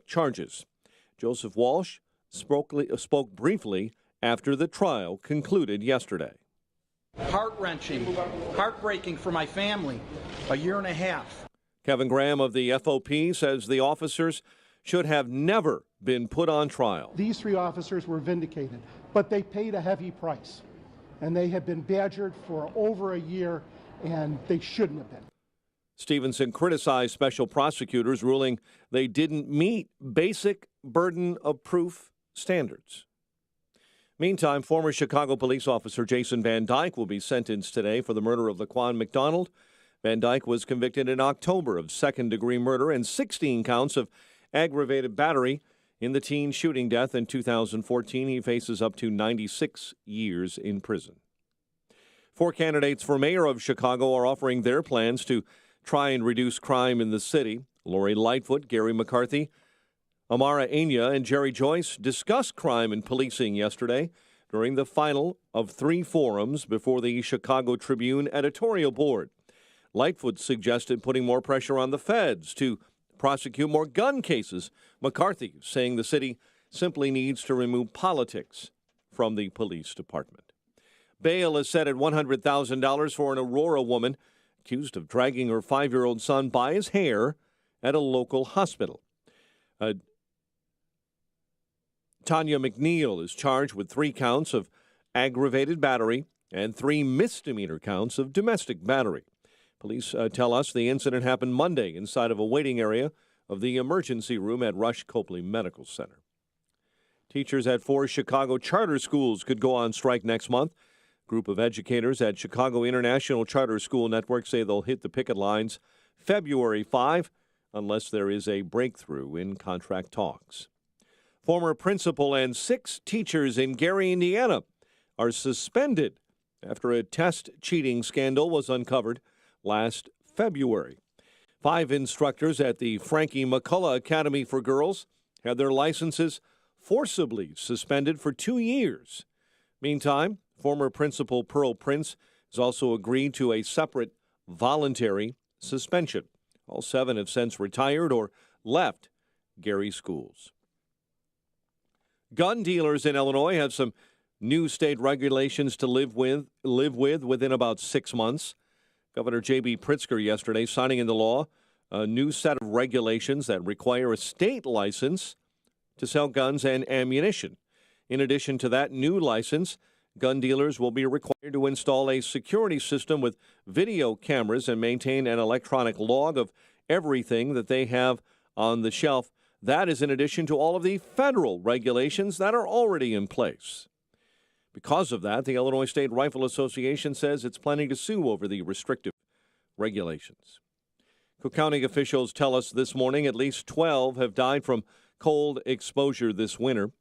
charges. Joseph Walsh spoke briefly after the trial concluded yesterday. Heart-wrenching, heartbreaking for my family, a year and a half. Kevin Graham of the FOP says the officers should have never been put on trial. These three officers were vindicated, but they paid a heavy price, and they have been badgered for over a year, and they shouldn't have been. Stevenson criticized special prosecutors, ruling they didn't meet basic burden of proof standards. Meantime, former Chicago police officer Jason Van Dyke will be sentenced today for the murder of Laquan McDonald. Van Dyke was convicted in October of second-degree murder and 16 counts of aggravated battery in the teen shooting death in 2014. He faces up to 96 years in prison. 4 candidates for mayor of Chicago are offering their plans to try and reduce crime in the city. Lori Lightfoot, Gary McCarthy, Amara Anya, and Jerry Joyce discussed crime and policing yesterday during the final of 3 forums before the Chicago Tribune editorial board. Lightfoot suggested putting more pressure on the feds to prosecute more gun cases. McCarthy saying the city simply needs to remove politics from the police department. Bail is set at $100,000 for an Aurora woman accused of dragging her 5-year-old son by his hair at a local hospital. Tanya McNeil is charged with 3 counts of aggravated battery and 3 misdemeanor counts of domestic battery. Police tell us the incident happened Monday inside of a waiting area of the emergency room at Rush Copley Medical Center. Teachers at 4 Chicago charter schools could go on strike next month. A group of educators at Chicago International Charter School Network say they'll hit the picket lines February 5 unless there is a breakthrough in contract talks. Former principal and 6 teachers in Gary, Indiana, are suspended after a test cheating scandal was uncovered last February. 5 instructors at the Frankie McCullough Academy for Girls had their licenses forcibly suspended for 2 years. Meantime, former principal Pearl Prince has also agreed to a separate voluntary suspension. All 7 have since retired or left Gary schools. Gun dealers in Illinois have some new state regulations to live with within about 6 months. Governor J.B. Pritzker yesterday signing into law a new set of regulations that require a state license to sell guns and ammunition. In addition to that new license, gun dealers will be required to install a security system with video cameras and maintain an electronic log of everything that they have on the shelf. That is in addition to all of the federal regulations that are already in place. Because of that, the Illinois State Rifle Association says it's planning to sue over the restrictive regulations. Cook County officials tell us this morning at least 12 have died from cold exposure this winter.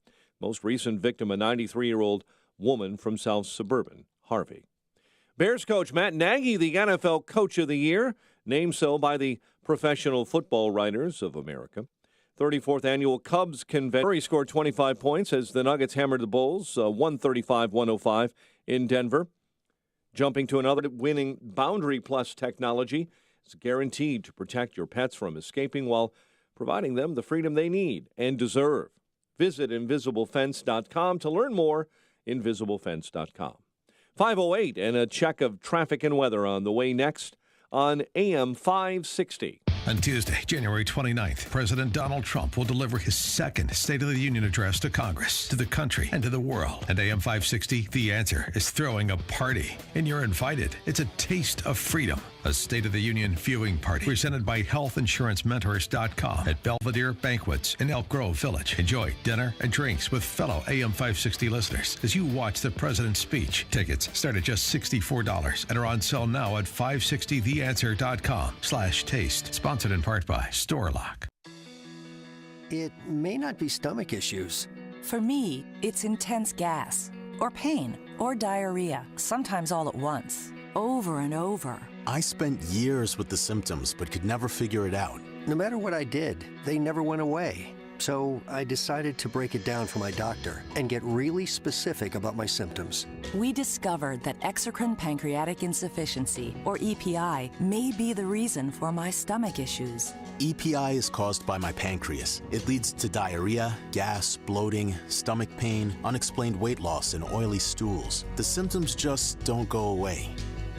Most recent victim, a 93-year-old woman from South Suburban Harvey. Bears coach Matt Nagy, the NFL Coach of the Year, named so by the Professional Football Writers of America. 34th annual Cubs convention. He scored 25 points as the Nuggets hammered the Bulls 135-105 in Denver. Jumping to another, winning Boundary Plus technology is guaranteed to protect your pets from escaping while providing them the freedom they need and deserve. Visit InvisibleFence.com to learn more. InvisibleFence.com. 5:08 and a check of traffic and weather on the way next on AM 560. On Tuesday, January 29th, President Donald Trump will deliver his second State of the Union address to Congress, to the country, and to the world. And AM 560, The Answer, is throwing a party. And you're invited. It's a taste of freedom. A State of the Union viewing party presented by HealthInsuranceMentors.com at Belvedere Banquets in Elk Grove Village. Enjoy dinner and drinks with fellow AM 560 listeners as you watch the president's speech. Tickets start at just $64 and are on sale now at 560theanswer.com/taste. Sponsored in part by StoreLock. It may not be stomach issues. For me, it's intense gas, or pain, or diarrhea, sometimes all at once, over and over. I spent years with the symptoms, but could never figure it out. No matter what I did, they never went away. So I decided to break it down for my doctor and get really specific about my symptoms. We discovered that exocrine pancreatic insufficiency, or EPI, may be the reason for my stomach issues. EPI is caused by my pancreas. It leads to diarrhea, gas, bloating, stomach pain, unexplained weight loss, and oily stools. The symptoms just don't go away.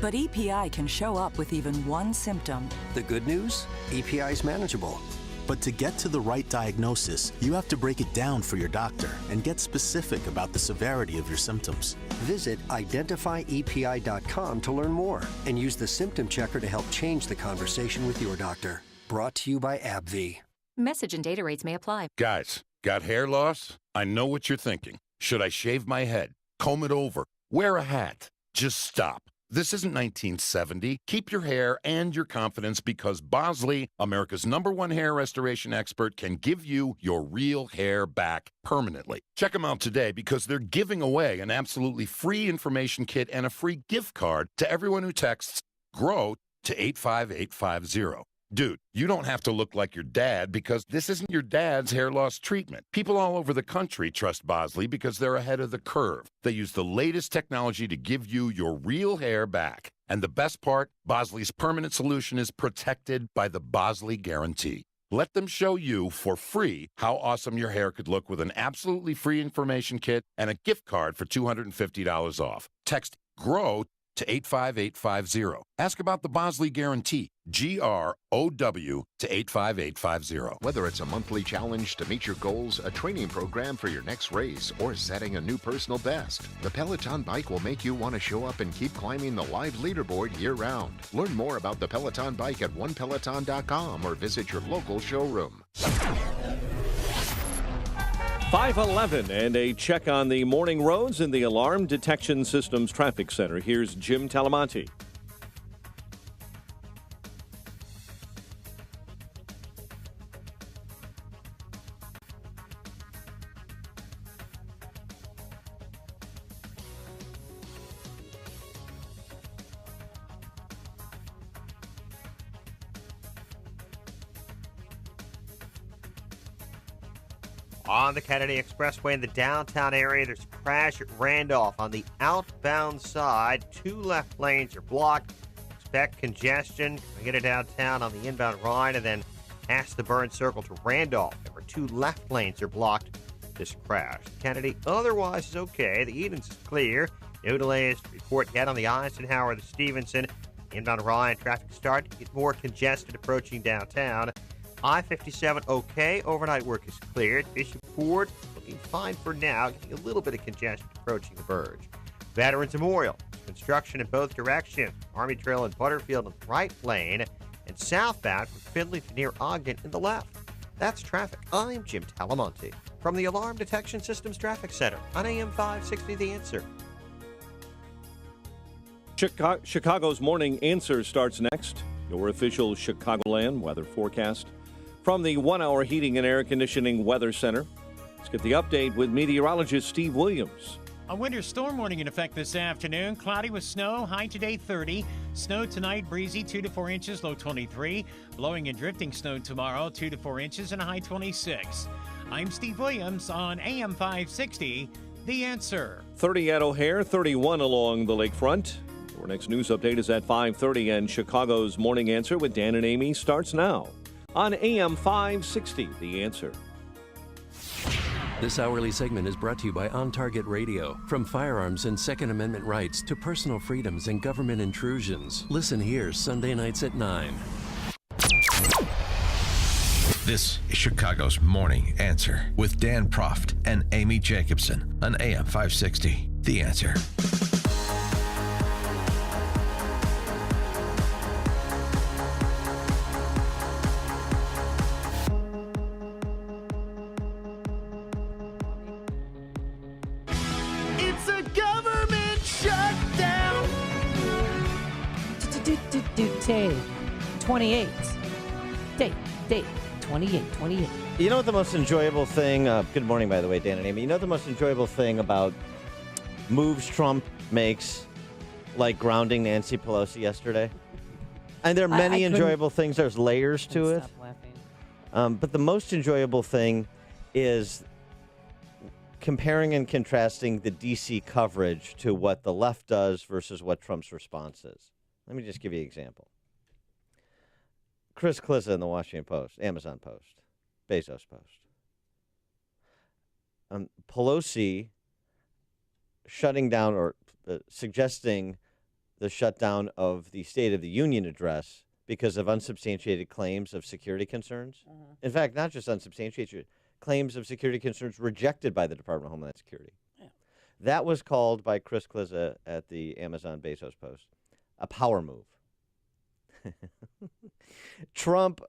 But EPI can show up with even one symptom. The good news? EPI is manageable. But to get to the right diagnosis, you have to break it down for your doctor and get specific about the severity of your symptoms. Visit identifyepi.com to learn more and use the symptom checker to help change the conversation with your doctor. Brought to you by AbbVie. Message and data rates may apply. Guys, got hair loss? I know what you're thinking. Should I shave my head? Comb it over? Wear a hat? Just stop. This isn't 1970. Keep your hair and your confidence because Bosley, America's #1 hair restoration expert, can give you your real hair back permanently. Check them out today because they're giving away an absolutely free information kit and a free gift card to everyone who texts GROW to 85850. Dude, you don't have to look like your dad because this isn't your dad's hair loss treatment. People all over the country trust Bosley because they're ahead of the curve. They use the latest technology to give you your real hair back. And the best part, Bosley's permanent solution is protected by the Bosley Guarantee. Let them show you for free how awesome your hair could look with an absolutely free information kit and a gift card for $250 off. Text GROW to 85850. Ask about the Bosley Guarantee, GROW to 85850. Whether it's a monthly challenge to meet your goals, a training program for your next race, or setting a new personal best, the Peloton bike will make you want to show up and keep climbing the live leaderboard year-round. Learn more about the Peloton bike at onepeloton.com or visit your local showroom. 5:11 and a check on the morning roads in the Alarm Detection Systems Traffic Center. Here's Jim Talamonte. On the Kennedy Expressway in the downtown area, there's a crash at Randolph. On the outbound side, 2 left lanes are blocked. Expect congestion. We get it downtown on the inbound Rhine and then past the Burn Circle to Randolph. There were 2 left lanes are blocked. This crash. Kennedy otherwise is okay. The Edens is clear. No delays to report yet on the Eisenhower to Stevenson. Inbound Rhine traffic starting to get more congested approaching downtown. I-57 okay. Overnight work is cleared. Bishop Ford looking fine for now. Getting a little bit of congestion approaching the Verge. Veterans Memorial. Construction in both directions. Army Trail and Butterfield in the right lane. And southbound from Findlay to near Ogden in the left. That's traffic. I'm Jim Talamonte from the Alarm Detection Systems Traffic Center on AM 560 The Answer. Chicago's Morning Answer starts next. Your official Chicagoland weather forecast from the 1-hour heating and air conditioning weather center. Let's get the update with meteorologist Steve Williams. A winter storm warning in effect this afternoon. Cloudy with snow, high today 30. Snow tonight, breezy 2 to 4 inches, low 23. Blowing and drifting snow tomorrow, 2 to 4 inches and a high 26. I'm Steve Williams on AM 560, The Answer. 30 at O'Hare, 31 along the lakefront. Our next news update is at 5:30, and Chicago's Morning Answer with Dan and Amy starts now on AM 560, The Answer. This hourly segment is brought to you by On Target Radio. From firearms and Second Amendment rights to personal freedoms and government intrusions. Listen here Sunday nights at 9. This is Chicago's Morning Answer with Dan Proft and Amy Jacobson on AM 560, The Answer. Date 28. Date 28. You know what the most enjoyable thing, good morning, by the way, Dan and Amy. You know what the most enjoyable thing about moves Trump makes, like grounding Nancy Pelosi yesterday? And there are many enjoyable things. There's layers to it. Stop laughing. But the most enjoyable thing is comparing and contrasting the D.C. coverage to what the left does versus what Trump's response is. Let me just give you an example. Chris Klizza in the Washington Post, Amazon Post, Bezos Post. Pelosi shutting down or suggesting the shutdown of the State of the Union address because of unsubstantiated claims of security concerns. In fact, not just unsubstantiated, claims of security concerns rejected by the Department of Homeland Security. Yeah. That was called by Chris Klizza at the Amazon Bezos Post a power move. Trump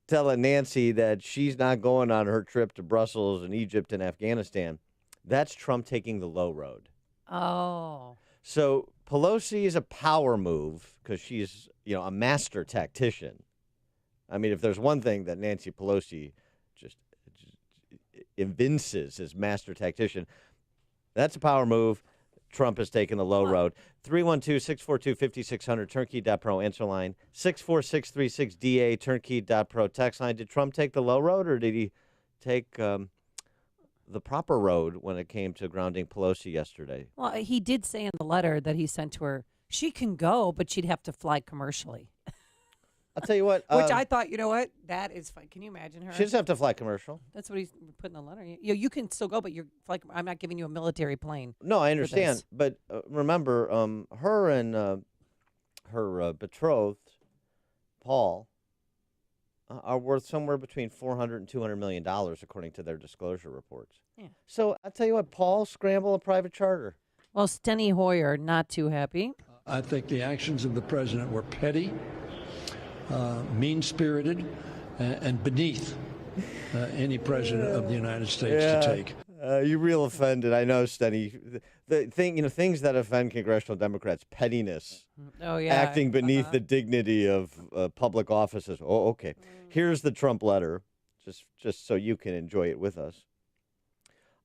telling Nancy that she's not going on her trip to Brussels and Egypt and Afghanistan. That's Trump taking the low road. Oh. So Pelosi is a power move because she's, a master tactician. I mean, if there's one thing that Nancy Pelosi just evinces as master tactician, that's a power move. Trump has taken the low road. 312-642-5600, turnkey.pro answer line. 64636DA, turnkey.pro text line. Did Trump take the low road, or did he take the proper road when it came to grounding Pelosi yesterday? Well, he did say in the letter that he sent to her, she can go, but she'd have to fly commercially. I'll tell you what. Which I thought, that is fine. Can you imagine her? She doesn't have to fly commercial. That's what he's put in the letter. You can still go, but I'm not giving you a military plane. No, I understand. But remember, her and her betrothed, Paul, are worth somewhere between $400 and $200 million, according to their disclosure reports. Yeah. So I'll tell you what, Paul, scramble a private charter. Well, Steny Hoyer, not too happy. I think the actions of the president were petty, mean-spirited, and beneath any president of the United States to take. You're real offended, I know, Steny. Things that offend congressional Democrats: pettiness, acting beneath the dignity of public offices. Oh, okay. Here's the Trump letter, just so you can enjoy it with us.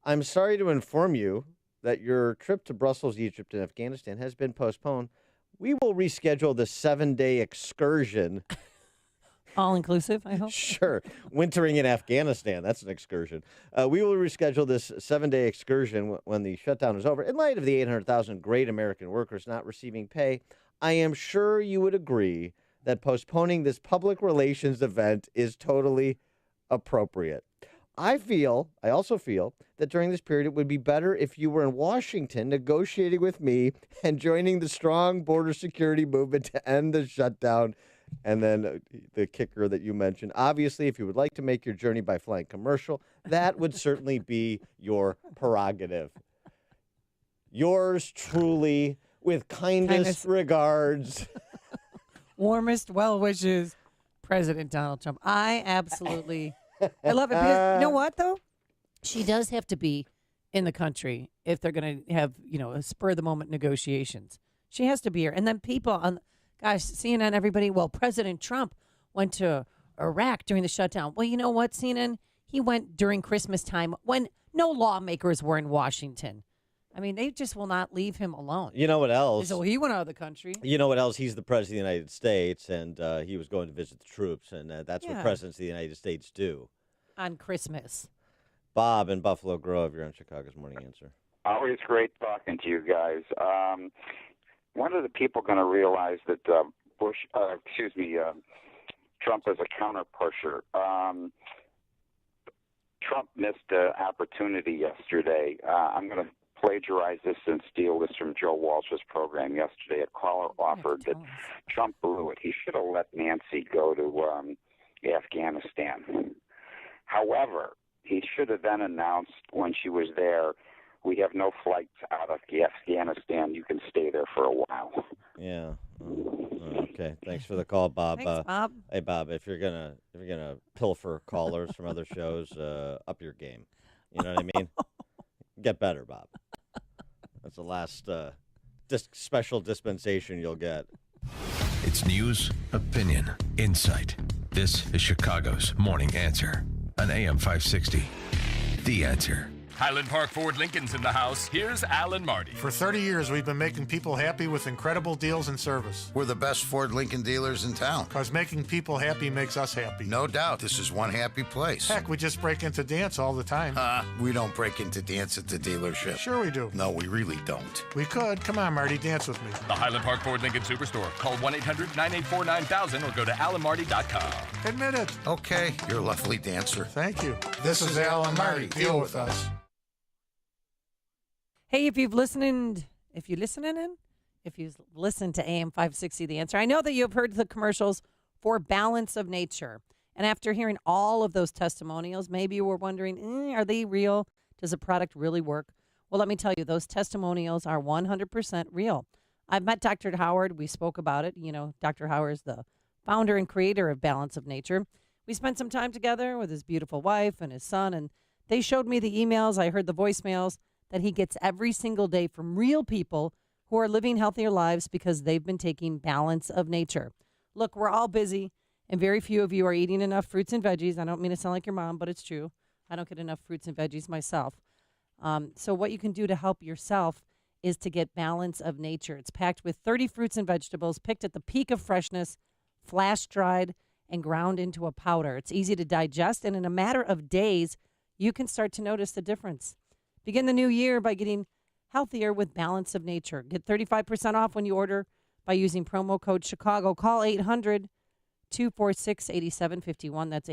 I'm sorry to inform you that your trip to Brussels, Egypt, and Afghanistan has been postponed. We will reschedule the 7-day excursion. All-inclusive, I hope? Sure. Wintering in Afghanistan, that's an excursion. We will reschedule this 7-day excursion when the shutdown is over. In light of the 800,000 great American workers not receiving pay, I am sure you would agree that postponing this public relations event is totally appropriate. I also feel that during this period, it would be better if you were in Washington negotiating with me and joining the strong border security movement to end the shutdown. And then the kicker that you mentioned, obviously, if you would like to make your journey by flying commercial, that would certainly be your prerogative. Yours truly, with kindest regards. Warmest well wishes, President Donald Trump. I absolutely... I love it because you know what, though? She does have to be in the country if they're going to have, a spur-of-the-moment negotiations. She has to be here. And then people on, CNN, everybody, President Trump went to Iraq during the shutdown. Well, you know what, CNN? He went during Christmas time when no lawmakers were in Washington. I mean, they just will not leave him alone. You know what else? So he went out of the country. You know what else? He's the president of the United States, and he was going to visit the troops, and that's what presidents of the United States do. On Christmas. Bob in Buffalo Grove, you're on Chicago's Morning Answer. Always great talking to you guys. When are the people going to realize that Trump is a counter pusher? Trump missed an opportunity yesterday. I'm going to plagiarize this and steal this from Joe Walsh's program yesterday. A caller offered that Trump blew it. He should have let Nancy go to Afghanistan. However, he should have then announced when she was there, we have no flights out of Afghanistan. You can stay there for a while. Yeah. Okay. Thanks for the call, Bob. Thanks, Bob. Hey, Bob, if you're gonna pilfer callers from other shows, up your game. You know what I mean? Get better, Bob. That's the last special dispensation you'll get. It's news, opinion, insight. This is Chicago's Morning Answer on AM 560. The Answer. Highland Park Ford Lincoln's in the house. Here's Alan Marty. For 30 years, we've been making people happy with incredible deals and service. We're the best Ford Lincoln dealers in town. Because making people happy makes us happy. No doubt. This is one happy place. Heck, we just break into dance all the time. We don't break into dance at the dealership. Sure we do. No, we really don't. We could. Come on, Marty, dance with me. The Highland Park Ford Lincoln Superstore. Call 1-800-984-9000 or go to alanmarty.com. Admit it. Okay, you're a lovely dancer. Thank you. This is Alan Marty. Deal with us. Hey, if you've listened to AM 560 The Answer, I know that you've heard the commercials for Balance of Nature. And after hearing all of those testimonials, maybe you were wondering, are they real? Does the product really work? Well, let me tell you, those testimonials are 100% real. I've met Dr. Howard. We spoke about it. You know, Dr. Howard is the founder and creator of Balance of Nature. We spent some time together with his beautiful wife and his son, and they showed me the emails. I heard the voicemails that he gets every single day from real people who are living healthier lives because they've been taking Balance of Nature. Look, we're all busy, and very few of you are eating enough fruits and veggies. I don't mean to sound like your mom, but it's true. I don't get enough fruits and veggies myself. So what you can do to help yourself is to get Balance of Nature. It's packed with 30 fruits and vegetables picked at the peak of freshness, flash-dried, and ground into a powder. It's easy to digest, and in a matter of days, you can start to notice the difference. Begin the new year by getting healthier with Balance of Nature. Get 35% off when you order by using promo code Chicago. Call 800-246-8751. That's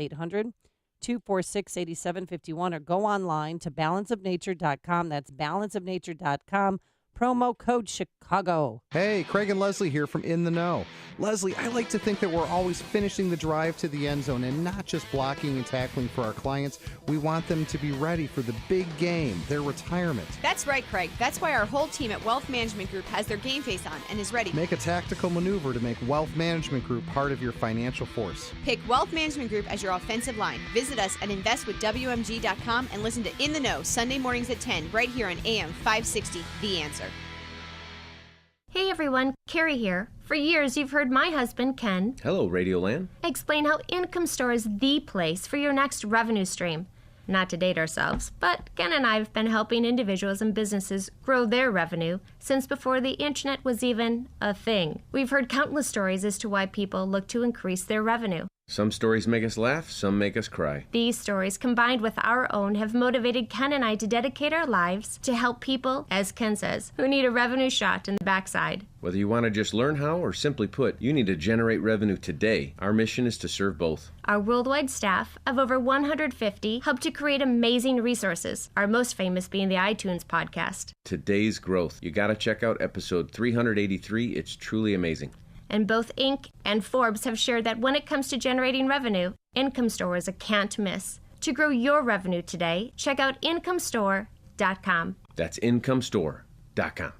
800-246-8751. Or go online to balanceofnature.com. That's balanceofnature.com. Promo code Chicago. Hey, Craig and Leslie here from In the Know. Leslie, I like to think that we're always finishing the drive to the end zone and not just blocking and tackling for our clients. We want them to be ready for the big game, their retirement. That's right, Craig. That's why our whole team at Wealth Management Group has their game face on and is ready. Make a tactical maneuver to make Wealth Management Group part of your financial force. Pick Wealth Management Group as your offensive line. Visit us at investwithwmg.com and listen to In the Know Sunday mornings at 10 right here on AM 560, The Answer. Hey everyone, Carrie here. For years, you've heard my husband, Ken, hello, Radioland, explain how Income Store is the place for your next revenue stream. Not to date ourselves, but Ken and I have been helping individuals and businesses grow their revenue since before the internet was even a thing. We've heard countless stories as to why people look to increase their revenue. Some stories make us laugh, some make us cry. These stories, combined with our own, have motivated Ken and I to dedicate our lives to help people, as Ken says, who need a revenue shot in the backside. Whether you want to just learn how, or simply put, you need to generate revenue today, our mission is to serve both. Our worldwide staff of over 150 help to create amazing resources, our most famous being the iTunes podcast. Today's growth. You got to check out episode 383. It's truly amazing. And both Inc. and Forbes have shared that when it comes to generating revenue, Income Store is a can't miss. To grow your revenue today, check out IncomeStore.com. That's IncomeStore.com.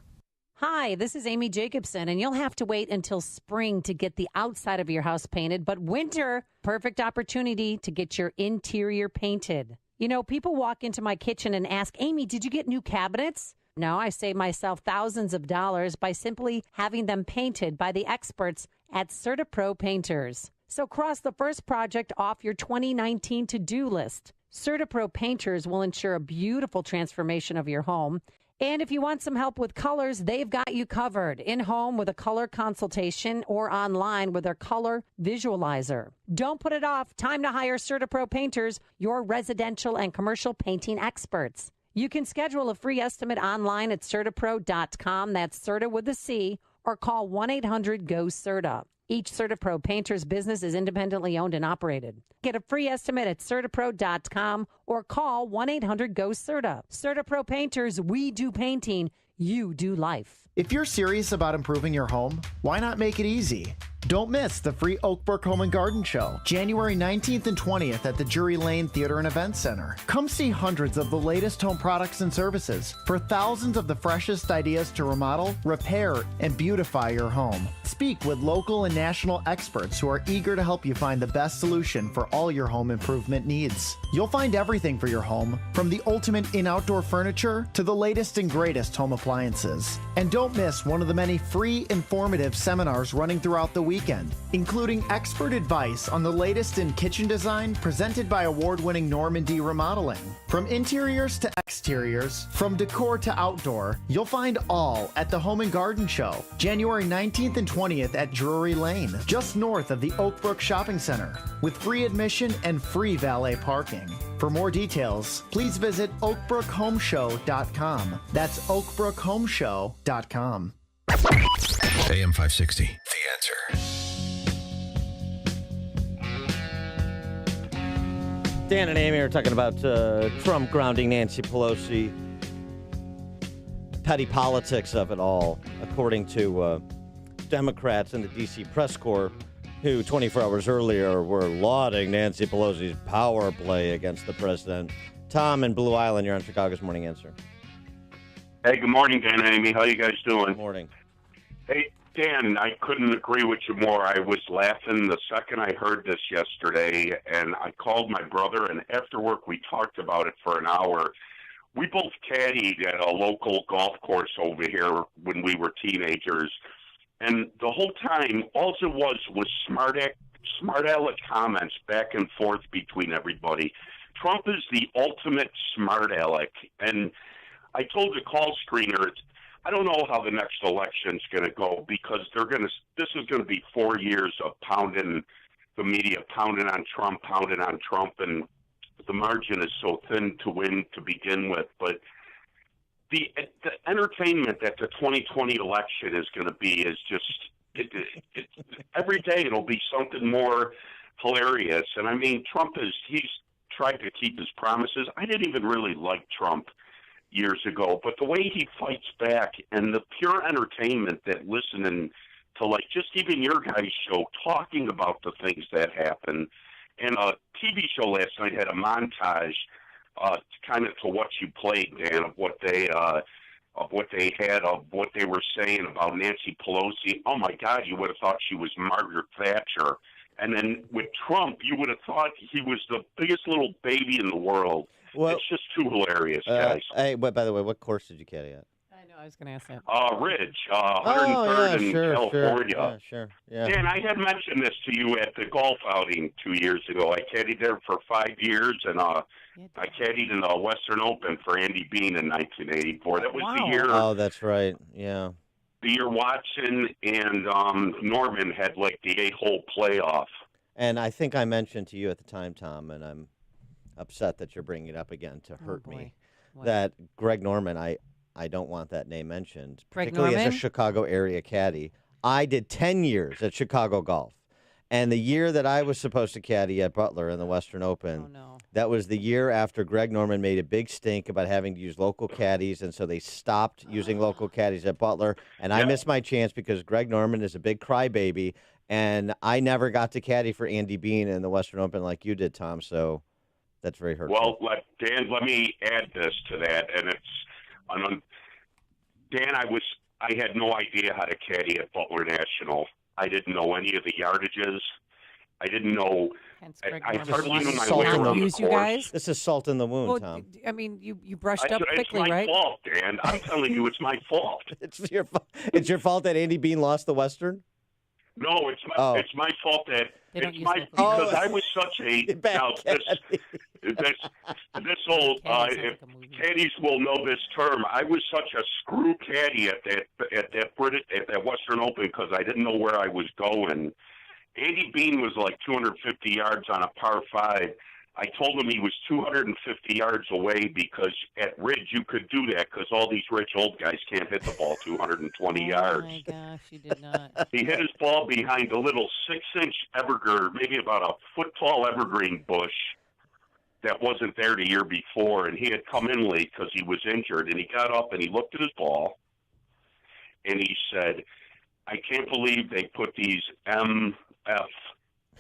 Hi, this is Amy Jacobson, and you'll have to wait until spring to get the outside of your house painted, but winter, perfect opportunity to get your interior painted. You know, people walk into my kitchen and ask, Amy, did you get new cabinets? No, I save myself thousands of dollars by simply having them painted by the experts at CertaPro Painters. So cross the first project off your 2019 to-do list. CertaPro Painters will ensure a beautiful transformation of your home. And if you want some help with colors, they've got you covered. In-home with a color consultation or online with their color visualizer. Don't put it off. Time to hire CertaPro Painters, your residential and commercial painting experts. You can schedule a free estimate online at CertaPro.com. That's Certa with a C, or call 1-800-GO-CERTA. Each CertaPro Painters business is independently owned and operated. Get a free estimate at CertaPro.com or call 1-800-GO-CERTA. CertaPro Painters, we do painting, you do life. If you're serious about improving your home, why not make it easy? Don't miss the free Oakbrook Home and Garden Show, January 19th and 20th at the Drury Lane Theater and Event Center. Come see hundreds of the latest home products and services for thousands of the freshest ideas to remodel, repair, and beautify your home. Speak with local and national experts who are eager to help you find the best solution for all your home improvement needs. You'll find everything for your home, from the ultimate in-outdoor furniture to the latest and greatest home appliances. And don't miss one of the many free informative seminars running throughout the week weekend, including expert advice on the latest in kitchen design presented by award-winning Normandy Remodeling. From interiors to exteriors, from decor to outdoor, you'll find all at the Home and Garden Show, January 19th and 20th at Drury Lane, just north of the Oakbrook Shopping Center, with free admission and free valet parking. For more details, please visit oakbrookhomeshow.com. That's oakbrookhomeshow.com. AM 560, The Answer. Dan and Amy are talking about Trump grounding Nancy Pelosi. Petty politics of it all, according to Democrats in the D.C. press corps, who 24 hours earlier were lauding Nancy Pelosi's power play against the president. Tom in Blue Island, you're on Chicago's Morning Answer. Hey, good morning, Dan and Amy. How you guys doing? Good morning. Hey, Dan, I couldn't agree with you more. I was laughing the second I heard this yesterday, and I called my brother, and after work we talked about it for an hour. We both caddied at a local golf course over here when we were teenagers, and the whole time, all it was smart aleck comments back and forth between everybody. Trump is the ultimate smart aleck, and I told the call screener, I don't know how the next election's going to go because this is going to be 4 years of pounding the media, pounding on Trump, and the margin is so thin to win to begin with. But the entertainment that the 2020 election is going to be is just every day it'll be something more hilarious. And I mean, he's tried to keep his promises. I didn't even really like Trump years ago, but the way he fights back and the pure entertainment that listening to, like, just even your guys' show talking about the things that happen, and a TV show last night had a montage kind of to what you played, Dan, of what they were saying about Nancy Pelosi. Oh my God, you would have thought she was Margaret Thatcher. And then with Trump, you would have thought he was the biggest little baby in the world. Well, it's just too hilarious, guys. Hey, but by the way, what course did you caddy at? I know, I was going to ask that. Ridge, 103rd in California. Sure. Yeah. Dan, I had mentioned this to you at the golf outing 2 years ago. I caddied there for 5 years, and I caddied in the Western Open for Andy Bean in 1984. That was the year. Oh, that's right. Yeah. The year Watson and Norman had like the 8-hole playoff. And I think I mentioned to you at the time, Tom, and I'm upset that you're bringing it up again to hurt me, that Greg Norman, I don't want that name mentioned, particularly as a Chicago area caddy. I did 10 years at Chicago Golf. And the year that I was supposed to caddy at Butler in the Western Open, that was the year after Greg Norman made a big stink about having to use local caddies, and so they stopped using local caddies at Butler. And I missed my chance because Greg Norman is a big crybaby, and I never got to caddy for Andy Bean in the Western Open like you did, Tom, so that's very hurtful. Well, Dan, let me add this to that, and it's Dan, I had no idea how to caddy at Butler National. I didn't know any of the yardages. I didn't know. I hardly knew my way around the course. This is salt in the wound, Tom. I mean, you brushed up quickly, right? right? It's my fault, Dan. I'm telling you, it's my fault. It's your fault that Andy Bean lost the Western? No, it's my fault that because I was such a this old caddies will know this term. I was such a screw caddy at that Western Open because I didn't know where I was going. Andy Bean was like 250 yards on a par 5. I told him he was 250 yards away because at Ridge you could do that because all these rich old guys can't hit the ball 220 yards. Oh, my gosh, you did not. He hit his ball behind a little 6-inch evergreen, maybe about a foot-tall evergreen bush that wasn't there the year before, and he had come in late because he was injured, and he got up and he looked at his ball, and he said, I can't believe they put these MF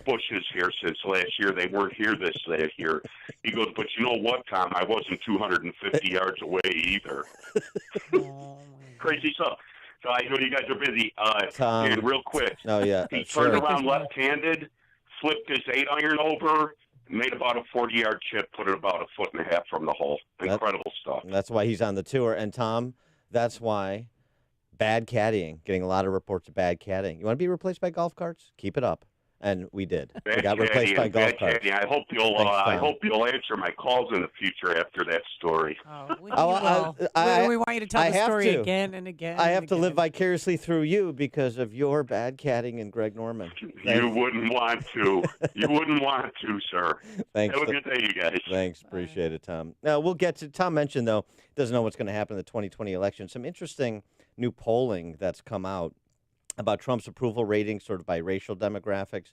bushes here since last year. They weren't here this last year. He goes, but you know what, Tom? I wasn't 250 yards away either. Crazy stuff. So I know you guys are busy. Tom. And real quick. Oh, yeah. He turned around left-handed, flipped his 8-iron over, made about a 40-yard chip, put it about a 1.5 from the hole. Incredible stuff. That's why he's on the tour. And, Tom, that's why Bad caddying, getting a lot of reports of bad caddying. You want to be replaced by golf carts? Keep it up. And we did. We got replaced by golf carts. I hope you'll answer my calls in the future after that story. We want you to tell the story again and again. I have to live vicariously through you because of your bad caddying and Greg Norman. You wouldn't want to. You wouldn't want to, sir. Thanks. Have a good day, you guys. Thanks. Appreciate it, Tom. Now, we'll get to Tom mentioned, though, doesn't know what's going to happen in the 2020 election. Some interesting new polling that's come out about Trump's approval rating sort of by racial demographics.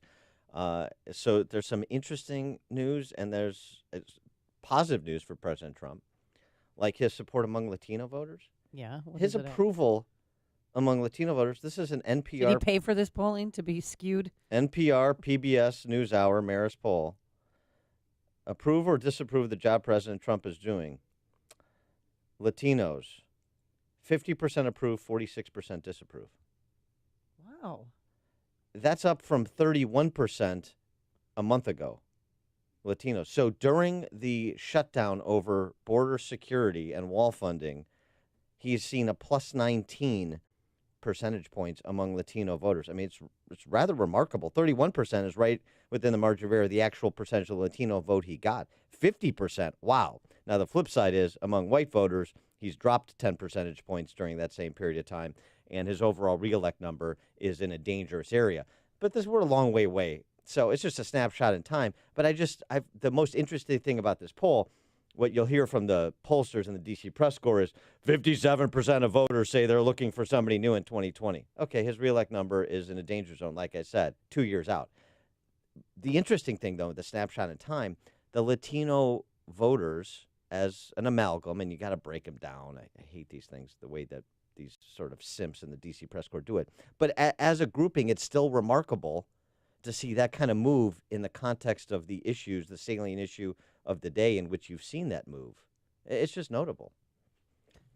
So there's some interesting news, and there's positive news for President Trump, like his support among Latino voters. Yeah. His approval among Latino voters. This is an NPR. Did he pay for this polling to be skewed? NPR PBS NewsHour Marist poll. Approve or disapprove the job President Trump is doing. Latinos, 50% approve, 46% disapprove. Wow. That's up from 31% a month ago, Latinos. So during the shutdown over border security and wall funding, he's seen a plus 19 percentage points among Latino voters. I mean, it's rather remarkable. 31% is right within the margin of error, the actual percentage of Latino vote he got. 50%, wow. Now, the flip side is among white voters, he's dropped 10 percentage points during that same period of time, and his overall reelect number is in a dangerous area. But we're a long way away, so it's just a snapshot in time. But the most interesting thing about this poll, what you'll hear from the pollsters in the D.C. press corps is 57% of voters say they're looking for somebody new in 2020. Okay, his reelect number is in a danger zone, like I said, 2 years out. The interesting thing, though, the snapshot in time, the Latino voters as an amalgam, and you got to break them down. I hate these things, the way that these sort of simps in the D.C. press corps do it. But as a grouping, it's still remarkable to see that kind of move in the context of the issues, the salient issue of the day in which you've seen that move. It's just notable.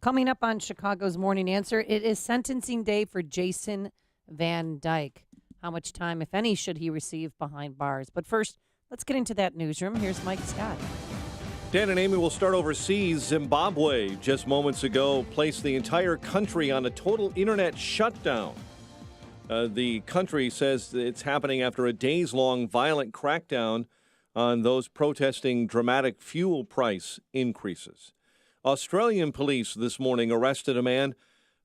Coming up on Chicago's Morning Answer, it is sentencing day for Jason Van Dyke. How much time, if any, should he receive behind bars? But first, let's get into that newsroom. Here's Mike Scott. Dan and Amy will start overseas. Zimbabwe, just moments ago, placed the entire country on a total internet shutdown. The country says it's happening after a days-long violent crackdown on those protesting dramatic fuel price increases. Australian police this morning arrested a man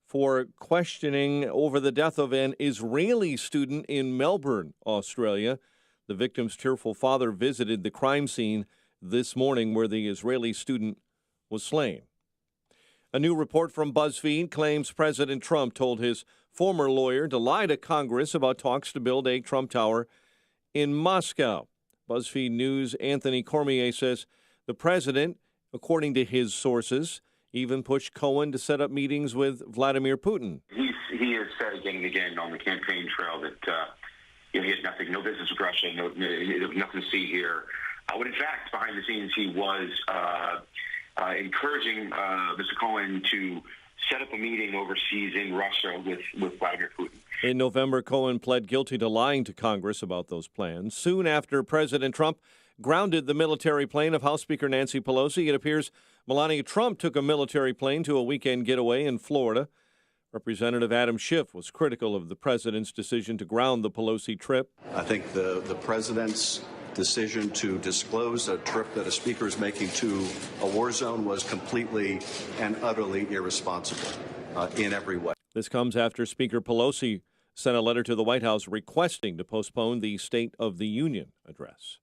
for questioning over the death of an Israeli student in Melbourne, Australia. The victim's tearful father visited the crime scene this morning where the Israeli student was slain. A new report from BuzzFeed claims President Trump told his former lawyer to lie to Congress about talks to build a Trump Tower in Moscow. BuzzFeed News' Anthony Cormier says the president, according to his sources, even pushed Cohen to set up meetings with Vladimir Putin. He has said again and again on the campaign trail that he had nothing, no business with Russia, nothing to see here. When in fact, behind the scenes, he was encouraging Mr. Cohen to set up a meeting overseas in Russia with Vladimir Putin. In November, Cohen pled guilty to lying to Congress about those plans. Soon after President Trump grounded the military plane of House Speaker Nancy Pelosi, it appears Melania Trump took a military plane to a weekend getaway in Florida. Representative Adam Schiff was critical of the president's decision to ground the Pelosi trip. I think the president's decision to disclose a trip that a speaker is making to a war zone was completely and utterly irresponsible in every way. This comes after Speaker Pelosi sent a letter to the White House requesting to postpone the State of the Union address.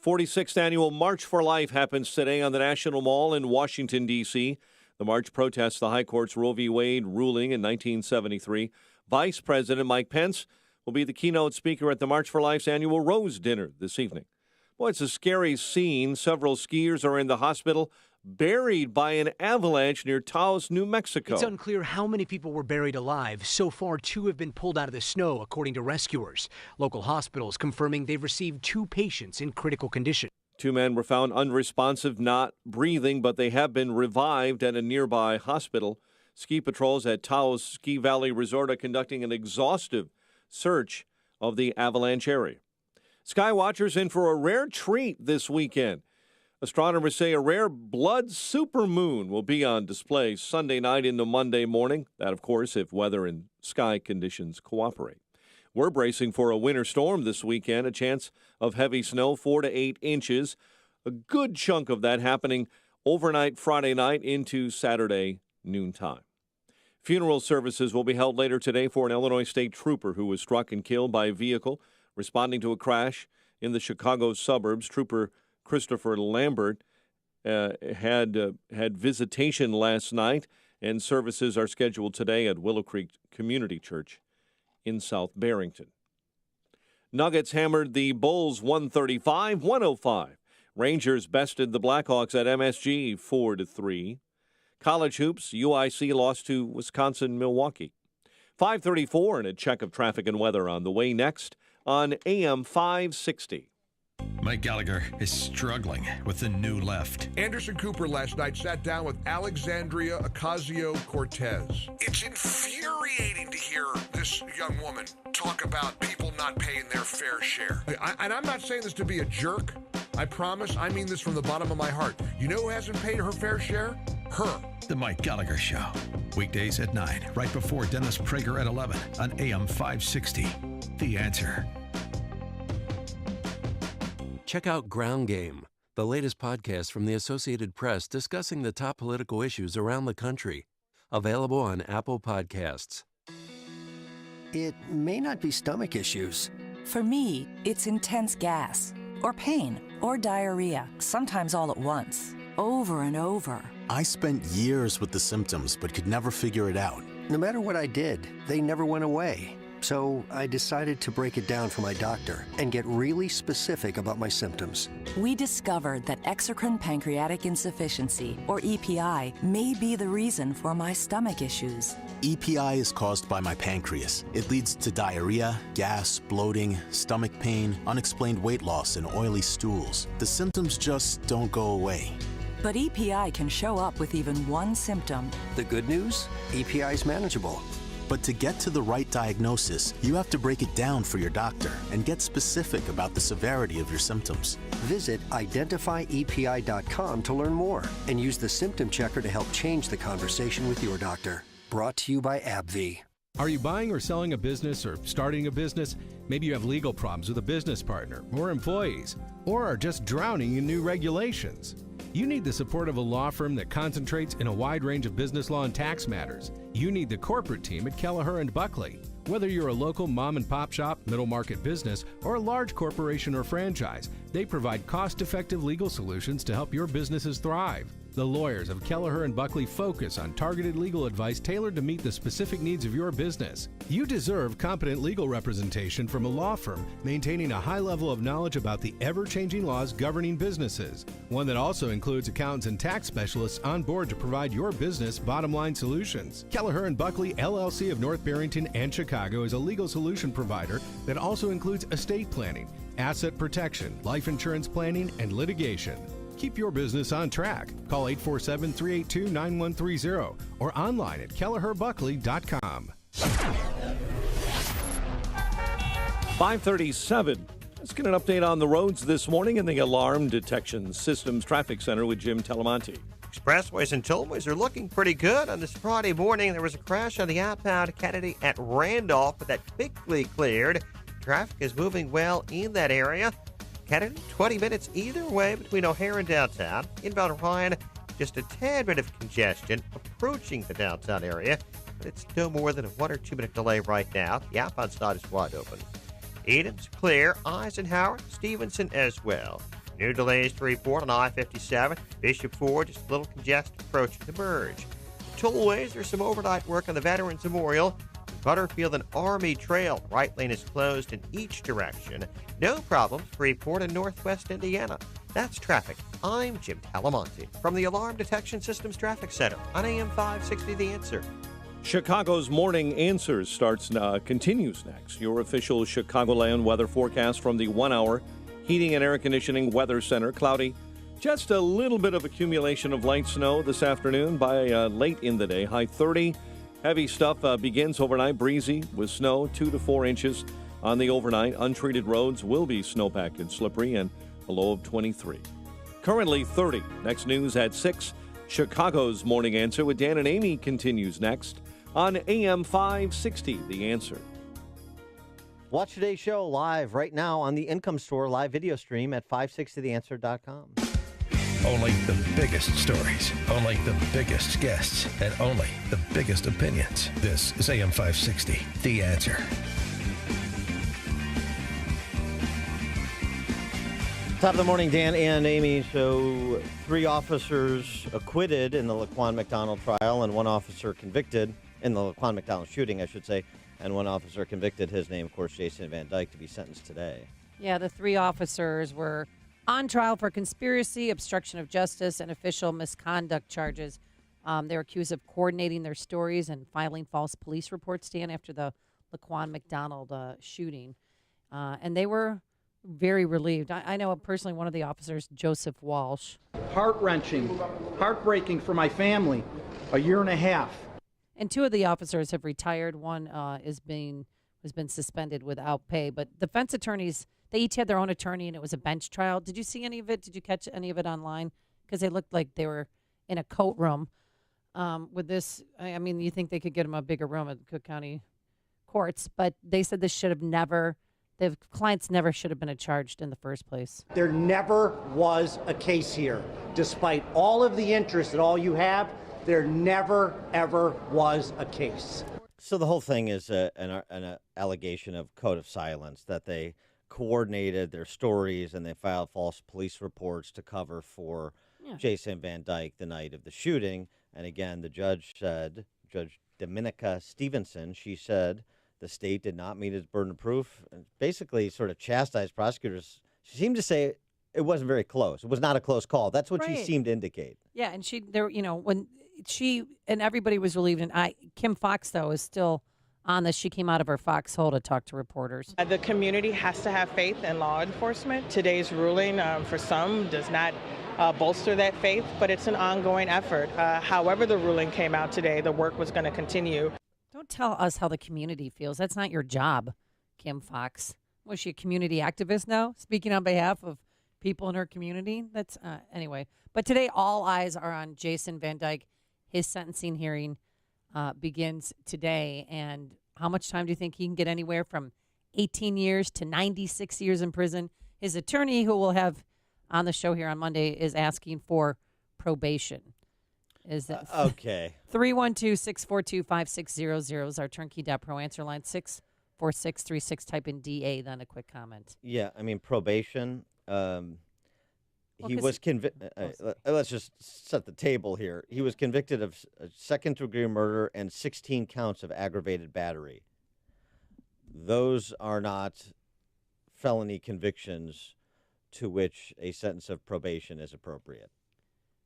46th annual March for Life happens today on the National Mall in Washington, D.C. The march protests the High Court's Roe v. Wade ruling in 1973. Vice President Mike Pence will be the keynote speaker at the March for Life's annual Rose Dinner this evening. Boy, it's a scary scene. Several skiers are in the hospital, buried by an avalanche near Taos, New Mexico. It's unclear how many people were buried alive. So far, 2 have been pulled out of the snow, according to rescuers. Local hospitals confirming they've received 2 patients in critical condition. 2 men were found unresponsive, not breathing, but they have been revived at a nearby hospital. Ski patrols at Taos Ski Valley Resort are conducting an exhaustive search of the avalanche area. Skywatchers in for a rare treat this weekend. Astronomers say a rare blood supermoon will be on display Sunday night into Monday morning. That, of course, if weather and sky conditions cooperate. We're bracing for a winter storm this weekend, a chance of heavy snow, 4 to 8 inches. A good chunk of that happening overnight Friday night into Saturday noontime. Funeral services will be held later today for an Illinois State Trooper who was struck and killed by a vehicle responding to a crash in the Chicago suburbs. Trooper Christopher Lambert had visitation last night, and services are scheduled today at Willow Creek Community Church in South Barrington. Nuggets hammered the Bulls 135-105. Rangers bested the Blackhawks at MSG 4-3. College hoops, UIC lost to Wisconsin-Milwaukee. 5:34 and a check of traffic and weather on the way next on AM 560. Mike Gallagher is struggling with the new left. Anderson Cooper last night sat down with Alexandria Ocasio-Cortez. It's infuriating to hear this young woman talk about people not paying their fair share. And I'm not saying this to be a jerk. I promise. I mean this from the bottom of my heart. You know who hasn't paid her fair share? Her. The Mike Gallagher Show. Weekdays at 9, right before Dennis Prager at 11 on AM 560. The Answer. Check out Ground Game, the latest podcast from the Associated Press discussing the top political issues around the country. Available on Apple Podcasts. It may not be stomach issues. For me, it's intense gas, or pain, or diarrhea, sometimes all at once, over and over. I spent years with the symptoms but could never figure it out. No matter what I did, they never went away. So I decided to break it down for my doctor and get really specific about my symptoms. We discovered that exocrine pancreatic insufficiency, or EPI, may be the reason for my stomach issues. EPI is caused by my pancreas. It leads to diarrhea, gas, bloating, stomach pain, unexplained weight loss, and oily stools. The symptoms just don't go away. But EPI can show up with even one symptom. The good news? EPI is manageable. But to get to the right diagnosis, you have to break it down for your doctor and get specific about the severity of your symptoms. Visit identifyepi.com to learn more and use the symptom checker to help change the conversation with your doctor. Brought to you by AbbVie. Are you buying or selling a business or starting a business? Maybe you have legal problems with a business partner or employees, or are just drowning in new regulations. You need the support of a law firm that concentrates in a wide range of business law and tax matters. You need the corporate team at Kelleher & Buckley. Whether you're a local mom and pop shop, middle market business, or a large corporation or franchise, they provide cost-effective legal solutions to help your businesses thrive. The lawyers of Kelleher & Buckley focus on targeted legal advice tailored to meet the specific needs of your business. You deserve competent legal representation from a law firm maintaining a high level of knowledge about the ever-changing laws governing businesses. One that also includes accountants and tax specialists on board to provide your business bottom-line solutions. Kelleher & Buckley, LLC of North Barrington and Chicago is a legal solution provider that also includes estate planning, asset protection, life insurance planning, and litigation. Keep your business on track. Call 847-382-9130 or online at kelleherbuckley.com. 5:37. Let's get an update on the roads this morning in the Alarm Detection Systems Traffic Center with Jim Talamonte. Expressways and tollways are looking pretty good. On this Friday morning, there was a crash on the outbound Kennedy at Randolph, but that quickly cleared. Traffic is moving well in that area. Kennedy, 20 minutes either way between O'Hare and downtown. Inbound Ryan, just a tad bit of congestion approaching the downtown area, but it's no more than a 1 or 2 minute delay right now. The outbound side is wide open. Eden's clear, Eisenhower, Stevenson as well. New delays to report on I-57. Bishop Ford, just a little congested approaching the merge. Tollways, there's some overnight work on the Veterans Memorial. Butterfield and Army Trail, right lane is closed in each direction. No problems to report in northwest Indiana. That's traffic. I'm Jim Talamonte from the Alarm Detection Systems Traffic Center on AM 560 The Answer. Chicago's Morning Answers continues next. Your official Chicagoland weather forecast from the 1 hour Heating and Air Conditioning Weather Center. Cloudy, just a little bit of accumulation of light snow this afternoon by late in the day. High 30. Heavy stuff begins overnight, breezy with snow, 2 to 4 inches on the overnight. Untreated roads will be snowpacked and slippery, and a low of 23. currently 30. Next news at 6. Chicago's Morning Answer with Dan and Amy continues next on AM 560, The Answer. Watch today's show live right now on the Income Store live video stream at 560theanswer.com. Only the biggest stories, only the biggest guests, and only the biggest opinions. This is AM 560, The Answer. Top of the morning, Dan and Amy. So 3 officers acquitted in the Laquan McDonald trial and 1 officer convicted in the Laquan McDonald shooting, I should say, and 1 officer convicted. His name, of course, Jason Van Dyke, to be sentenced today. Yeah, the 3 officers were on trial for conspiracy, obstruction of justice, and official misconduct charges. They're accused of coordinating their stories and filing false police reports, Dan, after the Laquan McDonald shooting. And they were very relieved. I know personally one of the officers, Joseph Walsh. Heart-wrenching, heartbreaking for my family. A year and a half. And 2 of the officers have retired. One has been suspended without pay. But defense attorneys, they each had their own attorney, and it was a bench trial. Did you see any of it? Did you catch any of it online? Because they looked like they were in a coat room with this. I mean, you think they could get them a bigger room at Cook County courts, but they said this should have never. The clients never should have been charged in the first place. There never was a case here. Despite all of the interest that all you have, there never, ever was a case. So the whole thing is an allegation of code of silence, that they coordinated their stories and they filed false police reports to cover for Jason Van Dyke the night of the shooting. And again, the judge said, Judge Dominica Stevenson, she said, the state did not meet its burden of proof, and basically sort of chastised prosecutors. She seemed to say it wasn't very close. It was not a close call. That's what she seemed to indicate. Yeah, and when she and everybody was relieved, and Kim Fox, though, is still on this. She came out of her foxhole to talk to reporters. The community has to have faith in law enforcement. Today's ruling, for some, does not bolster that faith, but it's an ongoing effort. However the ruling came out today, the work was going to continue. Don't tell us how the community feels. That's not your job, Kim Fox. Was she a community activist now, speaking on behalf of people in her community? That's anyway. But today, all eyes are on Jason Van Dyke. His sentencing hearing begins today. And how much time do you think he can get? Anywhere from 18 years to 96 years in prison. His attorney, who we'll have on the show here on Monday, is asking for probation. Is that okay? 312-642-5600 is our turnkey.pro answer line. 64636. Type in DA, then a quick comment. Yeah, I mean, probation. He was convicted. Let's just set the table here. He was convicted of second-degree murder and 16 counts of aggravated battery. Those are not felony convictions to which a sentence of probation is appropriate.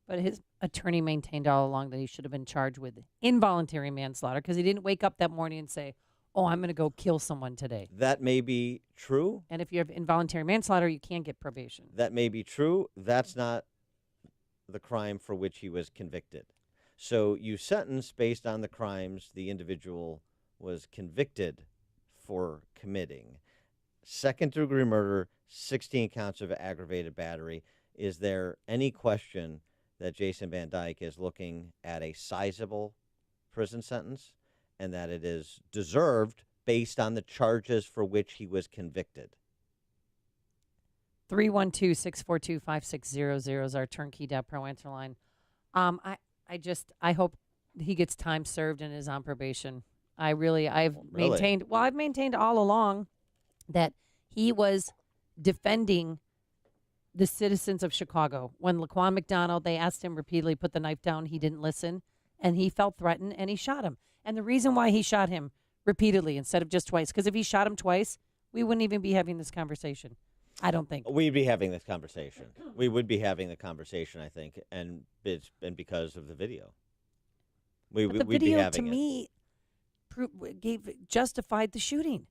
But his attorney maintained all along that he should have been charged with involuntary manslaughter because he didn't wake up that morning and say, oh, I'm going to go kill someone today. That may be true. And if you have involuntary manslaughter, you can't get probation. That may be true. That's not the crime for which he was convicted. So you sentence based on the crimes the individual was convicted for committing. Second-degree murder, 16 counts of aggravated battery. Is there any question that Jason Van Dyke is looking at a sizable prison sentence and that it is deserved based on the charges for which he was convicted? 312-642-5600 is our turnkey.pro answer line. I hope he gets time served and is on probation. I've maintained all along that he was defending the citizens of Chicago. When Laquan McDonald, they asked him repeatedly, put the knife down, he didn't listen, and he felt threatened, and he shot him. And the reason why he shot him repeatedly instead of just twice, because if he shot him twice, we wouldn't even be having this conversation. I don't think. We'd be having this conversation. We would be having the conversation, I think, and because of the video. The video, to me, justified the shooting.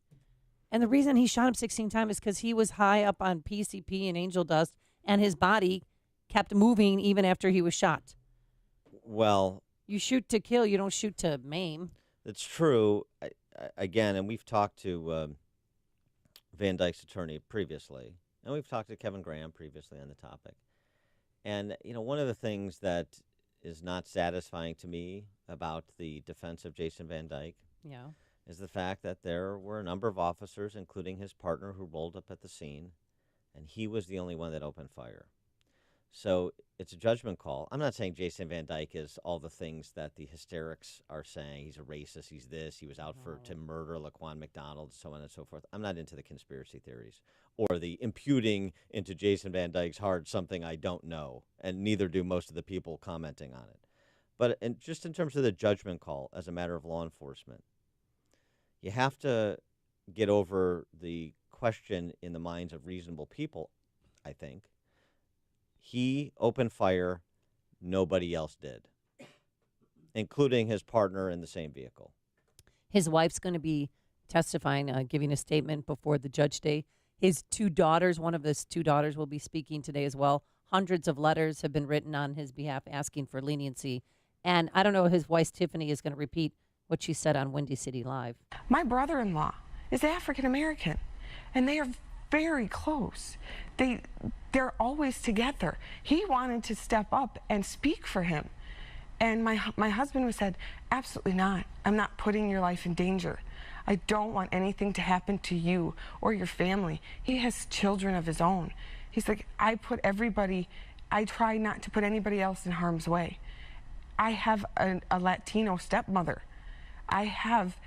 And the reason he shot him 16 times is because he was high up on PCP and angel dust, and his body kept moving even after he was shot. Well, you shoot to kill, you don't shoot to maim. That's true. Again, and we've talked to Van Dyke's attorney previously, and we've talked to Kevin Graham previously on the topic. And, one of the things that is not satisfying to me about the defense of Jason Van Dyke Yeah. is the fact that there were a number of officers, including his partner, who rolled up at the scene, and he was the only one that opened fire. So it's a judgment call. I'm not saying Jason Van Dyke is all the things that the hysterics are saying. He's a racist. He's this. He was out to murder Laquan McDonald, so on and so forth. I'm not into the conspiracy theories or the imputing into Jason Van Dyke's heart something I don't know, and neither do most of the people commenting on it. But just in terms of the judgment call as a matter of law enforcement, you have to get over the question in the minds of reasonable people, I think. He opened fire, nobody else did, including his partner in the same vehicle. His wife's going to be testifying, giving a statement before the judge today. His two daughters, one of his two daughters will be speaking today as well. Hundreds of letters have been written on his behalf asking for leniency. And I don't know if his wife, Tiffany, is going to repeat what she said on Windy City Live. My brother-in-law is African American, and they are very close. They're always together. He wanted to step up and speak for him. And my husband said, absolutely not. I'm not putting your life in danger. I don't want anything to happen to you or your family. He has children of his own. He's like, I try not to put anybody else in harm's way. I have a Latino stepmother. I have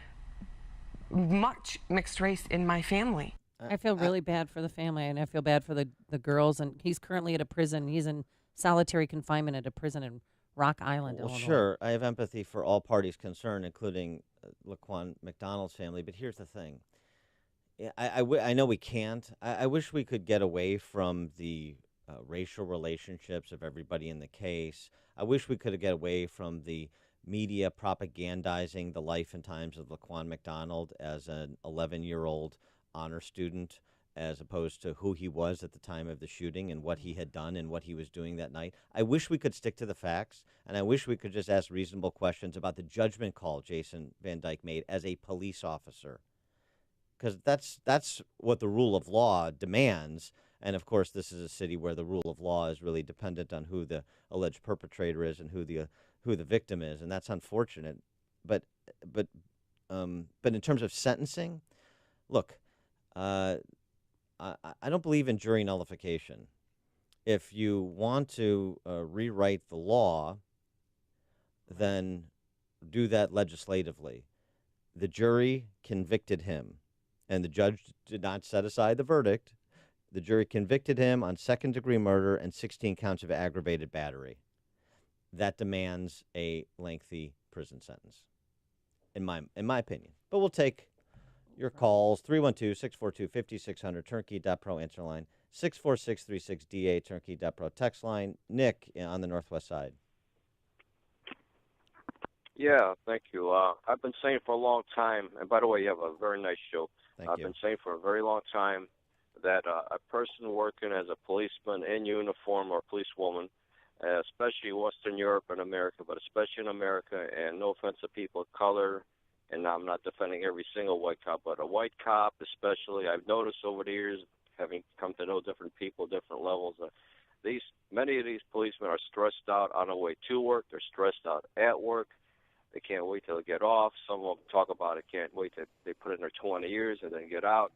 much mixed race in my family. I feel really bad for the family, and I feel bad for the girls. And he's currently at a prison. He's in solitary confinement at a prison in Rock Island, Well, Illinois. sure, I have empathy for all parties concerned, including Laquan McDonald's family. But here's the thing. I know we can't. I wish we could get away from the racial relationships of everybody in the case. I wish we could get away from the media propagandizing the life and times of Laquan McDonald as an 11-year-old honor student, as opposed to who he was at the time of the shooting and what he had done and what he was doing that night. I wish we could stick to the facts, and I wish we could just ask reasonable questions about the judgment call Jason Van Dyke made as a police officer, because that's what the rule of law demands. And of course, this is a city where the rule of law is really dependent on who the alleged perpetrator is and who the victim is, and that's unfortunate. But in terms of sentencing, look. I don't believe in jury nullification. If you want to rewrite the law, then do that legislatively. The jury convicted him, and the judge did not set aside the verdict. The jury convicted him on second-degree murder and 16 counts of aggravated battery. That demands a lengthy prison sentence, in my opinion. But we'll take your calls, 312-642-5600, turnkey.pro answer line, 64636DA, turnkey.pro text line. Nick on the Northwest side. Yeah, thank you. I've been saying for a long time, and by the way, you have a very nice show. I've been saying for a very long time that a person working as a policeman in uniform or policewoman, especially Western Europe and America, but especially in America, and no offense to people of color, and I'm not defending every single white cop, but a white cop especially, I've noticed over the years, having come to know different people, different levels, many of these policemen are stressed out on the way to work. They're stressed out at work. They can't wait till they get off. Some of them talk about it, can't wait till they put in their 20 years and then get out.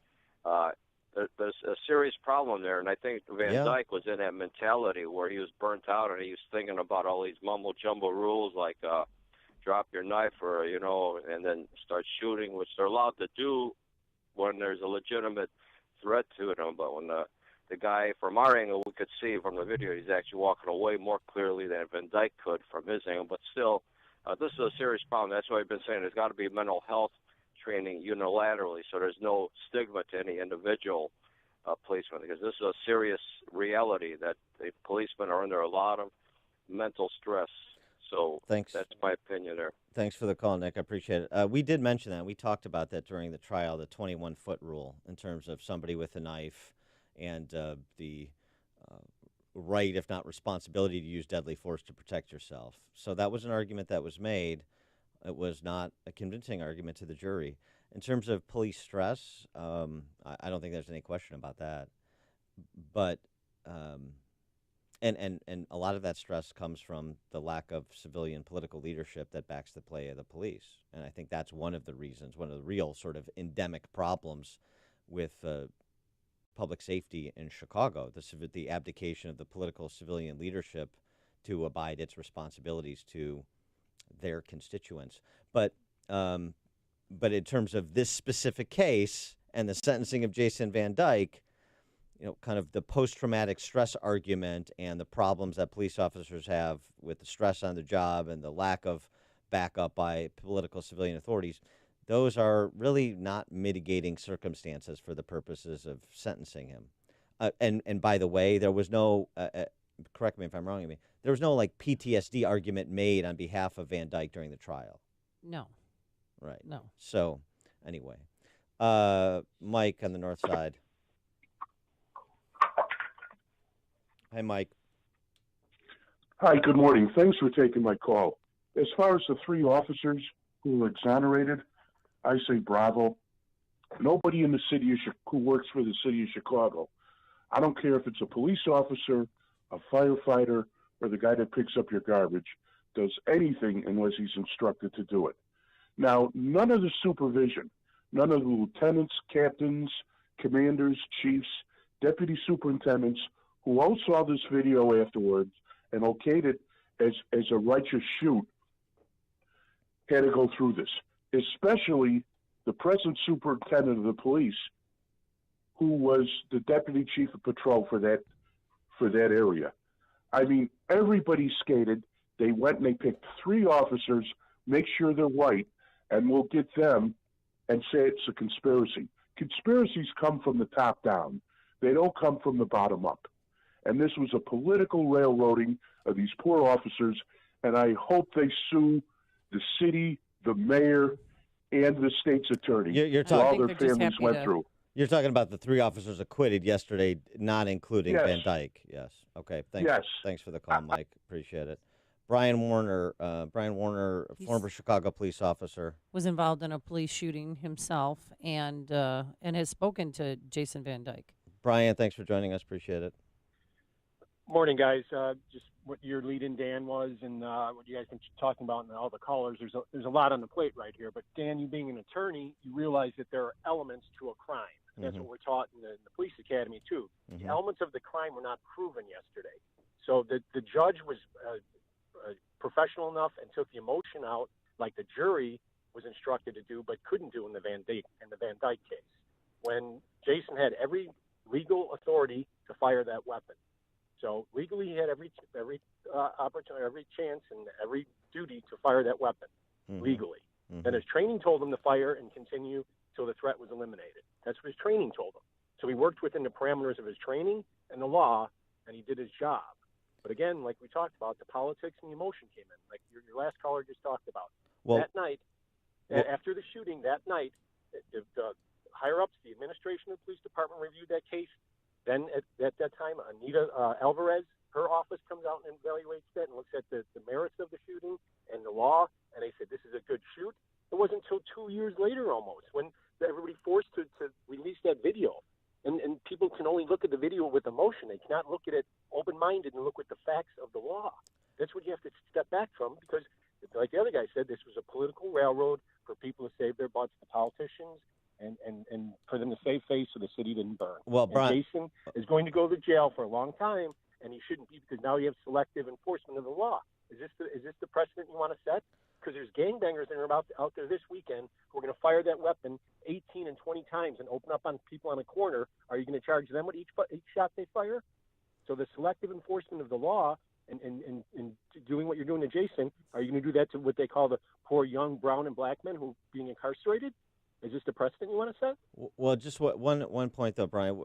There's a serious problem there, and I think Van Dyke was in that mentality where he was burnt out and he was thinking about all these mumbo-jumbo rules like drop your knife or, and then start shooting, which they're allowed to do when there's a legitimate threat to them. But when the guy from our angle, we could see from the video, he's actually walking away more clearly than Van Dyke could from his angle. But still, this is a serious problem. That's why I've been saying there's got to be mental health training unilaterally so there's no stigma to any individual policeman, because this is a serious reality that the policemen are under a lot of mental stress. So Thanks. That's my opinion there. Thanks for the call, Nick. I appreciate it. We did mention that. We talked about that during the trial, the 21-foot rule, in terms of somebody with a knife and the right, if not responsibility, to use deadly force to protect yourself. So that was an argument that was made. It was not a convincing argument to the jury. In terms of police stress, I don't think there's any question about that. But And a lot of that stress comes from the lack of civilian political leadership that backs the play of the police. And I think that's one of the reasons, one of the real sort of endemic problems with public safety in Chicago, the abdication of the political civilian leadership to abide its responsibilities to their constituents. But in terms of this specific case and the sentencing of Jason Van Dyke, kind of the post-traumatic stress argument and the problems that police officers have with the stress on the job and the lack of backup by political civilian authorities, those are really not mitigating circumstances for the purposes of sentencing him. And by the way, there was no, correct me if I'm wrong, Amy, there was no like PTSD argument made on behalf of Van Dyke during the trial. No. Right. No. So, anyway, Mike on the north side. Hi, Mike. Hi, good morning. Thanks for taking my call. As far as the 3 officers who were exonerated, I say bravo. Nobody in the city who works for the city of Chicago, I don't care if it's a police officer, a firefighter, or the guy that picks up your garbage, does anything unless he's instructed to do it. Now, none of the supervision, none of the lieutenants, captains, commanders, chiefs, deputy superintendents who all saw this video afterwards and okayed it as a righteous shoot had to go through this, especially the present superintendent of the police, who was the deputy chief of patrol for that area. I mean, everybody skated. They went and they picked 3 officers, make sure they're white, and we'll get them and say it's a conspiracy. Conspiracies come from the top down. They don't come from the bottom up. And this was a political railroading of these poor officers, and I hope they sue the city, the mayor, and the state's attorney for all their families went through. You're talking about the 3 officers acquitted yesterday, not including Van Dyke. Yes. Okay. Thanks. Yes. Thanks for the call, Mike. Appreciate it. Brian Warner, former Chicago police officer, was involved in a police shooting himself, and has spoken to Jason Van Dyke. Brian, thanks for joining us. Appreciate it. Morning, guys. Just what your lead-in, Dan, was, and what you guys been talking about, and all the callers. There's a lot on the plate right here. But Dan, you being an attorney, you realize that there are elements to a crime. That's what we're taught in the police academy too. The elements of the crime were not proven yesterday. So the judge was professional enough and took the emotion out, like the jury was instructed to do, but couldn't do in the Van Dyke case, when Jason had every legal authority to fire that weapon. So legally, he had every opportunity, every chance, and every duty to fire that weapon legally. Then his training told him to fire and continue till the threat was eliminated. That's what his training told him. So he worked within the parameters of his training and the law, and he did his job. But again, like we talked about, the politics and the emotion came in, like your last caller just talked about. That night, after the shooting, the higher-ups, the administration of the police department reviewed that case. Then at that time, Anita Alvarez, her office comes out and evaluates that and looks at the merits of the shooting and the law, and they said this is a good shoot. It wasn't until 2 years later almost when everybody forced to release that video. And people can only look at the video with emotion. They cannot look at it open-minded and look at the facts of the law. That's what you have to step back from, because, like the other guy said, this was a political railroad for people to save their butts, the politicians, and for them to save face so the city didn't burn. Well, Brian, Jason is going to go to jail for a long time, and he shouldn't be, because now you have selective enforcement of the law. Is this the precedent you want to set? Because there's gangbangers that are out there this weekend who are going to fire that weapon 18 and 20 times and open up on people on a corner. Are you going to charge them with each shot they fire? So the selective enforcement of the law and doing what you're doing to Jason, are you going to do that to what they call the poor young brown and black men who are being incarcerated? Is this the precedent you want to set? Well, just one point, though, Brian.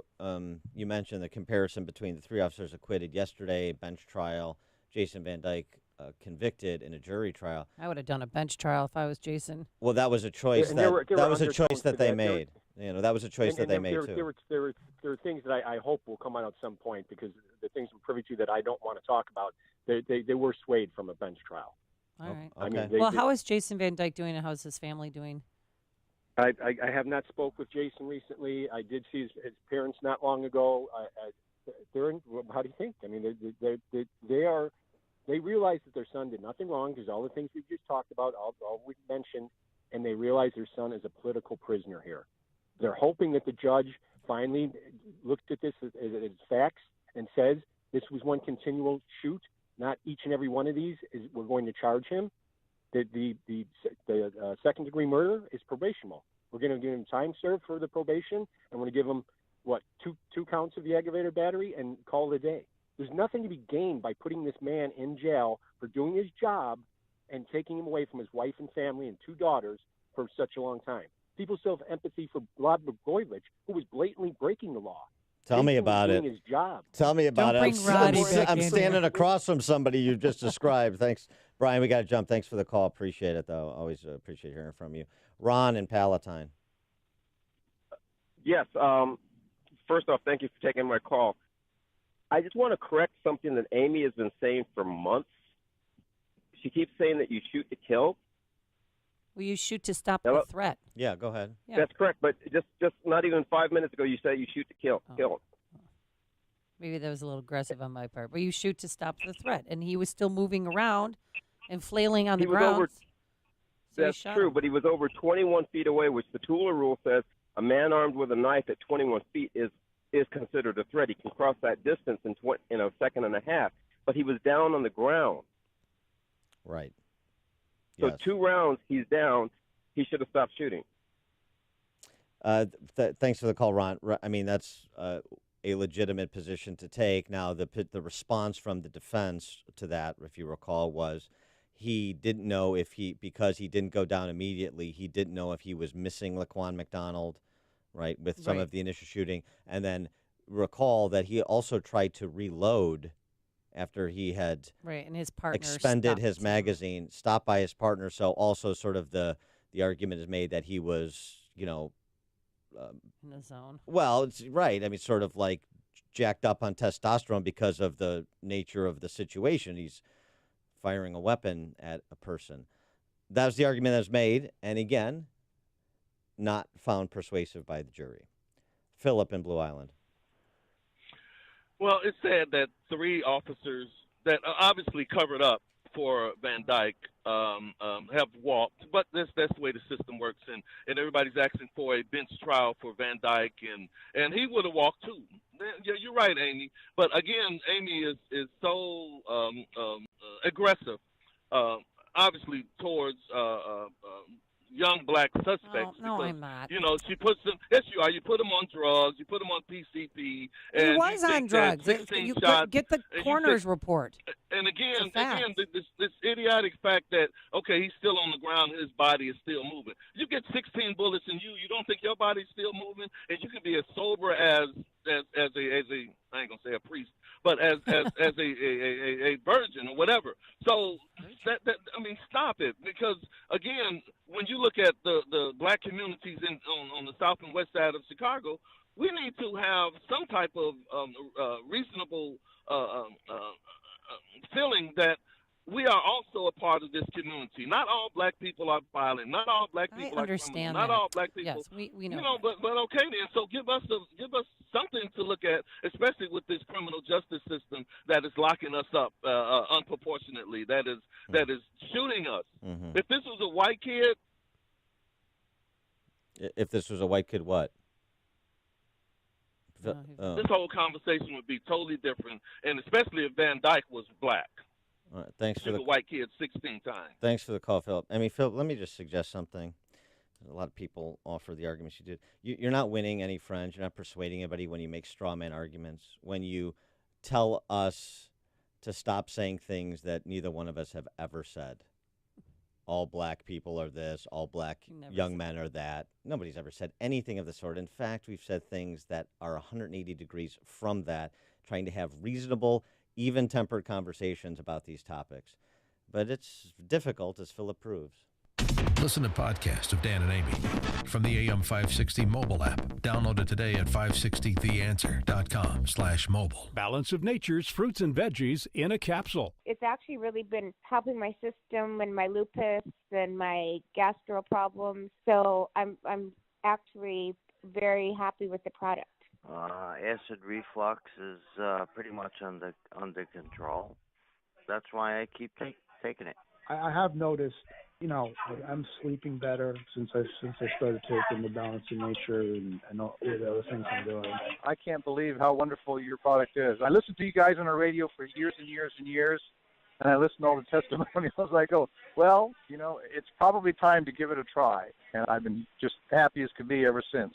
You mentioned the comparison between the 3 officers acquitted yesterday, bench trial, Jason Van Dyke convicted in a jury trial. I would have done a bench trial if I was Jason. Well, that was a choice that was a choice that they made. That was a choice that they made too. There are things that I hope will come out at some point, because the things I'm privy to that I don't want to talk about, they were swayed from a bench trial. All right. Okay. I mean, how is Jason Van Dyke doing, and how's his family doing? I have not spoke with Jason recently. I did see his parents not long ago. they're in, how do you think? I mean, they realize that their son did nothing wrong because all the things we just talked about, all we mentioned, and they realize their son is a political prisoner here. They're hoping that the judge finally looks at this as facts and says this was one continual shoot, not each and every one of these we're going to charge him. The second-degree murder is probationable. We're going to give him time served for the probation, and we're going to give him, two counts of the aggravated battery and call it a day. There's nothing to be gained by putting this man in jail for doing his job and taking him away from his wife and family and 2 daughters for such a long time. People still have empathy for Vlad Blagojevich, who was blatantly breaking the law. Tell me about it. His job. Tell me about it. I'm standing across from somebody you just described. Thanks, Brian. We got to jump. Thanks for the call. Appreciate it, though. Always appreciate hearing from you. Ron in Palatine. Yes. First off, thank you for taking my call. I just want to correct something that Amy has been saying for months. She keeps saying that you shoot to kill. Well, you shoot to stop the threat. Yeah, go ahead. Yeah. That's correct, but just not even 5 minutes ago, you said you shoot to kill. Kill. Maybe that was a little aggressive on my part. But you shoot to stop the threat, and he was still moving around and flailing on the ground. That's true, but he was over 21 feet away, which the Tula rule says a man armed with a knife at 21 feet is considered a threat. He can cross that distance in a second and a half, but he was down on the ground. Right. So Yes. 2 rounds, he's down. He should have stopped shooting. Thanks for the call, Ron. I mean, that's a legitimate position to take. Now, the response from the defense to that, if you recall, was he didn't know because he didn't go down immediately, he didn't know if he was missing Laquan McDonald, right, with some of the initial shooting. And then recall that he also tried to reload after he had and his partner expended his magazine, stopped by his partner. So also sort of the argument is made that he was, in the zone. Well, it's right. I mean, sort of like jacked up on testosterone because of the nature of the situation. He's firing a weapon at a person. That was the argument that was made. And again, not found persuasive by the jury. Philip in Blue Island. Well, it's said that 3 officers that are obviously covered up for Van Dyke have walked, but that's the way the system works, and everybody's asking for a bench trial for Van Dyke, and he would have walked too. Yeah, you're right, Amy. But again, Amy is so aggressive, obviously towards young black suspects. No, I'm not. She puts them. Yes, you are. You put them on drugs. You put them on PCP. He was on drugs. You get the coroner's report. And again, this idiotic fact that he's still on the ground, his body is still moving. You get 16 bullets in you. You don't think your body's still moving, and you can be as sober as a I ain't gonna say a priest, but as a virgin or whatever. So stop it, because again, when you look at the black communities on the south and west side of Chicago, we need to have some type of reasonable feeling that we are also a part of this community. Not all black people are violent. Not all black people are criminal. Not all black people. Yes, we know. But okay then. So give us something to look at, especially with this criminal justice system that is locking us up unproportionately. That is shooting us. Mm-hmm. If this was a white kid. If this was a white kid, what? This whole conversation would be totally different, and especially if Van Dyke was black. All right, thanks for the white kid 16 times. Thanks for the call, Philip. I mean, Philip, let me just suggest something. A lot of people offer the arguments you did. You're not winning any friends. You're not persuading anybody when you make straw man arguments. When you tell us to stop saying things that neither one of us have ever said. All black people are this. All black young men are that. Nobody's ever said anything of the sort. In fact, we've said things that are 180 degrees from that, trying to have reasonable, even-tempered conversations about these topics. But it's difficult, as Philip proves. Listen to podcasts of Dan and Amy from the AM 560 mobile app. Download it today at 560theanswer.com/mobile. Balance of Nature's fruits and veggies in a capsule. It's actually really been helping my system and my lupus and my gastro problems. So I'm actually very happy with the product. Acid reflux is pretty much under control. That's why I keep taking it. I have noticed, I'm sleeping better since I started taking the Balance of Nature and all the other things I'm doing. I can't believe how wonderful your product is. I listened to you guys on the radio for years and years and years, and I listened to all the testimonials. I go, well, it's probably time to give it a try. And I've been just happy as could be ever since.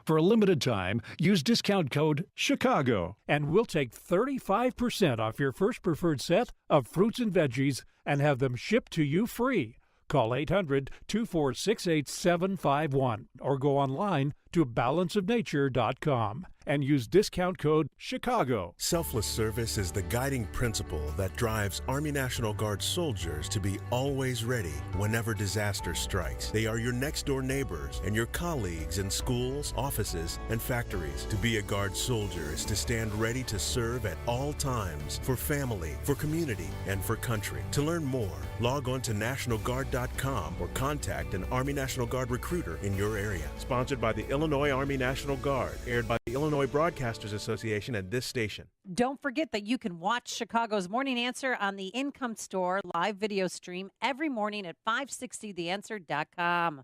For a limited time, use discount code CHICAGO, and we'll take 35% off your first preferred set of fruits and veggies and have them shipped to you free. Call 800-246-8751 or go online to balanceofnature.com and use discount code CHICAGO. Selfless service is the guiding principle that drives Army National Guard soldiers to be always ready whenever disaster strikes. They are your next-door neighbors and your colleagues in schools, offices, and factories. To be a Guard soldier is to stand ready to serve at all times for family, for community, and for country. To learn more, log on to NationalGuard.com or contact an Army National Guard recruiter in your area. Sponsored by the Illinois Army National Guard, aired by the Illinois Broadcasters Association and this station. Don't forget that you can watch Chicago's Morning Answer on the Income Store live video stream every morning at 560theanswer.com.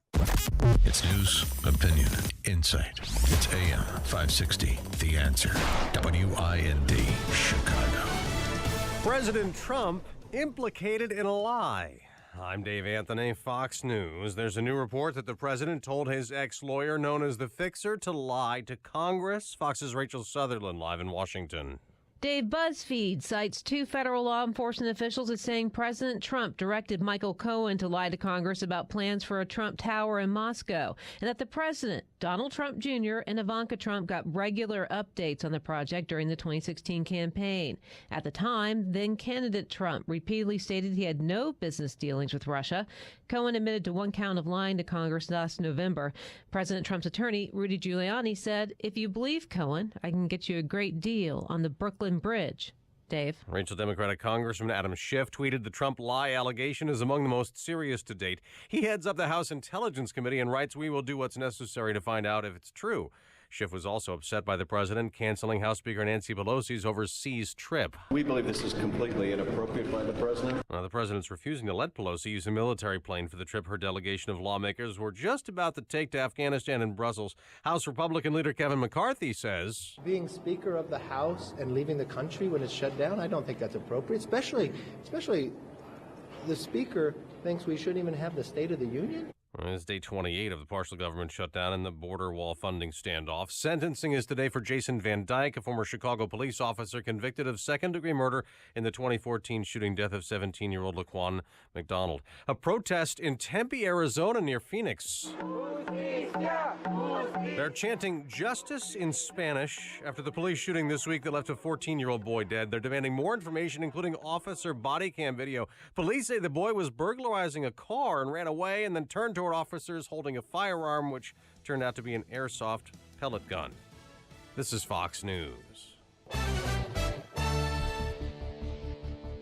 It's news, opinion, insight. It's AM 560, The Answer. WIND, Chicago. President Trump implicated in a lie. I'm Dave Anthony, Fox News. There's a new report that the president told his ex-lawyer, known as the Fixer, to lie to Congress. Fox's Rachel Sutherland live in Washington. Dave, BuzzFeed cites two federal law enforcement officials as saying President Trump directed Michael Cohen to lie to Congress about plans for a Trump Tower in Moscow, and that the president, Donald Trump Jr., and Ivanka Trump got regular updates on the project during the 2016 campaign. At the time, then candidate Trump repeatedly stated he had no business dealings with Russia. Cohen admitted to one count of lying to Congress last November. President Trump's attorney, Rudy Giuliani, said, if you believe Cohen, I can get you a great deal on the Brooklyn Bridge. Dave. Rachel, Democratic Congressman Adam Schiff tweeted the Trump lie allegation is among the most serious to date. He heads up the House Intelligence Committee and writes, we will do what's necessary to find out if it's true. Schiff was also upset by the president canceling House Speaker Nancy Pelosi's overseas trip. We believe this is completely inappropriate by the president. The president's refusing to let Pelosi use a military plane for the trip. Her delegation of lawmakers were just about to take to Afghanistan and Brussels. House Republican leader Kevin McCarthy says, being Speaker of the House and leaving the country when it's shut down, I don't think that's appropriate, especially the Speaker thinks we shouldn't even have the State of the Union. It's day 28 of the partial government shutdown and the border wall funding standoff. Sentencing is today for Jason Van Dyke, a former Chicago police officer convicted of second-degree murder in the 2014 shooting death of 17-year-old Laquan McDonald. A protest in Tempe, Arizona, near Phoenix. They're chanting justice in Spanish after the police shooting this week that left a 14-year-old boy dead. They're demanding more information, including officer body cam video. Police say the boy was burglarizing a car and ran away and then turned toward officers holding a firearm, which turned out to be an airsoft pellet gun. This is Fox News.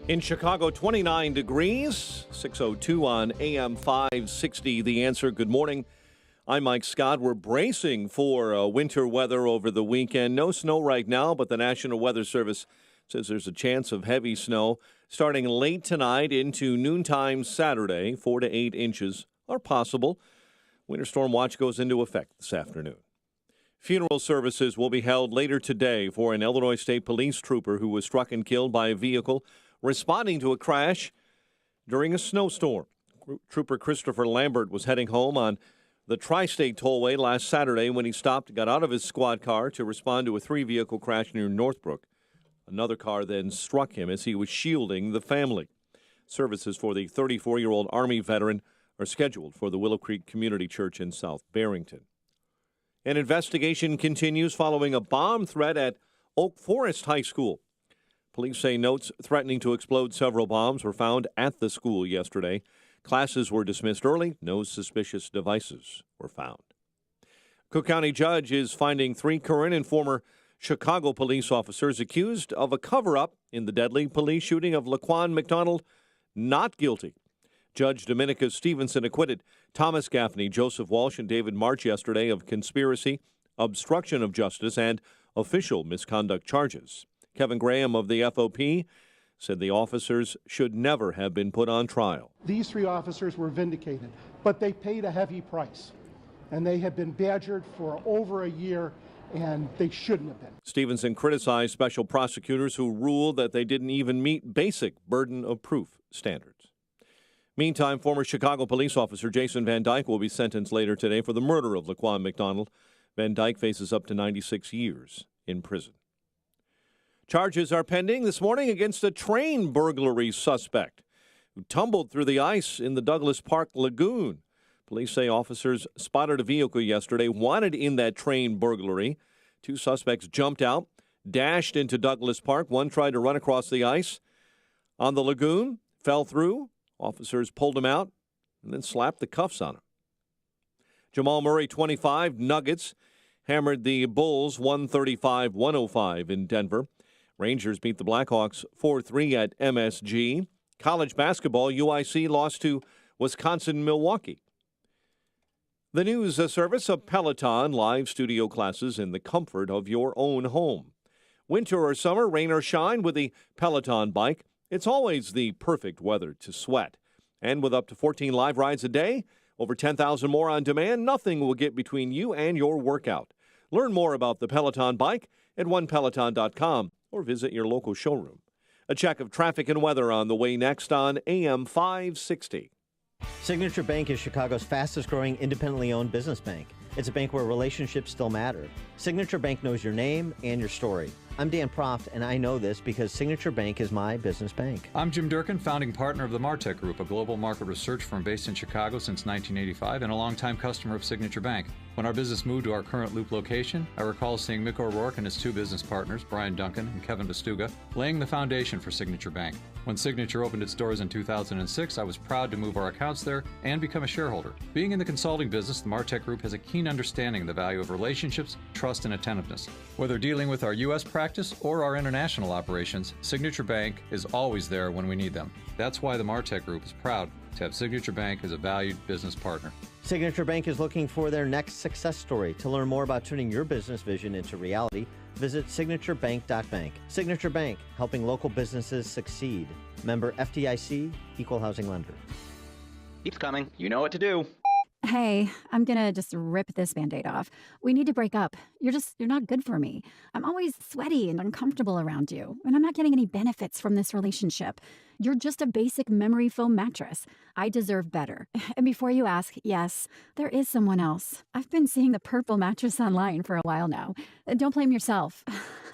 In Chicago, 29 degrees, 6:02 on AM 560. The Answer. Good morning. I'm Mike Scott. We're bracing for winter weather over the weekend. No snow right now, but the National Weather Service says there's a chance of heavy snow starting late tonight into noontime Saturday. 4 to 8 inches are possible. Winter storm watch goes into effect this afternoon. Funeral services will be held later today for an Illinois State Police trooper who was struck and killed by a vehicle responding to a crash during a snowstorm. Trooper Christopher Lambert was heading home on the Tri-State Tollway last Saturday when he stopped and got out of his squad car to respond to a 3-vehicle crash near Northbrook. Another car then struck him as he was shielding the family. Services for the 34-year-old Army veteran are scheduled for the Willow Creek Community Church in South Barrington. An investigation continues following a bomb threat at Oak Forest High School. Police say notes threatening to explode several bombs were found at the school yesterday. Classes were dismissed early. No suspicious devices were found. Cook County judge is finding 3 current and former Chicago police officers accused of a cover-up in the deadly police shooting of Laquan McDonald not guilty. Judge Dominica Stevenson acquitted Thomas Gaffney, Joseph Walsh, and David March yesterday of conspiracy, obstruction of justice, and official misconduct charges. Kevin Graham of the FOP said the officers should never have been put on trial. These 3 officers were vindicated, but they paid a heavy price, and they have been badgered for over a year, and they shouldn't have been. Stevenson criticized special prosecutors who ruled that they didn't even meet basic burden of proof standards. Meantime, former Chicago police officer Jason Van Dyke will be sentenced later today for the murder of Laquan McDonald. Van Dyke faces up to 96 years in prison. Charges are pending this morning against a train burglary suspect who tumbled through the ice in the Douglas Park Lagoon. Police say officers spotted a vehicle yesterday wanted in that train burglary. 2 suspects jumped out, dashed into Douglas Park. One tried to run across the ice on the lagoon, fell through. Officers pulled him out and then slapped the cuffs on him. Jamal Murray, 25, Nuggets, hammered the Bulls 135-105 in Denver. Rangers beat the Blackhawks 4-3 at MSG. College basketball, UIC lost to Wisconsin-Milwaukee. The news service of Peloton, live studio classes in the comfort of your own home. Winter or summer, rain or shine, with the Peloton bike, it's always the perfect weather to sweat. And with up to 14 live rides a day, over 10,000 more on demand, nothing will get between you and your workout. Learn more about the Peloton bike at onepeloton.com or visit your local showroom. A check of traffic and weather on the way next on AM 560. Signature Bank is Chicago's fastest growing independently owned business bank. It's a bank where relationships still matter. Signature Bank knows your name and your story. I'm Dan Proft, and I know this because Signature Bank is my business bank. I'm Jim Durkin, founding partner of the Martech Group, a global market research firm based in Chicago since 1985 and a longtime customer of Signature Bank. When our business moved to our current Loop location, I recall seeing Mick O'Rourke and his 2 business partners, Brian Duncan and Kevin Bastuga, laying the foundation for Signature Bank. When Signature opened its doors in 2006, I was proud to move our accounts there and become a shareholder. Being in the consulting business, the Martech Group has a keen understanding of the value of relationships, trust, and attentiveness. Whether dealing with our U.S. practice or our international operations, Signature Bank is always there when we need them. That's why the Martech Group is proud to have Signature Bank as a valued business partner. Signature Bank is looking for their next success story. To learn more about turning your business vision into reality, visit signaturebank.bank. Signature Bank, helping local businesses succeed. Member FDIC, Equal Housing Lender. Keeps coming. You know what to do. Hey, I'm gonna just rip this Band-Aid off. We need to break up. You're not good for me. I'm always sweaty and uncomfortable around you, and I'm not getting any benefits from this relationship. You're just a basic memory foam mattress. I deserve better. And before you ask, yes, there is someone else. I've been seeing the Purple mattress online for a while now. Don't blame yourself.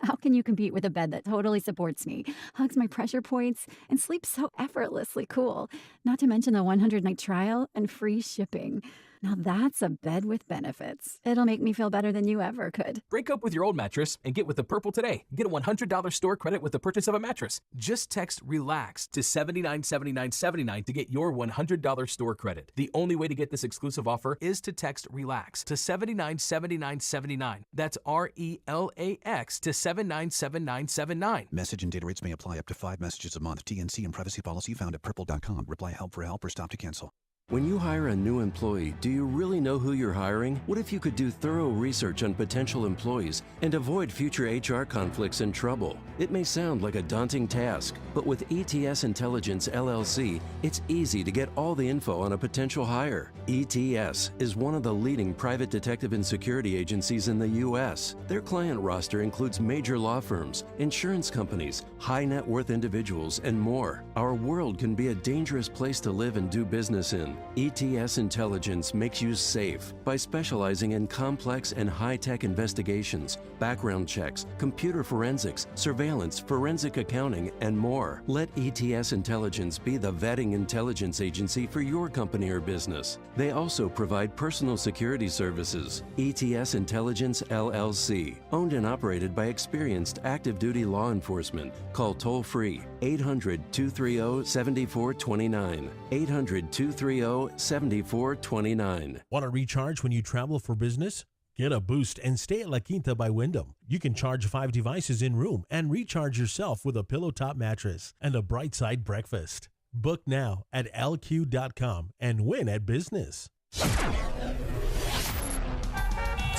How can you compete with a bed that totally supports me, hugs my pressure points, and sleeps so effortlessly cool? Not to mention the 100-night trial and free shipping. Now that's a bed with benefits. It'll make me feel better than you ever could. Break up with your old mattress and get with the Purple today. Get a $100 store credit with the purchase of a mattress. Just text RELAX to $79.79.79 to get your $100 store credit. The only way to get this exclusive offer is to text RELAX to $79.79.79. That's RELAX to $79.79.79. Message and data rates may apply up to 5 messages a month. TNC and privacy policy found at purple.com. Reply help for help or stop to cancel. When you hire a new employee, do you really know who you're hiring? What if you could do thorough research on potential employees and avoid future HR conflicts and trouble? It may sound like a daunting task, but with ETS Intelligence LLC, it's easy to get all the info on a potential hire. ETS is one of the leading private detective and security agencies in the U.S. Their client roster includes major law firms, insurance companies, high net worth individuals, and more. Our world can be a dangerous place to live and do business in. ETS Intelligence makes you safe by specializing in complex and high-tech investigations, background checks, computer forensics, surveillance, forensic accounting, and more. Let ETS Intelligence be the vetting intelligence agency for your company or business. They also provide personal security services. ETS Intelligence LLC, owned and operated by experienced active duty law enforcement. Call toll-free 800-230-7429. 800-230-7429. Want to recharge when you travel for business? Get a boost and stay at La Quinta by Wyndham. You can charge 5 devices in room and recharge yourself with a pillow top mattress and a bright side breakfast. Book now at lq.com and win at business.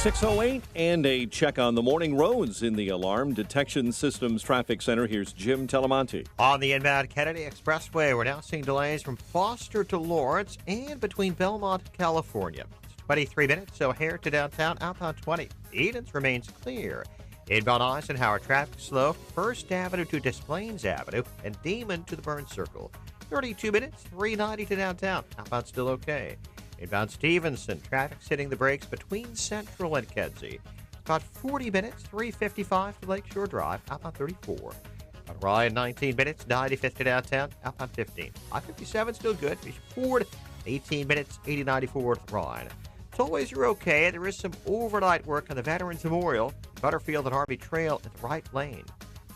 6:08 and a check on the morning roads in the Alarm Detection Systems Traffic Center. Here's Jim Telemonte. On the inbound Kennedy Expressway, we're now seeing delays from Foster to Lawrence and between Belmont and California. It's 23 minutes, O'Hare to downtown, outbound 20. Edens remains clear. Inbound Eisenhower, traffic slow, First Avenue to Des Plaines Avenue, and Demon to the Burn Circle. 32 minutes, 390 to downtown, outbound still okay. Inbound Stevenson, traffic's hitting the brakes between Central and Kedzie. About 40 minutes, 355 to Lakeshore Drive, outbound 34. On Ryan, 19 minutes, 95th to downtown, outbound 15. I-57 still good. Ford, 18 minutes, 80-94 to Ryan. Tollways are okay. There is some overnight work on the Veterans Memorial, Butterfield and Army Trail at the right lane.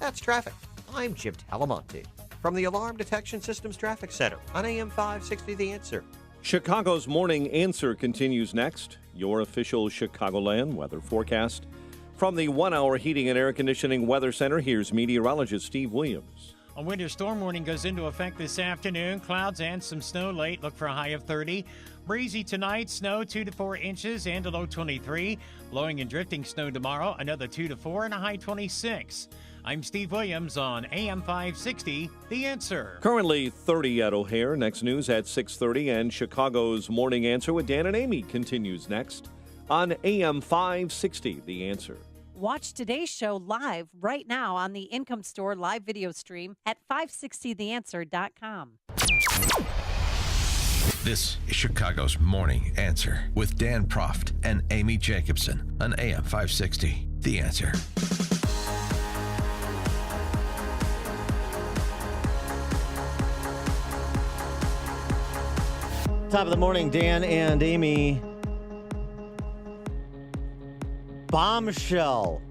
That's traffic. I'm Jim Talamonte from the Alarm Detection Systems Traffic Center on AM 560 The Answer. Chicago's Morning Answer continues next. Your official Chicagoland weather forecast. From the 1 Hour Heating and Air Conditioning Weather Center, here's meteorologist Steve Williams. A winter storm warning goes into effect this afternoon. Clouds and some snow late. Look for a high of 30. Breezy tonight. Snow 2 to 4 inches and a low 23. Blowing and drifting snow tomorrow. Another 2 to 4 and a high 26. I'm Steve Williams on AM 560, The Answer. Currently 30 at O'Hare. Next news at 6:30. And Chicago's Morning Answer with Dan and Amy continues next on AM 560, The Answer. Watch today's show live right now on the Income Store live video stream at 560theanswer.com. This is Chicago's Morning Answer with Dan Proft and Amy Jacobson on AM 560, The Answer. Top of the morning, Dan and Amy. Bombshell,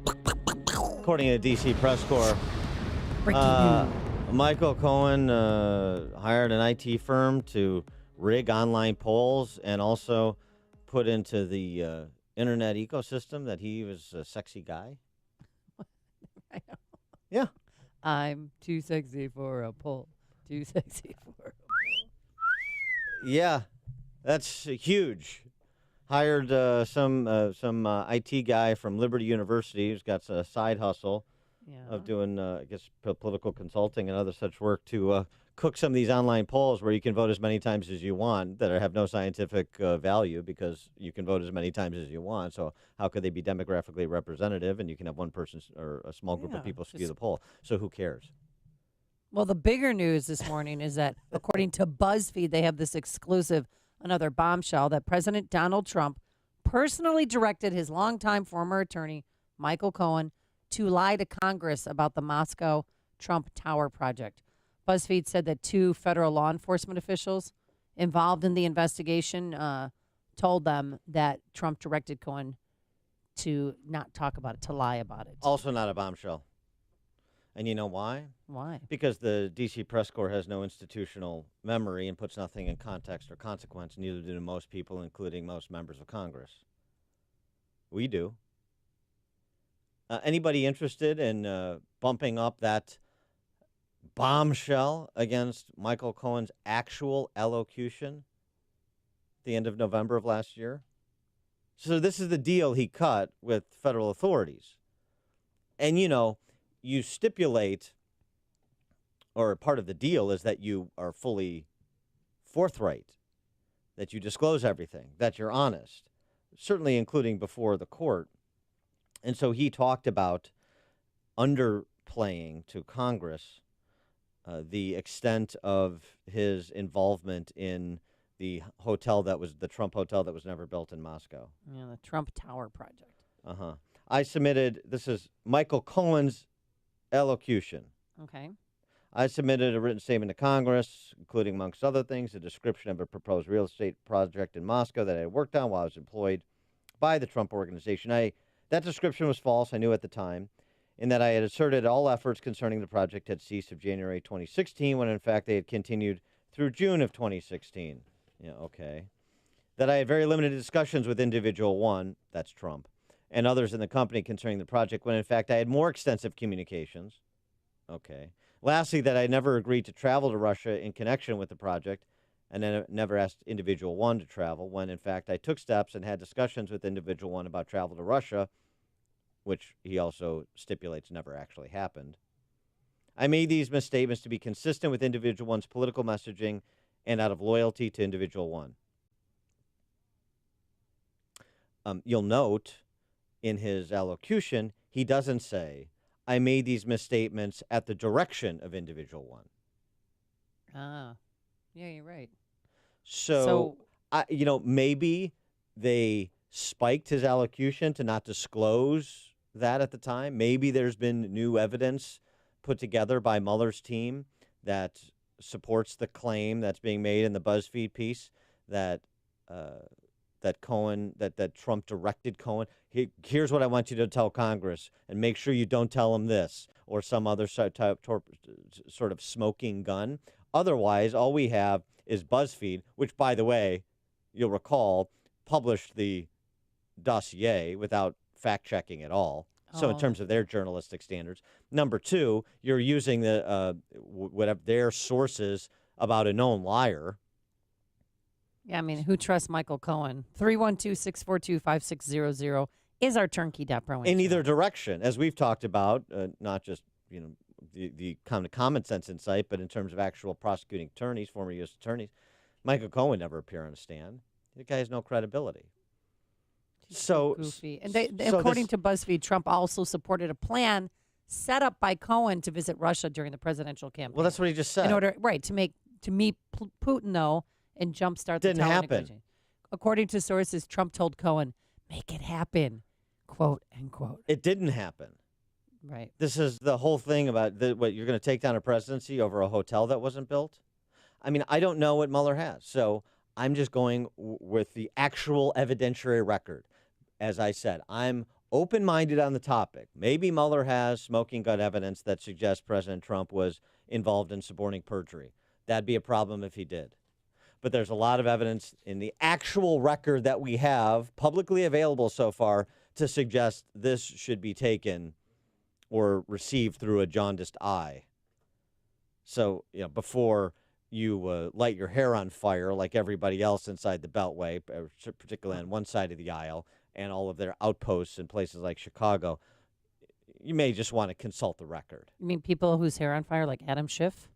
according to D.C. Press Corps. Michael Cohen hired an IT firm to rig online polls and also put into the internet ecosystem that he was a sexy guy. I know. Yeah. I'm too sexy for a poll. Too sexy for a poll. Yeah, that's huge. Hired some IT guy from Liberty University who's got a side hustle of doing, I guess, political consulting and other such work to cook some of these online polls where you can vote as many times as you want that have no scientific value because you can vote as many times as you want. So how could they be demographically representative? And you can have one person or a small group of people skew the poll. So who cares? Well, the bigger news this morning is that, according to BuzzFeed, they have this exclusive, another bombshell, that President Donald Trump personally directed his longtime former attorney, Michael Cohen, to lie to Congress about the Moscow Trump Tower project. BuzzFeed said that 2 federal law enforcement officials involved in the investigation told them that Trump directed Cohen to not talk about it, to lie about it. Also not a bombshell. And you know why? Why? Because the D.C. Press Corps has no institutional memory and puts nothing in context or consequence, neither do most people, including most members of Congress. We do. Anybody interested in bumping up that bombshell against Michael Cohen's actual elocution at the end of November of last year? So this is the deal he cut with federal authorities. And, you know, you stipulate, or part of the deal is that you are fully forthright, that you disclose everything, that you're honest, certainly including before the court. And so he talked about underplaying to Congress the extent of his involvement in the hotel that was the Trump hotel that was never built in Moscow. Yeah, the Trump Tower project. Uh-huh. I submitted, this is Michael Cohen's elocution. Okay. I submitted a written statement to Congress, including, amongst other things, a description of a proposed real estate project in Moscow that I had worked on while I was employed by the Trump Organization. That description was false, I knew at the time, in that I had asserted all efforts concerning the project had ceased of January 2016, when in fact they had continued through June of 2016. Yeah, okay. That I had very limited discussions with individual one, that's Trump, and others in the company concerning the project, when in fact I had more extensive communications. Okay. Lastly, that I never agreed to travel to Russia in connection with the project, and then never asked individual one to travel, when in fact I took steps and had discussions with individual one about travel to Russia, which he also stipulates never actually happened. I made these misstatements to be consistent with individual one's political messaging and out of loyalty to individual one. You'll note in his allocution, he doesn't say, I made these misstatements at the direction of individual one. Ah, yeah, you're right. So maybe they spiked his allocution to not disclose that at the time. Maybe there's been new evidence put together by Mueller's team that supports the claim that's being made in the BuzzFeed piece that that Trump directed Cohen. Here's what I want you to tell Congress, and make sure you don't tell him this or some other sort of smoking gun. Otherwise, all we have is BuzzFeed, which, by the way, you'll recall, published the dossier without fact-checking at all. So in terms of their journalistic standards. Number two, you're using whatever their sources about a known liar. Yeah, I mean, who trusts Michael Cohen? 312-642-5600 is our turnkey.pro. In either direction, as we've talked about, not just the kind of common sense insight, but in terms of actual prosecuting attorneys, former U.S. attorneys, Michael Cohen would never appear on a stand. The guy has no credibility. So goofy. And according to BuzzFeed, Trump also supported a plan set up by Cohen to visit Russia during the presidential campaign. Well, that's what he just said. In order, to meet Putin though and jumpstart the didn't happen. According to sources, Trump told Cohen, "Make it happen," quote unquote. It didn't happen. Right. This is the whole thing about what you're going to take down a presidency over a hotel that wasn't built. I mean, I don't know what Mueller has, so I'm just going with the actual evidentiary record. As I said, I'm open-minded on the topic. Maybe Mueller has smoking gun evidence that suggests President Trump was involved in suborning perjury. That'd be a problem if he did. But there's a lot of evidence in the actual record that we have publicly available so far to suggest this should be taken or received through a jaundiced eye. So, before you light your hair on fire like everybody else inside the Beltway, particularly on one side of the aisle, and all of their outposts in places like Chicago, you may just want to consult the record. You mean people whose hair on fire, like Adam Schiff?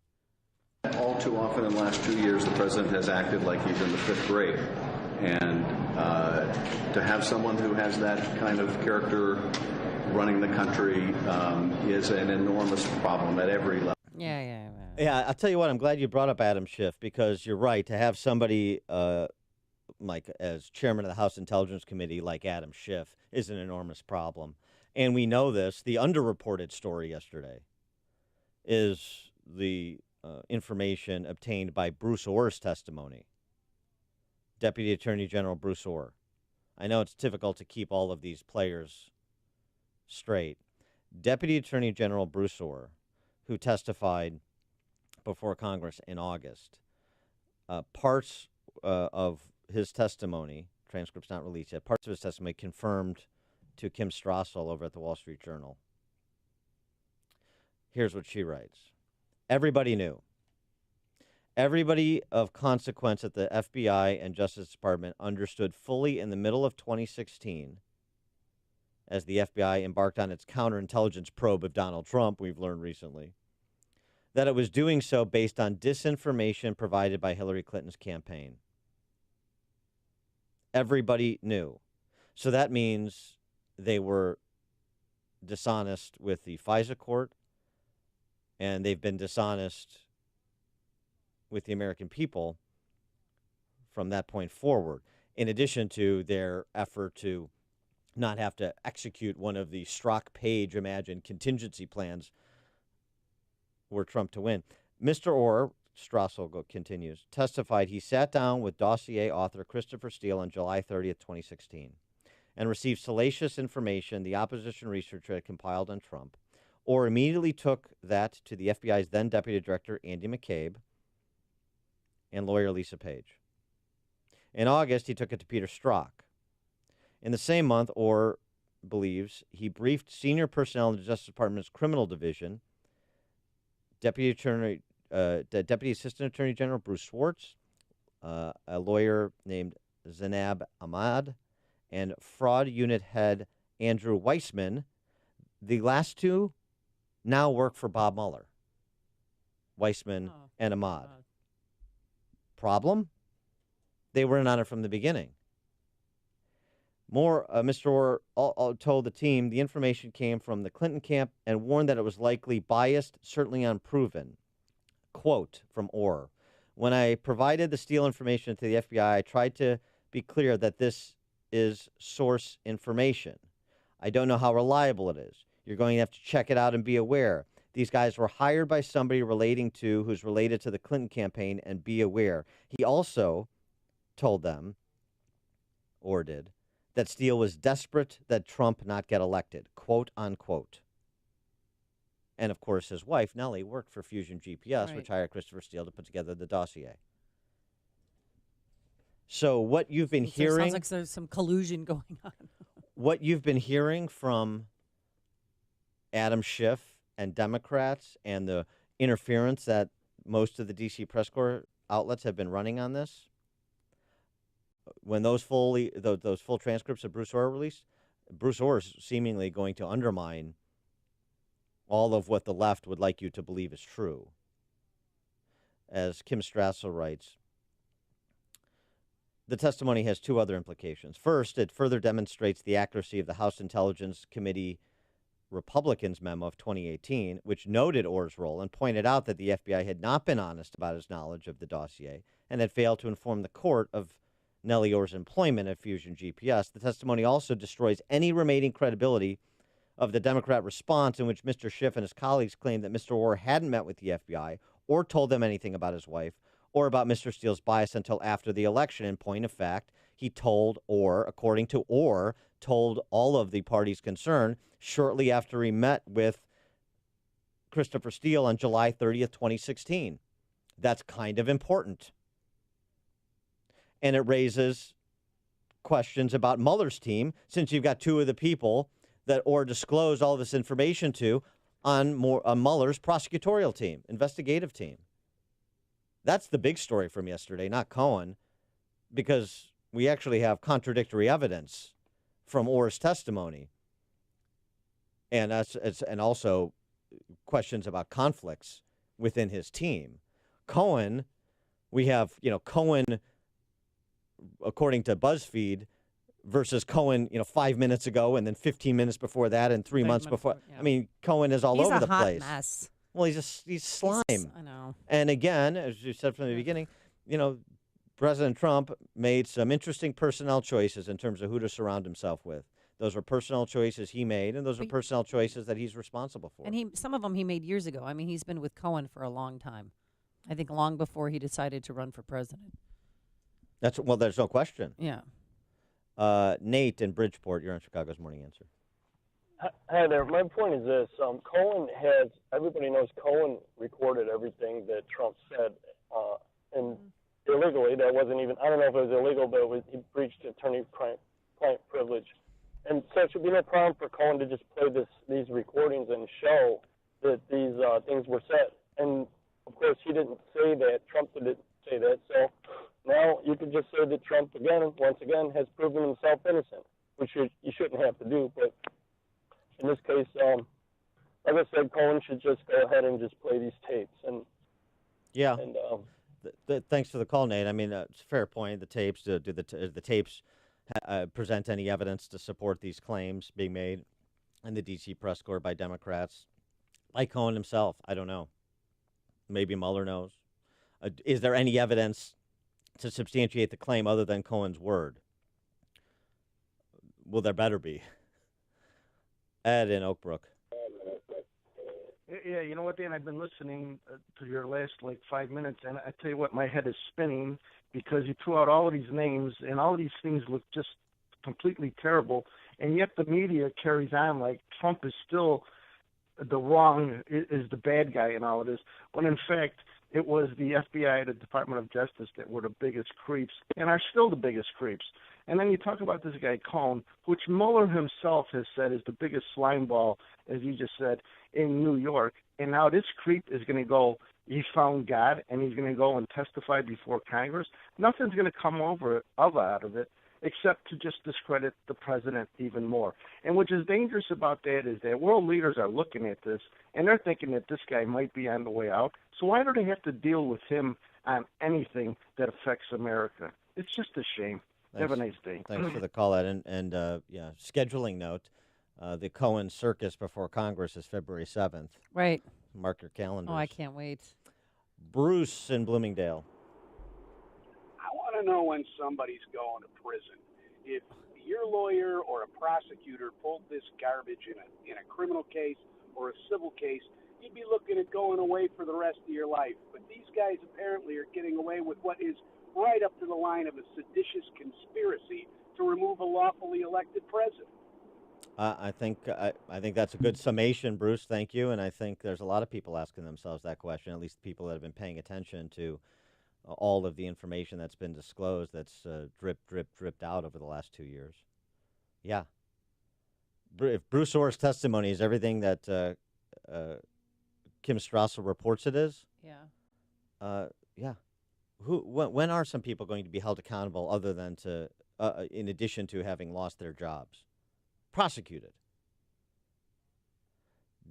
All too often in the last 2 years, the president has acted like he's in the fifth grade. And to have someone who has that kind of character running the country is an enormous problem at every level. Yeah, I'll tell you what, I'm glad you brought up Adam Schiff, because you're right. To have somebody like as chairman of the House Intelligence Committee like Adam Schiff is an enormous problem. And we know this. The underreported story yesterday is the information obtained by Bruce Orr's testimony. Deputy Attorney General Bruce Orr. I know it's difficult to keep all of these players straight. Deputy Attorney General Bruce Orr, who testified before Congress in August, parts of his testimony, transcript's not released yet, parts of his testimony confirmed to Kim Strassel over at the Wall Street Journal. Here's what she writes. Everybody knew. Everybody of consequence at the FBI and Justice Department understood fully in the middle of 2016, as the FBI embarked on its counterintelligence probe of Donald Trump, we've learned recently, that it was doing so based on disinformation provided by Hillary Clinton's campaign. Everybody knew. So that means they were dishonest with the FISA court, and they've been dishonest with the American people from that point forward, in addition to their effort to not have to execute one of the Strzok Page imagined contingency plans were Trump to win. Mr. Orr, Strassel continues, testified he sat down with dossier author Christopher Steele on July 30th, 2016, and received salacious information the opposition researcher had compiled on Trump, or immediately took that to the FBI's then Deputy Director, Andy McCabe, and lawyer Lisa Page. In August, he took it to Peter Strzok. In the same month, Orr believes he briefed senior personnel in the Justice Department's Criminal Division, Deputy Assistant Attorney General Bruce Schwartz, a lawyer named Zainab Ahmad, and fraud unit head Andrew Weissman. The last two now work for Bob Mueller. Weissman and Ahmad. Problem? They were in on it from the beginning. Mr. Orr told the team the information came from the Clinton camp and warned that it was likely biased, certainly unproven. Quote from Orr, "When I provided the Steele information to the FBI, I tried to be clear that this is source information. I don't know how reliable it is. You're going to have to check it out and be aware. These guys were hired by somebody who's related to the Clinton campaign, and be aware." He also told them, or did, that Steele was desperate that Trump not get elected, quote unquote. And of course, his wife, Nellie, worked for Fusion GPS, which hired Christopher Steele to put together the dossier. So what you've been hearing... Sounds like there's some collusion going on. What you've been hearing from Adam Schiff and Democrats and the interference that most of the D.C. press corps outlets have been running on this, when those full transcripts of Bruce Orr are released, Bruce Orr is seemingly going to undermine all of what the left would like you to believe is true. As Kim Strassel writes, the testimony has two other implications. First, it further demonstrates the accuracy of the House Intelligence Committee Republicans' memo of 2018, which noted Orr's role and pointed out that the FBI had not been honest about his knowledge of the dossier and had failed to inform the court of Nellie Orr's employment at Fusion GPS. The testimony also destroys any remaining credibility of the Democrat response in which Mr. Schiff and his colleagues claimed that Mr. Orr hadn't met with the FBI or told them anything about his wife or about Mr. Steele's bias until after the election. In point of fact, he told Orr, according to Orr, told all of the parties concerned shortly after he met with Christopher Steele on July 30th, 2016. That's kind of important. And it raises questions about Mueller's team, since you've got two of the people that Orr disclosed all this information to on Mueller's prosecutorial team, investigative team. That's the big story from yesterday, not Cohen, because we actually have contradictory evidence from Orr's testimony. And also questions about conflicts within his team. Cohen, we have, Cohen, according to BuzzFeed, versus Cohen, 5 minutes ago, and then 15 minutes before that, and 3 months before. Yeah. I mean, Cohen is all over the place. He's a hot mess. Well, he's slime. I know. And again, as you said from the beginning, President Trump made some interesting personnel choices in terms of who to surround himself with. Those were personnel choices he made, and those are personnel choices that he's responsible for. And some of them he made years ago. I mean, he's been with Cohen for a long time. I think long before he decided to run for president. There's no question. Yeah. Nate in Bridgeport, you're on Chicago's Morning Answer. Hi there. My point is this. Everybody knows Cohen recorded everything that Trump said, and illegally. That wasn't even, I don't know if it was illegal, but he breached attorney-client privilege. And so it should be no problem for Cohen to just play these recordings and show that these things were said. And, of course, he didn't say that. Trump didn't say that. So now you could just say that Trump, once again, has proven himself innocent, which you shouldn't have to do. But in this case, like I said, Cohen should just go ahead and just play these tapes. Thanks for the call, Nate. I mean, it's a fair point. The tapes, do the tapes present any evidence to support these claims being made in the D.C. press corps by Democrats? Like Cohen himself, I don't know. Maybe Mueller knows. Is there any evidence to substantiate the claim other than Cohen's word? Well, there better be. Ed in Oak Brook. Yeah, you know what, Dan? I've been listening to your last 5 minutes, and I tell you what, my head is spinning because you threw out all of these names, and all of these things look just completely terrible, and yet the media carries on like Trump is still is the bad guy in all of this, when in fact it was the FBI, the Department of Justice, that were the biggest creeps and are still the biggest creeps. And then you talk about this guy Cohen, which Mueller himself has said is the biggest slime ball, as you just said, in New York. And now this creep is going to go he's found God and he's going to go and testify before Congress, nothing's going to come out of it except to just discredit the president even more. And which is dangerous about that is that world leaders are looking at this, and they're thinking that this guy might be on the way out. So why do they have to deal with him on anything that affects America? It's just a shame. Have a nice day. Thanks for the call, Ed. And scheduling note, the Cohen Circus before Congress is February 7th. Right. Mark your calendars. Oh, I can't wait. Bruce in Bloomingdale. I want to know when somebody's going to prison. If your lawyer or a prosecutor pulled this garbage in a criminal case or a civil case, you'd be looking at going away for the rest of your life. But these guys apparently are getting away with what is right up to the line of a seditious conspiracy to remove a lawfully elected president. I think that's a good summation, Bruce. Thank you. And I think there's a lot of people asking themselves that question, at least people that have been paying attention to all of the information that's been disclosed that's dripped out over the last 2 years. Yeah. If Bruce Orr's testimony is everything that Kim Strassel reports it is, yeah. When are some people going to be held accountable other than to, in addition to having lost their jobs? Prosecuted.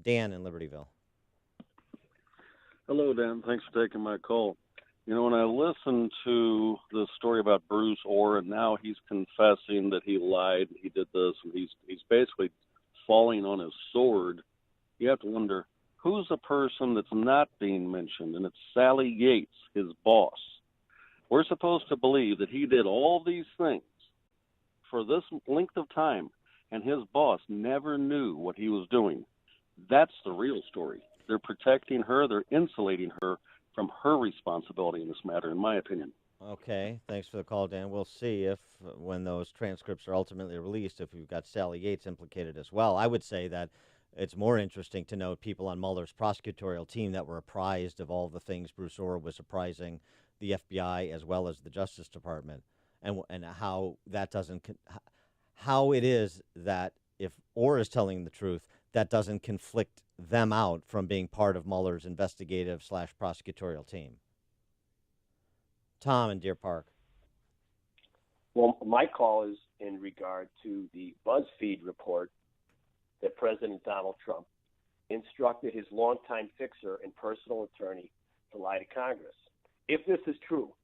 Dan in Libertyville. Hello, Dan. Thanks for taking my call. You know, when I listened to the story about Bruce Orr, and now he's confessing that he lied, he did this, and he's basically falling on his sword, you have to wonder, who's the person that's not being mentioned? And it's Sally Yates, his boss. We're supposed to believe that he did all these things for this length of time, and his boss never knew what he was doing. That's the real story. They're protecting her. They're insulating her from her responsibility in this matter, in my opinion. Okay, thanks for the call, Dan. We'll see if, when those transcripts are ultimately released, if we've got Sally Yates implicated as well. I would say that it's more interesting to note people on Mueller's prosecutorial team that were apprised of all the things Bruce Orr was apprising the FBI as well as the Justice Department, and how that doesn't, how it is that if Orr is telling the truth, that doesn't conflict them out from being part of Mueller's investigative/prosecutorial team. Tom in Deer Park. Well, my call is in regard to the BuzzFeed report that President Donald Trump instructed his longtime fixer and personal attorney to lie to Congress. If this is true,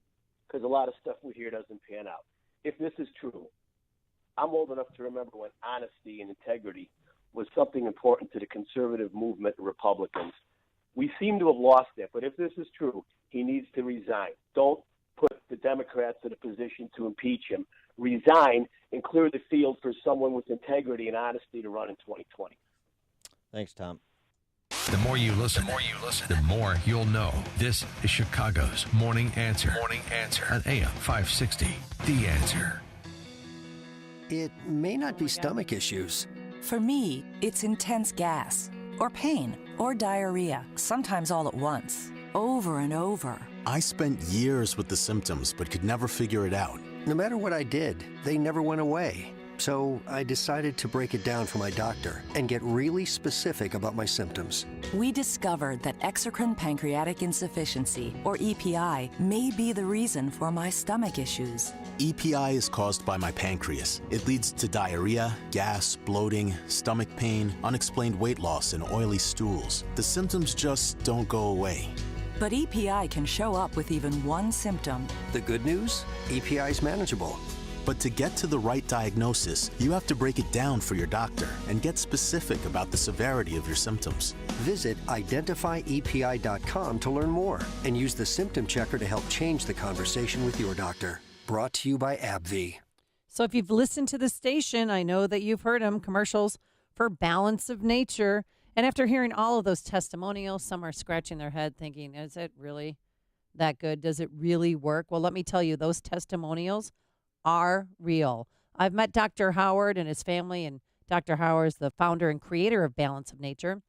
because a lot of stuff we hear doesn't pan out, if this is true, I'm old enough to remember when honesty and integrity was something important to the conservative movement and Republicans. We seem to have lost it, but if this is true, he needs to resign. Don't put the Democrats in a position to impeach him. Resign and clear the field for someone with integrity and honesty to run in 2020. Thanks, Tom. The more you listen, the more you'll know. This is Chicago's Morning Answer. Morning Answer on AM 560. The Answer. It may not be stomach issues. For me, it's intense gas, or pain, or diarrhea, sometimes all at once, over and over. I spent years with the symptoms, but could never figure it out. No matter what I did, they never went away. So I decided to break it down for my doctor and get really specific about my symptoms. We discovered that exocrine pancreatic insufficiency, or EPI, may be the reason for my stomach issues. EPI is caused by my pancreas. It leads to diarrhea, gas, bloating, stomach pain, unexplained weight loss, and oily stools. The symptoms just don't go away. But EPI can show up with even one symptom. The good news? EPI is manageable. But to get to the right diagnosis, you have to break it down for your doctor and get specific about the severity of your symptoms. Visit identifyepi.com to learn more and use the symptom checker to help change the conversation with your doctor. Brought to you by AbbVie. So if you've listened to the station, I know that you've heard them, commercials for Balance of Nature. And after hearing all of those testimonials, some are scratching their head thinking, is it really that good? Does it really work? Well, let me tell you, those testimonials are real. I've met Dr. Howard and his family, and Dr. Howard is the founder and creator of Balance of Nature.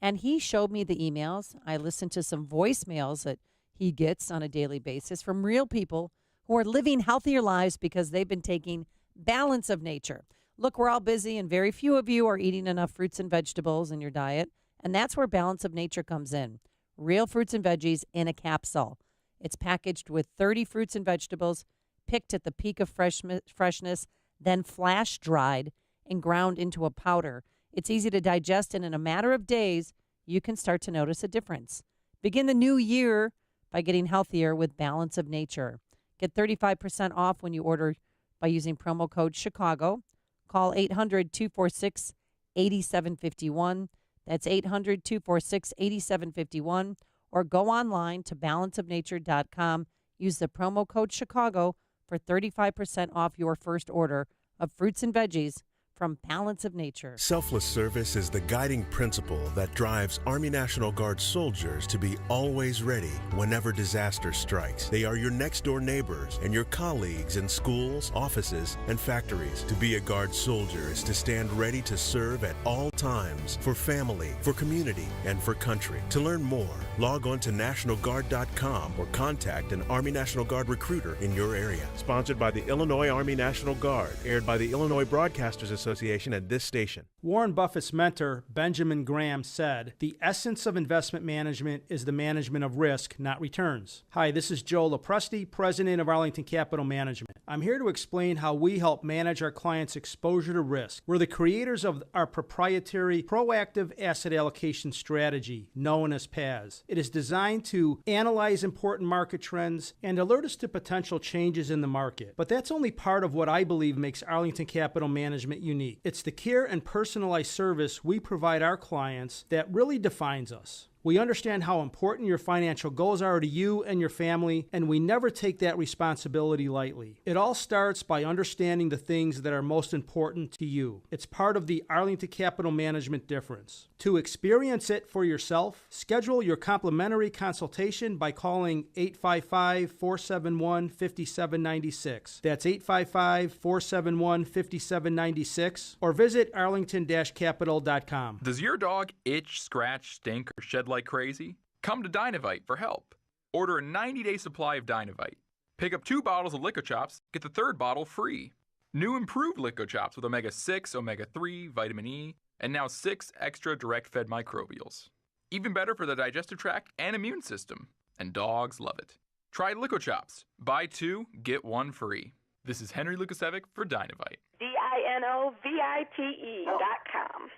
And he showed me the emails. I listened to some voicemails that he gets on a daily basis from real people who are living healthier lives because they've been taking Balance of Nature. Look, we're all busy, and very few of you are eating enough fruits and vegetables in your diet, and that's where Balance of Nature comes in. real fruits and veggies in a capsule. It's packaged with 30 fruits and vegetables, picked at the peak of freshness, then flash dried and ground into a powder. It's easy to digest, and in a matter of days, you can start to notice a difference. Begin the new year by getting healthier with Balance of Nature. Get 35% off when you order by using promo code Chicago. Call 800-246-8751. That's 800-246-8751. Or go online to balanceofnature.com. Use the promo code Chicago for 35% off your first order of fruits and veggies from Balance of Nature. Selfless service is the guiding principle that drives Army National Guard soldiers to be always ready whenever disaster strikes. They are your next-door neighbors and your colleagues in schools, offices, and factories. To be a Guard soldier is to stand ready to serve at all times for family, for community, and for country. To learn more, log on to NationalGuard.com or contact an Army National Guard recruiter in your area. Sponsored by the Illinois Army National Guard. Aired by the Illinois Broadcasters Association at this station. Warren Buffett's mentor, Benjamin Graham, said, "The essence of investment management is the management of risk, not returns." Hi, this is Joe Lopresti, president of Arlington Capital Management. I'm here to explain how we help manage our clients' exposure to risk. We're the creators of our proprietary proactive asset allocation strategy, known as PAS. It is designed to analyze important market trends and alert us to potential changes in the market. But that's only part of what I believe makes Arlington Capital Management unique. It's the care and personalized service we provide our clients that really defines us. We understand how important your financial goals are to you and your family, and we never take that responsibility lightly. It all starts by understanding the things that are most important to you. It's part of the Arlington Capital Management difference. To experience it for yourself, schedule your complimentary consultation by calling 855-471-5796. That's 855-471-5796, or visit arlington-capital.com. Does your dog itch, scratch, stink, or shed like crazy? Come to Dynavite for help. Order a 90-day supply of Dynavite. Pick up 2 bottles of Lico Chops, get the 3rd bottle free. New improved Lico Chops with omega-6, omega-3, vitamin E, and now 6 extra direct-fed microbials. Even better for the digestive tract and immune system. And dogs love it. Try Lico Chops. Buy 2, get 1 free. This is Henry Lukasevic for Dynavite. DINOVITE.com.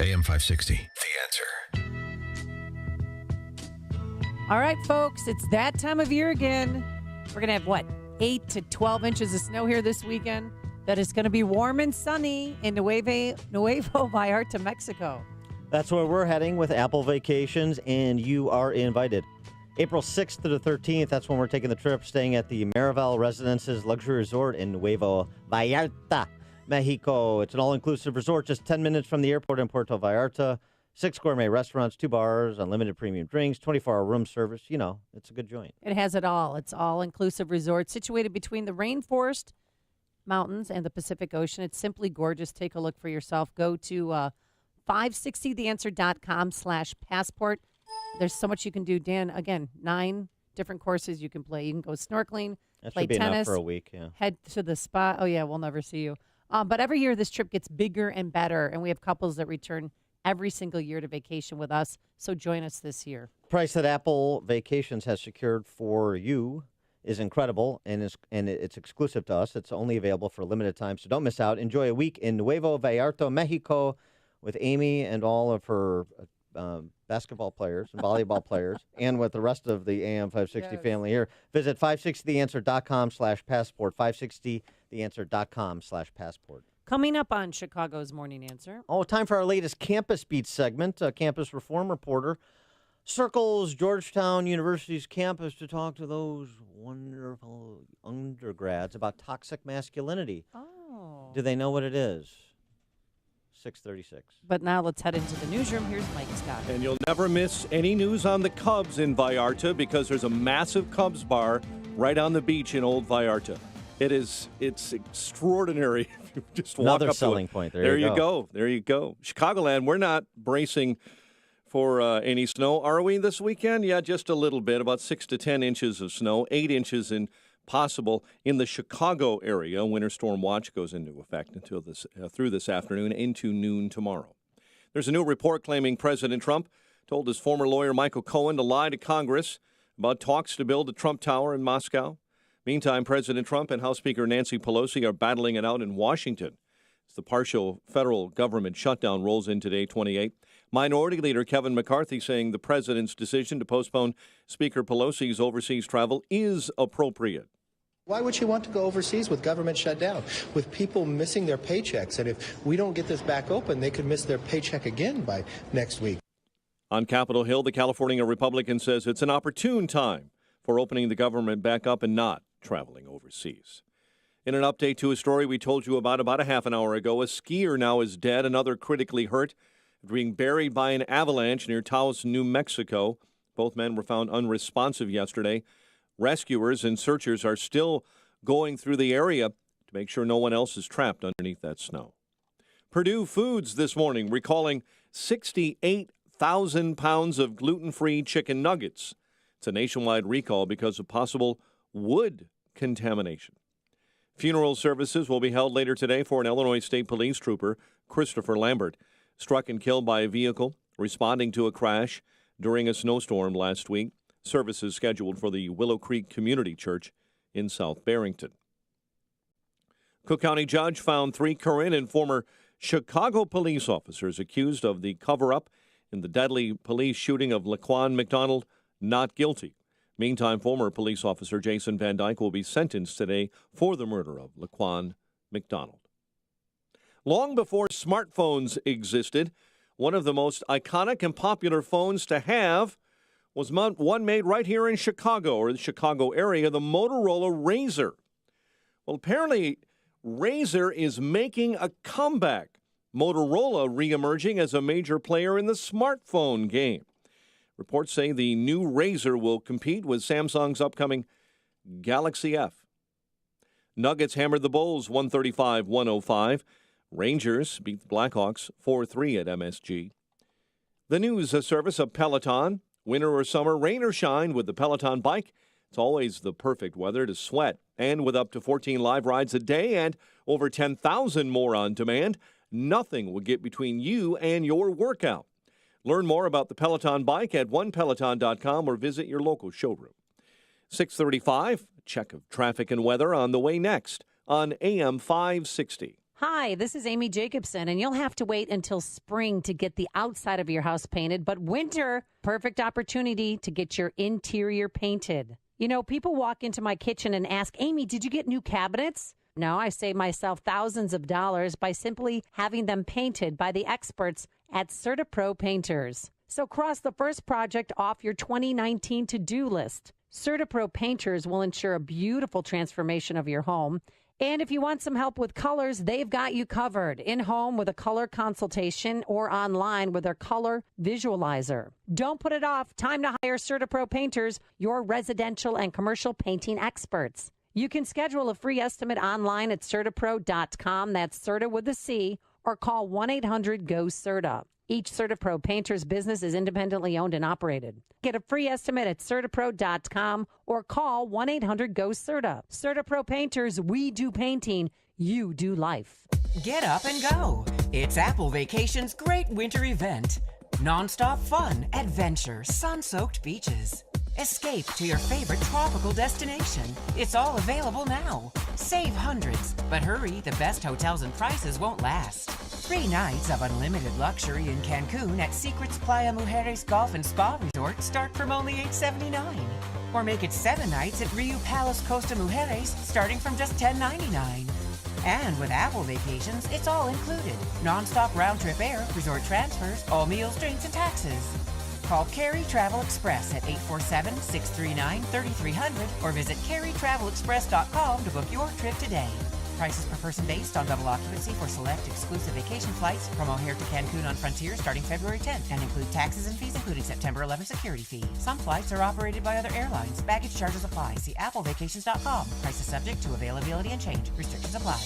AM 560, The Answer. All right, folks, it's that time of year again. We're going to have, 8 to 12 inches of snow here this weekend. That is going to be warm and sunny in Nuevo Vallarta, Mexico. That's where we're heading with Apple Vacations, and you are invited. April 6th to the 13th, that's when we're taking the trip, staying at the Miraval Residences Luxury Resort in Nuevo Vallarta, Mexico. It's an all-inclusive resort just 10 minutes from the airport in Puerto Vallarta. 6 gourmet restaurants, 2 bars, unlimited premium drinks, 24-hour room service. You know, it's a good joint. It has it all. It's all-inclusive resort situated between the rainforest mountains and the Pacific Ocean. It's simply gorgeous. Take a look for yourself. Go to 560theanswer.com/passport. There's so much you can do. Dan, again, 9 different courses you can play. You can go snorkeling, That play should be tennis, enough for a week, yeah. Head to the spa. Oh, yeah, we'll never see you. But every year this trip gets bigger and better, and we have couples that return every single year to vacation with us. So join us this year. Price that Apple Vacations has secured for you is incredible, and it's exclusive to us. It's only available for a limited time, so don't miss out. Enjoy a week in Nuevo Vallarta, Mexico, with Amy and all of her basketball players and volleyball players, and with the rest of the AM 560 family here. Visit 560theanswer.com/passport, 560theanswer.com/passport. Coming up on Chicago's Morning Answer. Oh, time for our latest Campus Beat segment. Campus Reform reporter circles Georgetown University's campus to talk to those wonderful undergrads about toxic masculinity. Oh. Do they know what it is? 6:36. But now let's head into the newsroom. Here's Mike Scott. And you'll never miss any news on the Cubs in Vallarta because there's a massive Cubs bar right on the beach in Old Vallarta. It's extraordinary. Just walk Another up selling to it. point. There you go. There you go. Chicagoland, we're not bracing for any snow, are we, this weekend? Yeah, just a little bit, about 6 to 10 inches of snow, 8 inches possible in the Chicago area. Winter storm watch goes into effect until through this afternoon into noon tomorrow. There's a new report claiming President Trump told his former lawyer Michael Cohen to lie to Congress about talks to build a Trump Tower in Moscow. Meantime, President Trump and House Speaker Nancy Pelosi are battling it out in Washington as the partial federal government shutdown rolls into day 28. Minority Leader Kevin McCarthy saying the president's decision to postpone Speaker Pelosi's overseas travel is appropriate. Why would she want to go overseas with government shut down, with people missing their paychecks? And if we don't get this back open, they could miss their paycheck again by next week. On Capitol Hill, the California Republican says it's an opportune time for opening the government back up and not traveling overseas. In an update to a story we told you about a half an hour ago, a skier now is dead, another critically hurt, being buried by an avalanche near Taos, New Mexico. Both men were found unresponsive yesterday. Rescuers and searchers are still going through the area to make sure no one else is trapped underneath that snow. Purdue Foods this morning recalling 68,000 pounds of gluten-free chicken nuggets. It's a nationwide recall because of possible wood contamination. Funeral services will be held later today for an Illinois State Police trooper, Christopher Lambert, struck and killed by a vehicle responding to a crash during a snowstorm last week. Services scheduled for the Willow Creek Community Church in South Barrington. Cook County judge found 3 current and former Chicago police officers accused of the cover-up in the deadly police shooting of Laquan McDonald not guilty. Meantime, former police officer Jason Van Dyke will be sentenced today for the murder of Laquan McDonald. Long before smartphones existed, one of the most iconic and popular phones to have was one made right here in Chicago, or the Chicago area, the Motorola Razr. Well, apparently, Razr is making a comeback. Motorola reemerging as a major player in the smartphone game. Reports say the new Razr will compete with Samsung's upcoming Galaxy F. Nuggets hammered the Bulls 135-105. Rangers beat the Blackhawks 4-3 at MSG. The news service of Peloton. Winter or summer, rain or shine with the Peloton bike. It's always the perfect weather to sweat. And with up to 14 live rides a day and over 10,000 more on demand, nothing will get between you and your workout. Learn more about the Peloton bike at onepeloton.com or visit your local showroom. 6:35, check of traffic and weather on the way next on AM 560. Hi, this is Amy Jacobson, and you'll have to wait until spring to get the outside of your house painted, but winter, perfect opportunity to get your interior painted. You know, people walk into my kitchen and ask, Amy, did you get new cabinets? No, I save myself thousands of dollars by simply having them painted by the experts at CertaPro Painters. So cross the first project off your 2019 to-do list. CertaPro Painters will ensure a beautiful transformation of your home. And if you want some help with colors, they've got you covered. In-home with a color consultation or online with their color visualizer. Don't put it off. Time to hire CertaPro Painters, your residential and commercial painting experts. You can schedule a free estimate online at CertaPro.com. That's Certa with a C, or call 1-800-GO-CERTA. Each CertaPro Painters business is independently owned and operated. Get a free estimate at CertaPro.com or call 1-800-GO-CERTA. CertaPro Painters, we do painting, you do life. Get up and go. It's Apple Vacation's great winter event. Non-stop fun, adventure, sun-soaked beaches. Escape to your favorite tropical destination. It's all available now. Save hundreds, but hurry, the best hotels and prices won't last. 3 nights of unlimited luxury in Cancun at Secrets Playa Mujeres Golf and Spa Resort start from only $879. Or make it 7 nights at Rio Palace Costa Mujeres starting from just $1099. And with Apple Vacations, it's all included. Non-stop round-trip air, resort transfers, all meals, drinks, and taxes. Call Carey Travel Express at 847-639-3300 or visit careytravelexpress.com to book your trip today. Prices per person based on double occupancy for select exclusive vacation flights from O'Hare to Cancun on Frontier starting February 10th and include taxes and fees including September 11th security fee. Some flights are operated by other airlines. Baggage charges apply. See applevacations.com. Prices subject to availability and change. Restrictions apply.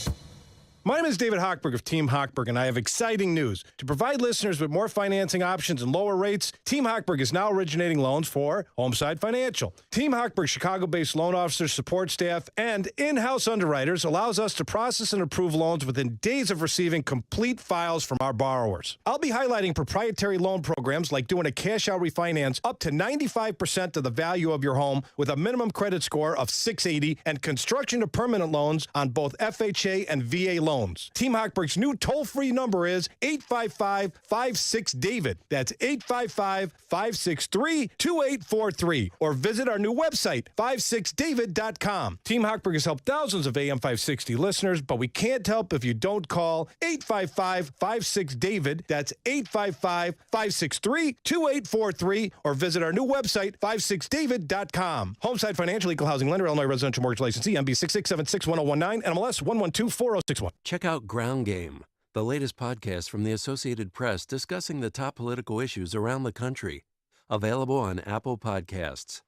My name is David Hochberg of Team Hochberg, and I have exciting news. To provide listeners with more financing options and lower rates, Team Hochberg is now originating loans for Homeside Financial. Team Hochberg Chicago-based loan officers, support staff, and in-house underwriters allows us to process and approve loans within days of receiving complete files from our borrowers. I'll be highlighting proprietary loan programs like doing a cash-out refinance up to 95% of the value of your home with a minimum credit score of 680 and construction to permanent loans on both FHA and VA loans. Team Hochberg's new toll-free number is 855-56-DAVID. That's 855-563-2843. Or visit our new website, 56david.com. Team Hochberg has helped thousands of AM 560 listeners, but we can't help if you don't call 855-56-DAVID. That's 855-563-2843. Or visit our new website, 56david.com. Homeside Financial Equal Housing Lender, Illinois Residential Mortgage Licensee, MB 66761019, NMLS 1124061. Check out Ground Game, the latest podcast from the Associated Press discussing the top political issues around the country. Available on Apple Podcasts.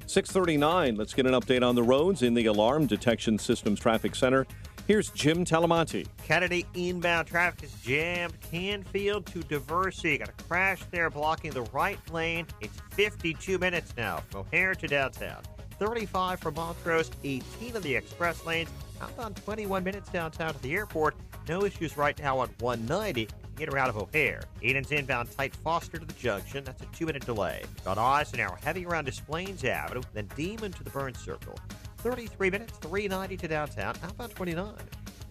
6:39. Let's get an update on the roads in the Alarm Detection Systems Traffic Center. Here's Jim Talamonte. Kennedy inbound traffic is jammed. Canfield to Diversey. Got a crash there blocking the right lane. It's 52 minutes now from O'Hare to downtown. 35 from Montrose, 18 on the express lanes. Outbound 21 minutes downtown to the airport. No issues right now on 190 in or out of O'Hare. Eden's inbound tight Foster to the junction. That's a 2-minute delay. Got eyes an hour heavy around Des Plaines Avenue, then Demon to the Burns Circle. 33 minutes, 390 to downtown. Outbound 29.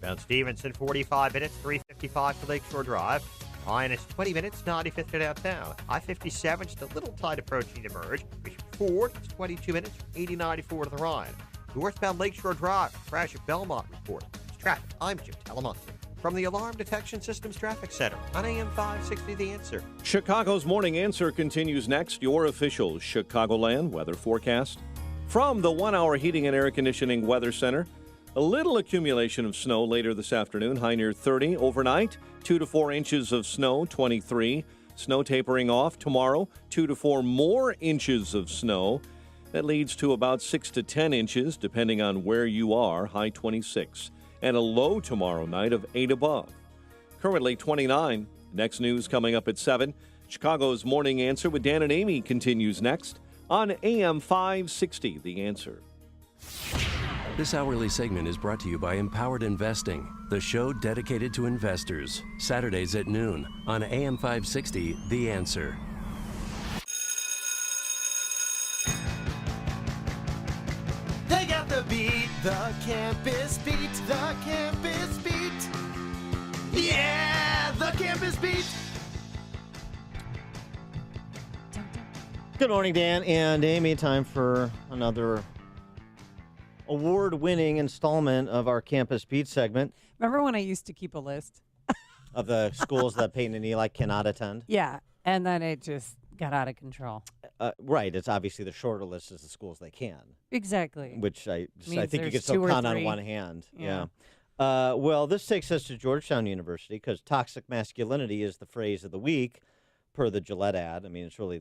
Bound Stevenson, 45 minutes, 355 to Lakeshore Drive. Minus 20 minutes, 95th to downtown. I-57 just a little tight approaching to merge. Ford, it's 22 minutes, 8094 to the Rhine. Northbound Lakeshore Drive, crash at Belmont report. It's traffic. I'm Jim Talamonte from the Alarm Detection Systems Traffic Center on AM 560 The Answer. Chicago's Morning Answer continues next. Your official Chicagoland weather forecast. From the 1-hour heating and air conditioning weather center, a little accumulation of snow later this afternoon, high near 30. Overnight, 2 to 4 inches of snow, 23. Snow tapering off tomorrow, 2 to 4 more inches of snow. That leads to about 6 to 10 inches, depending on where you are, high 26. And a low tomorrow night of 8 above. Currently 29. Next news coming up at 7. Chicago's Morning Answer with Dan and Amy continues next on AM 560, The Answer. This hourly segment is brought to you by Empowered Investing, the show dedicated to investors. Saturdays at noon on AM 560, The Answer. They got the beat, the campus beat, the campus beat. Yeah, the campus beat. Good morning, Dan and Amy. Time for another award-winning installment of our Campus Beat segment. Remember when I used to keep a list? Of the schools that Peyton and Eli cannot attend? Yeah, and then it just got out of control. Right. It's obviously the shorter list is the schools they can. Exactly. Which I think you there's could still 2 or count on 3. one hand. Yeah. Well, this takes us to Georgetown University because toxic masculinity is the phrase of the week per the Gillette ad. I mean, it's really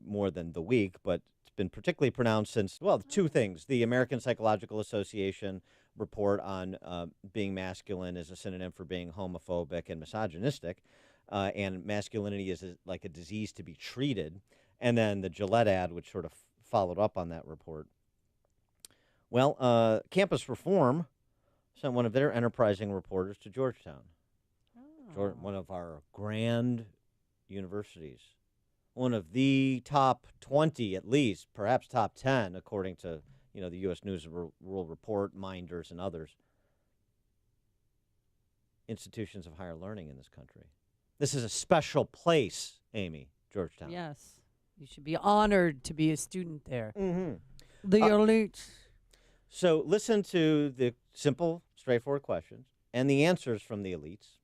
more than the week, but it's been particularly pronounced since, well, 2 things. The American Psychological Association report on being masculine is a synonym for being homophobic and misogynistic, and masculinity is like a disease to be treated. And then the Gillette ad, which sort of followed up on that report. Well, Campus Reform sent one of their enterprising reporters to Georgetown, one of our grand universities. One of the top 20, at least, perhaps top 10, according to the U.S. News and World Report, Minders, and others. Institutions of higher learning in this country. This is a special place, Amy, Georgetown. Yes. You should be honored to be a student there. Mm-hmm. The elites. So listen to the simple, straightforward questions and the answers from the elites,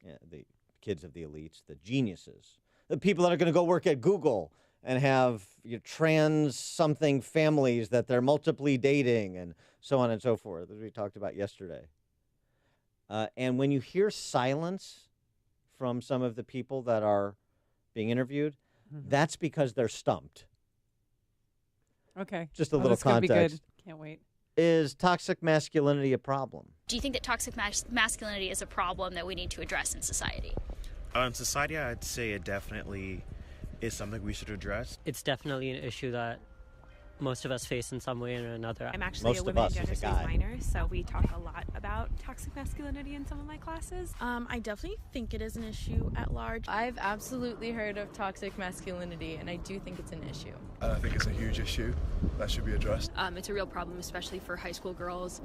the kids of the elites, the geniuses. The people that are going to go work at Google and have trans something families that they're multiply dating and so on and so forth, as we talked about yesterday. And when you hear silence from some of the people that are being interviewed, that's because they're stumped. Okay. Just a little context. Can't wait. Is toxic masculinity a problem? Do you think that toxic masculinity is a problem that we need to address in society? In society, I'd say it definitely is something we should address. It's definitely an issue that most of us face in some way or another. I'm actually a women and gender studies minor, so we talk a lot about toxic masculinity in some of my classes. I definitely think it is an issue at large. I've absolutely heard of toxic masculinity, and I do think it's an issue. I think it's a huge issue that should be addressed. It's a real problem, especially for high school girls,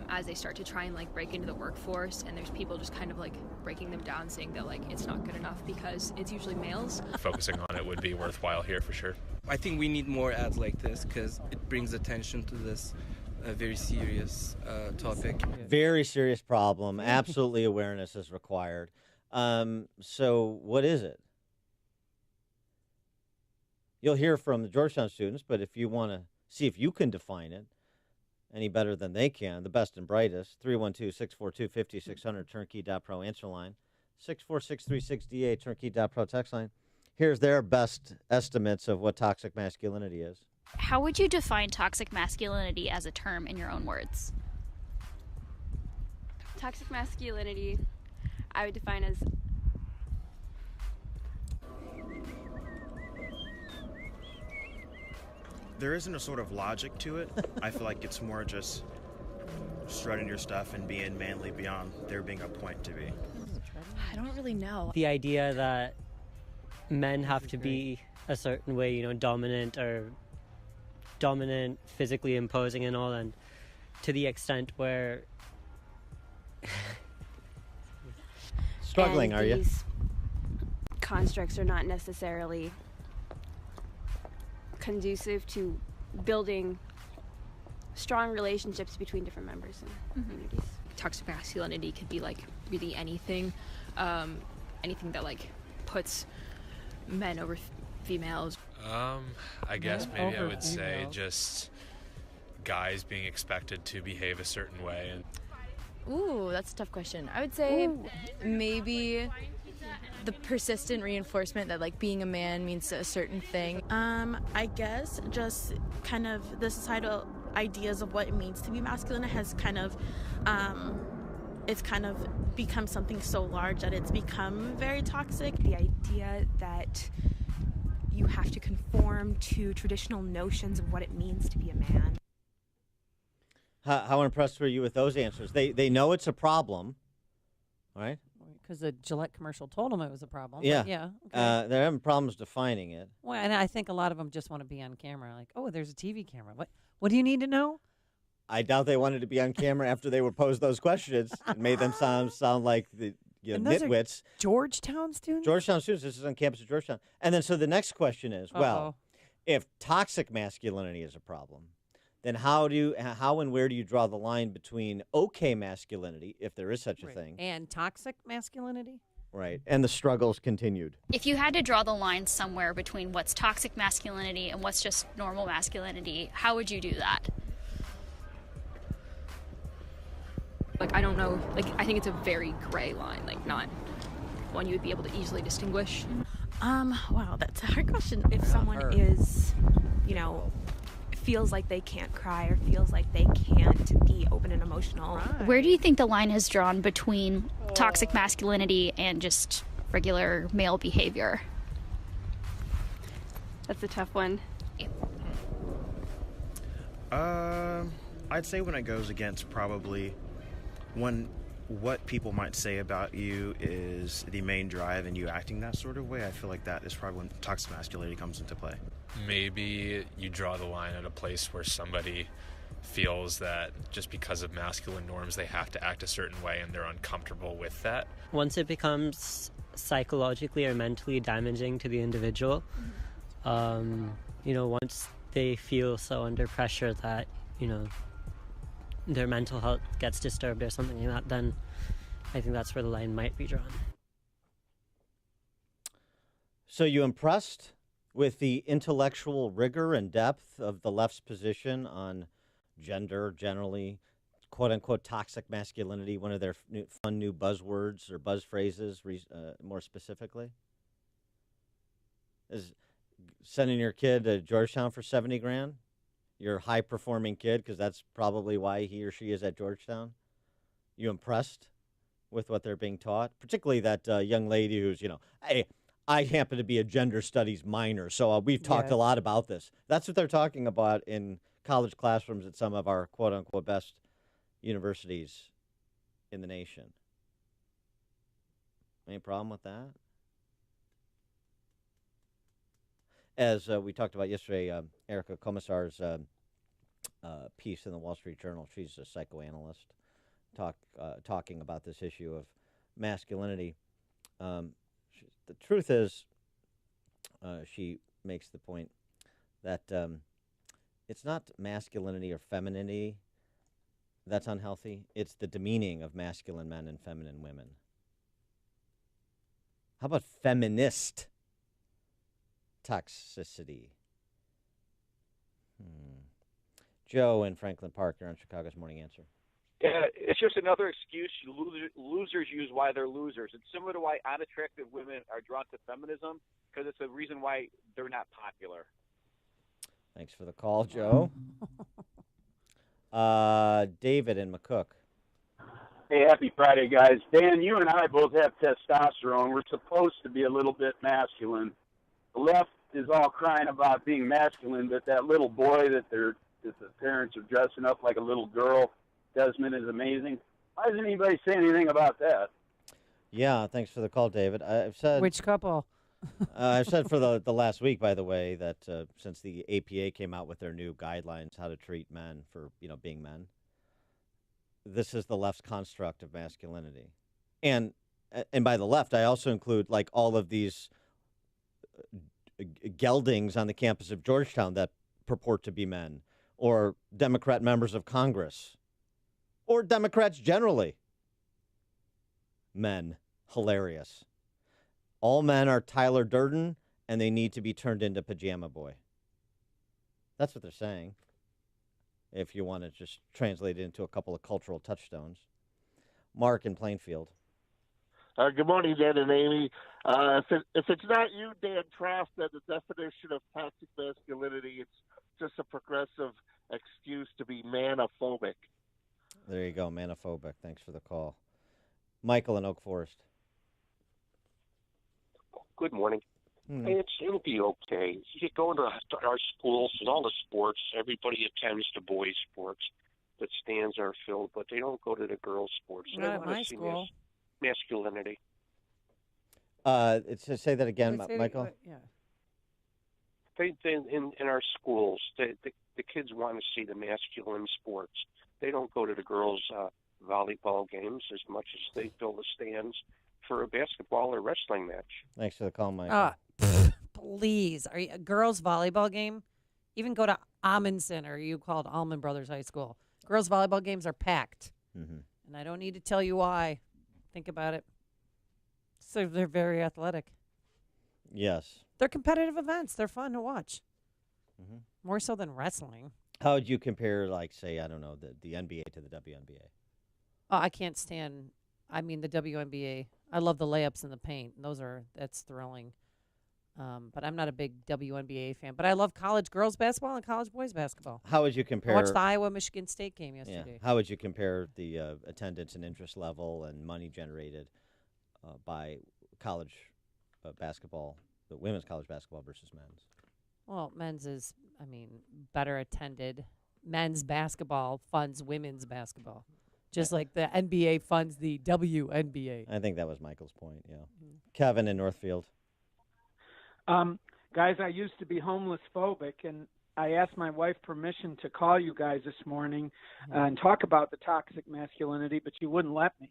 as they start to try and break into the workforce, and there's people just kind of breaking them down, saying that it's not good enough because it's usually males. Focusing on it would be worthwhile here for sure. I think we need more ads like this because it brings attention to this very serious topic. Very serious problem. Absolutely awareness is required. So what is it? You'll hear from the Georgetown students, but if you want to see if you can define it any better than they can, the best and brightest, 312-642-5600, turnkey.pro answer line, 646-36DA, turnkey.pro text line. Here's their best estimates of what toxic masculinity is. How would you define toxic masculinity as a term in your own words? Toxic masculinity, I would define as There isn't a sort of logic to it. I feel like it's more just strutting your stuff and being manly beyond there being a point to be. I don't really know. The idea that men have to be a certain way, dominant, physically imposing and all, and to the extent where struggling, are you? These constructs are not necessarily conducive to building strong relationships between different members and communities. Toxic masculinity could be really anything, anything that puts men over females. I guess maybe I would say just guys being expected to behave a certain way. Ooh, that's a tough question. I would say maybe the persistent reinforcement that being a man means a certain thing. I guess just kind of the societal ideas of what it means to be masculine has kind of it's kind of become something so large that it's become very toxic. The idea that you have to conform to traditional notions of what it means to be a man. How impressed were you with those answers? They know it's a problem, right? Because the Gillette commercial told them it was a problem. Yeah. But yeah. Okay. They're having problems defining it. Well, and I think a lot of them just want to be on camera. Oh, there's a TV camera. What do you need to know? I doubt they wanted to be on camera after they were posed those questions. It made them sound like the nitwits. Georgetown students? Georgetown students. This is on campus of Georgetown. And then so the next question is, well, if toxic masculinity is a problem, then how and where do you draw the line between okay masculinity, if there is such a thing, and toxic masculinity? Right, and the struggles continued. If you had to draw the line somewhere between what's toxic masculinity and what's just normal masculinity, how would you do that? I don't know. I think it's a very gray line, not one you would be able to easily distinguish. Wow, that's a hard question. If someone is, feels like they can't cry or feels like they can't be open and emotional. Where do you think the line is drawn between toxic masculinity and just regular male behavior? That's a tough one. I'd say when it goes against probably when what people might say about you is the main drive and you acting that sort of way, I feel like that is probably when toxic masculinity comes into play. Maybe you draw the line at a place where somebody feels that just because of masculine norms they have to act a certain way and they're uncomfortable with that. Once it becomes psychologically or mentally damaging to the individual, once they feel so under pressure that, their mental health gets disturbed or something like that, then I think that's where the line might be drawn. So you impressed with the intellectual rigor and depth of the left's position on gender generally, quote-unquote toxic masculinity, one of their fun new buzzwords or buzz phrases more specifically? Is sending your kid to Georgetown for $70,000 Your high-performing kid, because that's probably why he or she is at Georgetown. You impressed with what they're being taught? Particularly that young lady who's, hey, I happen to be a gender studies minor, so we've talked a lot about this. That's what they're talking about in college classrooms at some of our quote-unquote best universities in the nation. Any problem with that? As we talked about yesterday, Erica Komisar's piece in the Wall Street Journal, she's a psychoanalyst, talking about this issue of masculinity. The truth is, she makes the point that it's not masculinity or femininity that's unhealthy. It's the demeaning of masculine men and feminine women. How about feminist toxicity? Joe in Franklin Park, you're on Chicago's Morning Answer. It's just another excuse losers use why they're losers. It's similar to why unattractive women are drawn to feminism, because it's a reason why they're not popular. Thanks for the call, Joe. David in McCook. Hey, happy Friday, guys. Dan, you and I both have testosterone. We're supposed to be a little bit masculine. The left is all crying about being masculine, but that little boy that the parents are dressing up like a little girl, Desmond, is amazing. Why doesn't anybody say anything about that? Yeah, thanks for the call, David. I've said Which couple? I've said for the last week, by the way, that since the APA came out with their new guidelines how to treat men for being men, this is the left's construct of masculinity, and by the left, I also include like all of these geldings on the campus of Georgetown that purport to be men, or Democrat members of Congress, or Democrats generally. Men, hilarious. All men are Tyler Durden, and they need to be turned into Pajama Boy. That's what they're saying, if you want to just translate it into a couple of cultural touchstones. Mark in Plainfield. Good morning, Dan and Amy. If it's not you, Dan Trask, then the definition of toxic masculinity, it's just a progressive excuse to be manophobic. There you go, manophobic. Thanks for the call. Michael in Oak Forest. Good morning. It'll be okay. You go into our schools and all the sports, everybody attends the boys' sports. The stands are filled, but they don't go to the girls' sports. Not at my school. Masculinity. Say that again, Michael. Yeah. In our schools, the kids want to see the masculine sports. They don't go to the girls' volleyball games as much as they fill the stands for a basketball or wrestling match. Thanks for the call, Michael. Please, are you a girls' volleyball game? Even go to Amundsen, or you called Allman Brothers High School. Girls' volleyball games are packed, and I don't need to tell you why. Think about it. So they're very athletic. Yes. They're competitive events. They're fun to watch. More so than wrestling. How would you compare, like, say, I don't know, the NBA to the WNBA? Oh, I can't stand. I mean, the WNBA. I love the layups in the paint. That's thrilling. But I'm not a big WNBA fan. But I love college girls basketball and college boys basketball. How would you compare? I watched the Iowa-Michigan State game yesterday. Yeah. How would you compare the attendance and interest level and money generated by college basketball, the women's college basketball versus men's? Well, men's is, better attended. Men's basketball funds women's basketball. Just like the NBA funds the WNBA. I think that was Michael's point, yeah. Kevin in Northfield. Guys, I used to be homeless phobic, and I asked my wife permission to call you guys this morning and talk about the toxic masculinity, but she wouldn't let me.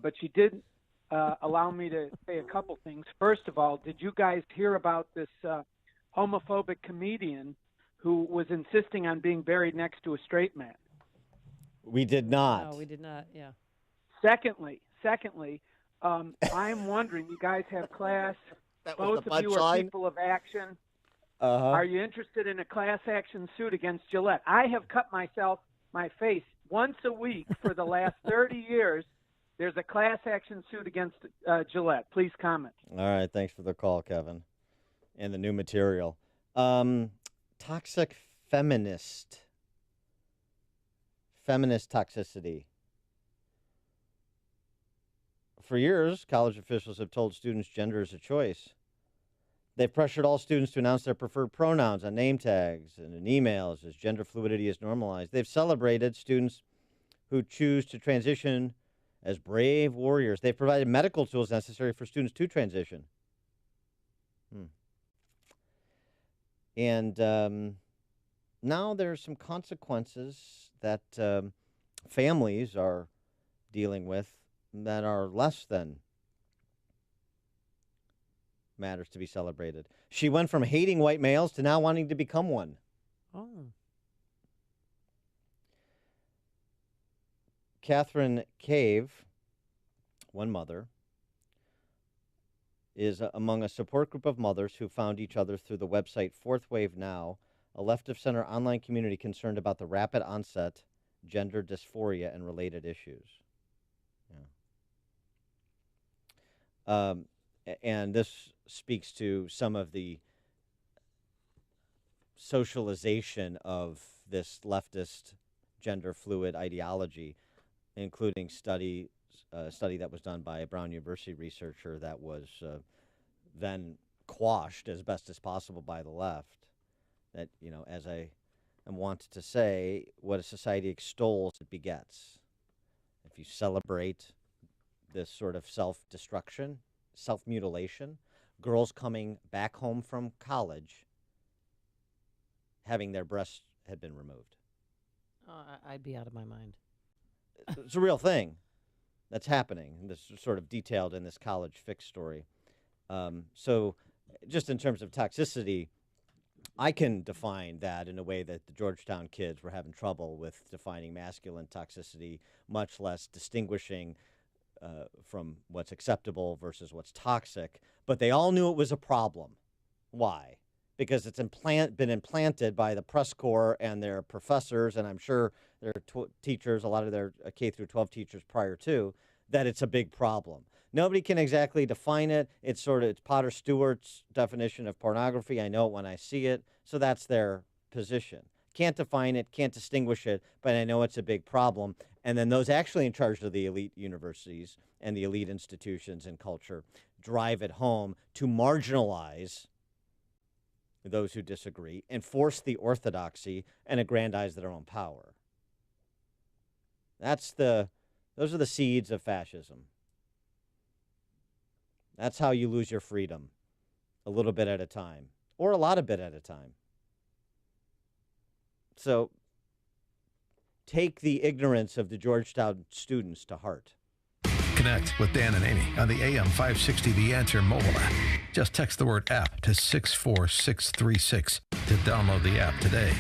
But she did allow me to say a couple things. First of all, did you guys hear about this homophobic comedian who was insisting on being buried next to a straight man? We did not. No, we did not, yeah. Secondly, I'm wondering, you guys have class. Both of you are people of action. Are you interested in a class action suit against Gillette? I have cut my face once a week for the last 30 years. There's a class action suit against Gillette. Please comment. All right. Thanks for the call, Kevin. And the new material. Toxic feminist toxicity. For years, college officials have told students gender is a choice. They've pressured all students to announce their preferred pronouns on name tags and in emails as gender fluidity is normalized. They've celebrated students who choose to transition as brave warriors. They've provided medical tools necessary for students to transition. And now there's some consequences that families are dealing with that are less than matters to be celebrated. She went from hating white males to now wanting to become one. Oh. Catherine Cave, one mother, is among a support group of mothers who found each other through the website Fourth Wave Now, a left-of-center online community concerned about the rapid onset, gender dysphoria, and related issues. Yeah. And this speaks to some of the socialization of this leftist gender fluid ideology, including study that was done by a Brown University researcher that was then quashed as best as possible by the left. That, you know, as I am wont to say, what a society extols, it begets. If you celebrate this sort of self-destruction, self-mutilation, girls coming back home from college having their breasts had been removed. I'd be out of my mind. It's a real thing that's happening. And this is sort of detailed in this College Fix story. So just in terms of toxicity, I can define that in a way that the Georgetown kids were having trouble with defining masculine toxicity, much less distinguishing from what's acceptable versus what's toxic. But they all knew it was a problem. Why? Because it's been implanted by the press corps and their professors, and I'm sure their teachers, a lot of their K through 12 teachers prior to, that it's a big problem. Nobody can exactly define it. It's Potter Stewart's definition of pornography. I know it when I see it. So that's their position. Can't define it, can't distinguish it, but I know it's a big problem. And then those actually in charge of the elite universities and the elite institutions and culture drive it home to marginalize those who disagree, enforce the orthodoxy, and aggrandize their own power. Those are the seeds of fascism. That's how you lose your freedom, a little bit at a time, or a lot of bit at a time. So take the ignorance of the Georgetown students to heart. Connect with Dan and Amy on the AM 560 The Answer mobile app. Just text the word app to 64636 to download the app today.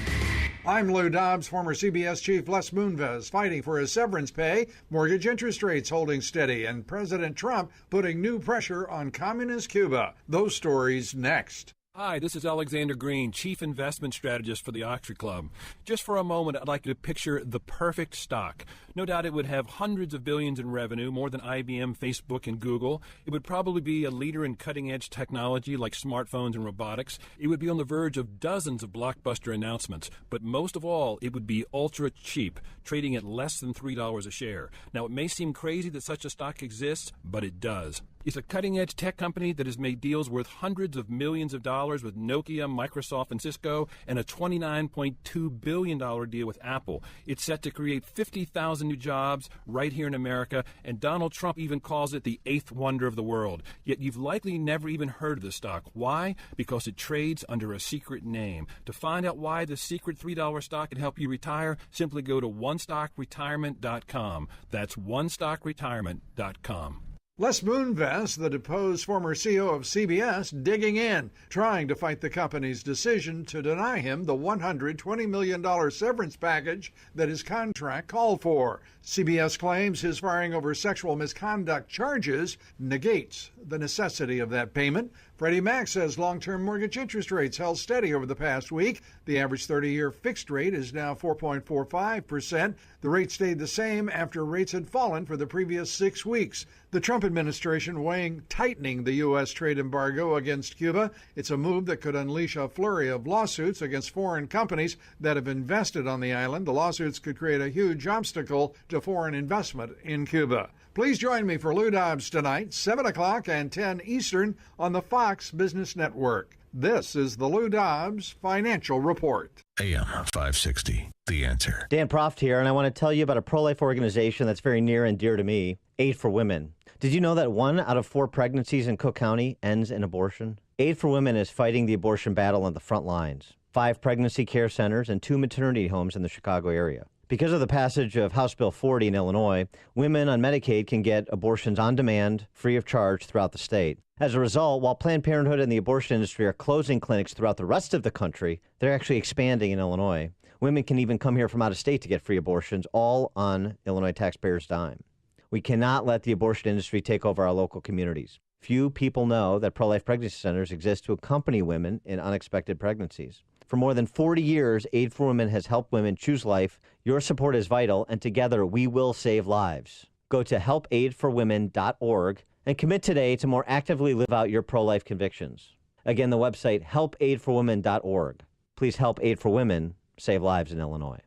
I'm Lou Dobbs. Former CBS chief Les Moonves fighting for his severance pay, mortgage interest rates holding steady, and President Trump putting new pressure on communist Cuba. Those stories next. Hi, this is Alexander Green, Chief Investment Strategist for the Oxford Club. Just for a moment, I'd like you to picture the perfect stock. No doubt it would have hundreds of billions in revenue, more than IBM, Facebook, and Google. It would probably be a leader in cutting-edge technology like smartphones and robotics. It would be on the verge of dozens of blockbuster announcements. But most of all, it would be ultra cheap, trading at less than $3 a share. Now, it may seem crazy that such a stock exists, but it does. It's a cutting-edge tech company that has made deals worth hundreds of millions of dollars with Nokia, Microsoft, and Cisco, and a $29.2 billion deal with Apple. It's set to create 50,000 new jobs right here in America, and Donald Trump even calls it the eighth wonder of the world. Yet you've likely never even heard of the stock. Why? Because it trades under a secret name. To find out why the secret $3 stock can help you retire, simply go to OneStockRetirement.com. That's OneStockRetirement.com. Les Moonves, the deposed former CEO of CBS, digging in, trying to fight the company's decision to deny him the $120 million severance package that his contract called for. CBS claims his firing over sexual misconduct charges negates the necessity of that payment, Freddie Mac says long-term mortgage interest rates held steady over the past week. The average 30-year fixed rate is now 4.45%. The rate stayed the same after rates had fallen for the previous 6 weeks. The Trump administration weighing tightening the U.S. trade embargo against Cuba. It's a move that could unleash a flurry of lawsuits against foreign companies that have invested on the island. The lawsuits could create a huge obstacle to foreign investment in Cuba. Please join me for Lou Dobbs tonight, 7 o'clock and 10 Eastern on the Fox Business Network. This is the Lou Dobbs Financial Report. AM 560, The Answer. Dan Proft here, and I want to tell you about a pro-life organization that's very near and dear to me, Aid for Women. Did you know that 1 out of 4 pregnancies in Cook County ends in abortion? Aid for Women is fighting the abortion battle on the front lines. 5 pregnancy care centers and 2 maternity homes in the Chicago area. Because of the passage of House Bill 40 in Illinois, women on Medicaid can get abortions on demand, free of charge throughout the state. As a result, while Planned Parenthood and the abortion industry are closing clinics throughout the rest of the country, they're actually expanding in Illinois. Women can even come here from out of state to get free abortions, all on Illinois taxpayers' dime. We cannot let the abortion industry take over our local communities. Few people know that pro-life pregnancy centers exist to accompany women in unexpected pregnancies. For more than 40 years, Aid for Women has helped women choose life. Your support is vital, and together we will save lives. Go to helpaidforwomen.org and commit today to more actively live out your pro-life convictions. Again, the website helpaidforwomen.org. Please help Aid for Women save lives in Illinois.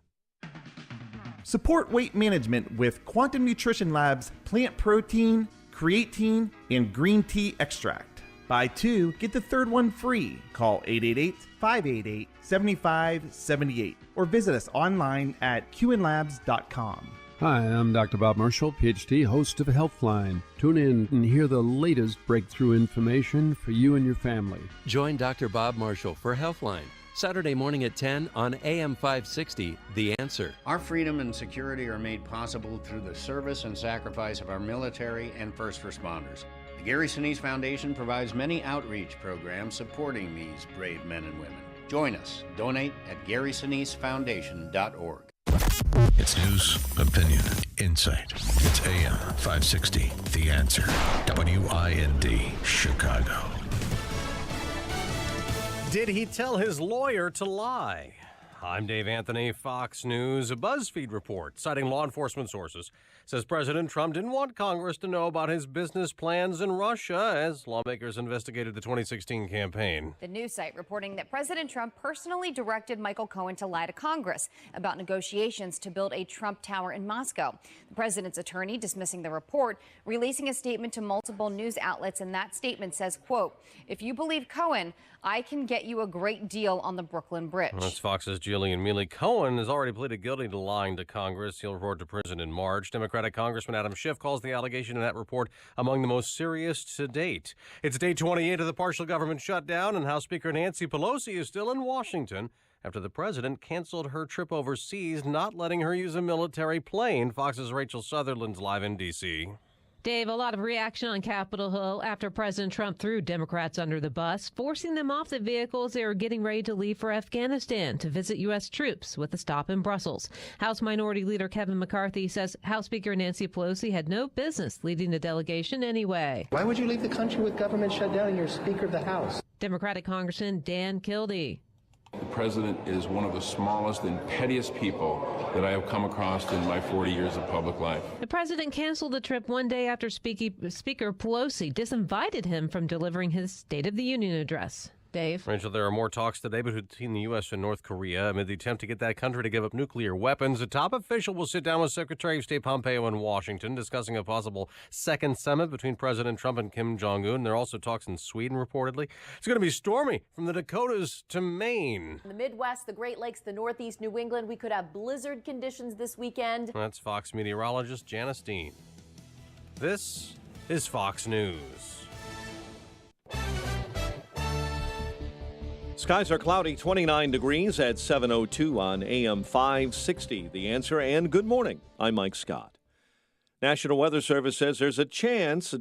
Support weight management with Quantum Nutrition Lab's plant protein, creatine, and green tea extract. Buy 2, get the third one free. Call 888-588-7578 or visit us online at qnlabs.com. Hi, I'm Dr. Bob Marshall, PhD, host of Healthline. Tune in and hear the latest breakthrough information for you and your family. Join Dr. Bob Marshall for Healthline, Saturday morning at 10 on AM 560, The Answer. Our freedom and security are made possible through the service and sacrifice of our military and first responders. The Gary Sinise Foundation provides many outreach programs supporting these brave men and women. Join us. Donate at GarySiniseFoundation.org. It's news, opinion, insight. It's AM 560, The Answer. WIND, Chicago. Did he tell his lawyer to lie? I'm Dave Anthony, Fox News. A BuzzFeed report citing law enforcement sources says President Trump didn't want Congress to know about his business plans in Russia as lawmakers investigated the 2016 campaign. The news site reporting that President Trump personally directed Michael Cohen to lie to Congress about negotiations to build a Trump Tower in Moscow. The president's attorney dismissing the report, releasing a statement to multiple news outlets, and that statement says, quote, "If you believe Cohen, I can get you a great deal on the Brooklyn Bridge." That's Fox's Jillian Mealy. Cohen has already pleaded guilty to lying to Congress. He'll report to prison in March. Democratic Congressman Adam Schiff calls the allegation in that report among the most serious to date. It's day 28 of the partial government shutdown, and House Speaker Nancy Pelosi is still in Washington after the president canceled her trip overseas, not letting her use a military plane. Fox's Rachel Sutherland's live in D.C. Dave, a lot of reaction on Capitol Hill after President Trump threw Democrats under the bus, forcing them off the vehicles they were getting ready to leave for Afghanistan to visit U.S. troops with a stop in Brussels. House Minority Leader Kevin McCarthy says House Speaker Nancy Pelosi had no business leading the delegation anyway. Why would you leave the country with government shut down and you're Speaker of the House? Democratic Congressman Dan Kildee. The president is one of the smallest and pettiest people that I have come across in my 40 years of public life. The president canceled the trip one day after Speaker Pelosi disinvited him from delivering his State of the Union address. Dave. Rachel, there are more talks today between the U.S. and North Korea amid the attempt to get that country to give up nuclear weapons. A top official will sit down with Secretary of State Pompeo in Washington, discussing a possible second summit between President Trump and Kim Jong-un. There are also talks in Sweden, reportedly. It's going to be stormy from the Dakotas to Maine. In the Midwest, the Great Lakes, the Northeast, New England, we could have blizzard conditions this weekend. That's Fox meteorologist Janice Dean. This is Fox News. Skies are cloudy, 29 degrees at 7:02 on AM 560. The Answer, and good morning. I'm Mike Scott. National Weather Service says there's a chance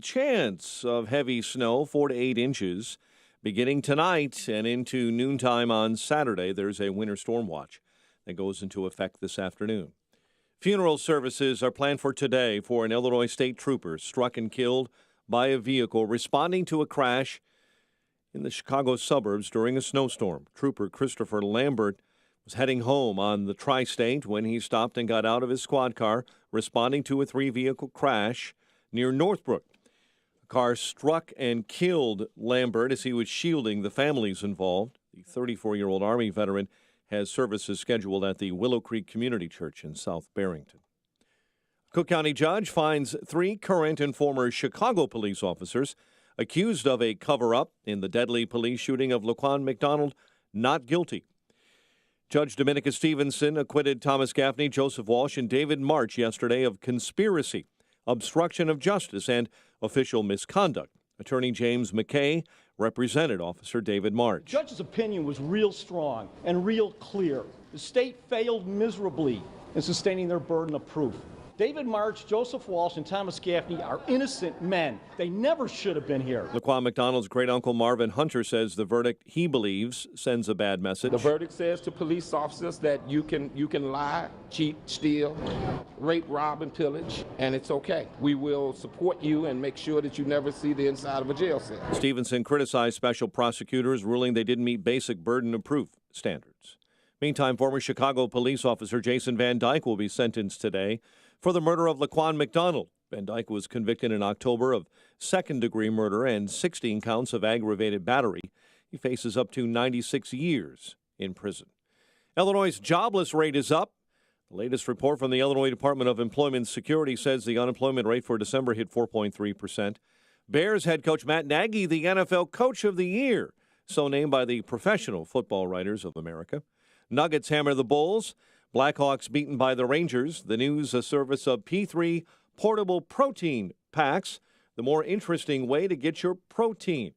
of heavy snow, 4 to 8 inches, beginning tonight and into noontime on Saturday. There's a winter storm watch that goes into effect this afternoon. Funeral services are planned for today for an Illinois state trooper struck and killed by a vehicle responding to a crash in the Chicago suburbs during a snowstorm. Trooper Christopher Lambert was heading home on the tri-state when he stopped and got out of his squad car, responding to a 3-vehicle crash near Northbrook. The car struck and killed Lambert as he was shielding the families involved. The 34-year-old Army veteran has services scheduled at the Willow Creek Community Church in South Barrington. A Cook County judge finds 3 current and former Chicago police officers accused of a cover-up in the deadly police shooting of Laquan McDonald not guilty. Judge Dominica Stevenson acquitted Thomas Gaffney, Joseph Walsh, and David March yesterday of conspiracy, obstruction of justice, and official misconduct. Attorney James McKay represented Officer David March. The judge's opinion was real strong and real clear. The state failed miserably in sustaining their burden of proof. David March, Joseph Walsh, and Thomas Gaffney are innocent men. They never should have been here. Laquan McDonald's great-uncle Marvin Hunter says the verdict, he believes, sends a bad message. The verdict says to police officers that you can lie, cheat, steal, rape, rob, and pillage, and it's okay. We will support you and make sure that you never see the inside of a jail cell. Stevenson criticized special prosecutors, ruling they didn't meet basic burden of proof standards. Meantime, former Chicago police officer Jason Van Dyke will be sentenced today for the murder of Laquan McDonald. Van Dyke was convicted in October of second-degree murder and 16 counts of aggravated battery. He faces up to 96 years in prison. Illinois' jobless rate is up. The latest report from the Illinois Department of Employment Security says the unemployment rate for December hit 4.3%. Bears head coach Matt Nagy, the NFL Coach of the Year, so named by the Professional Football Writers of America. Nuggets hammer the Bulls. Blackhawks beaten by the Rangers. The news, a service of P3 portable protein packs, the more interesting way to get your protein.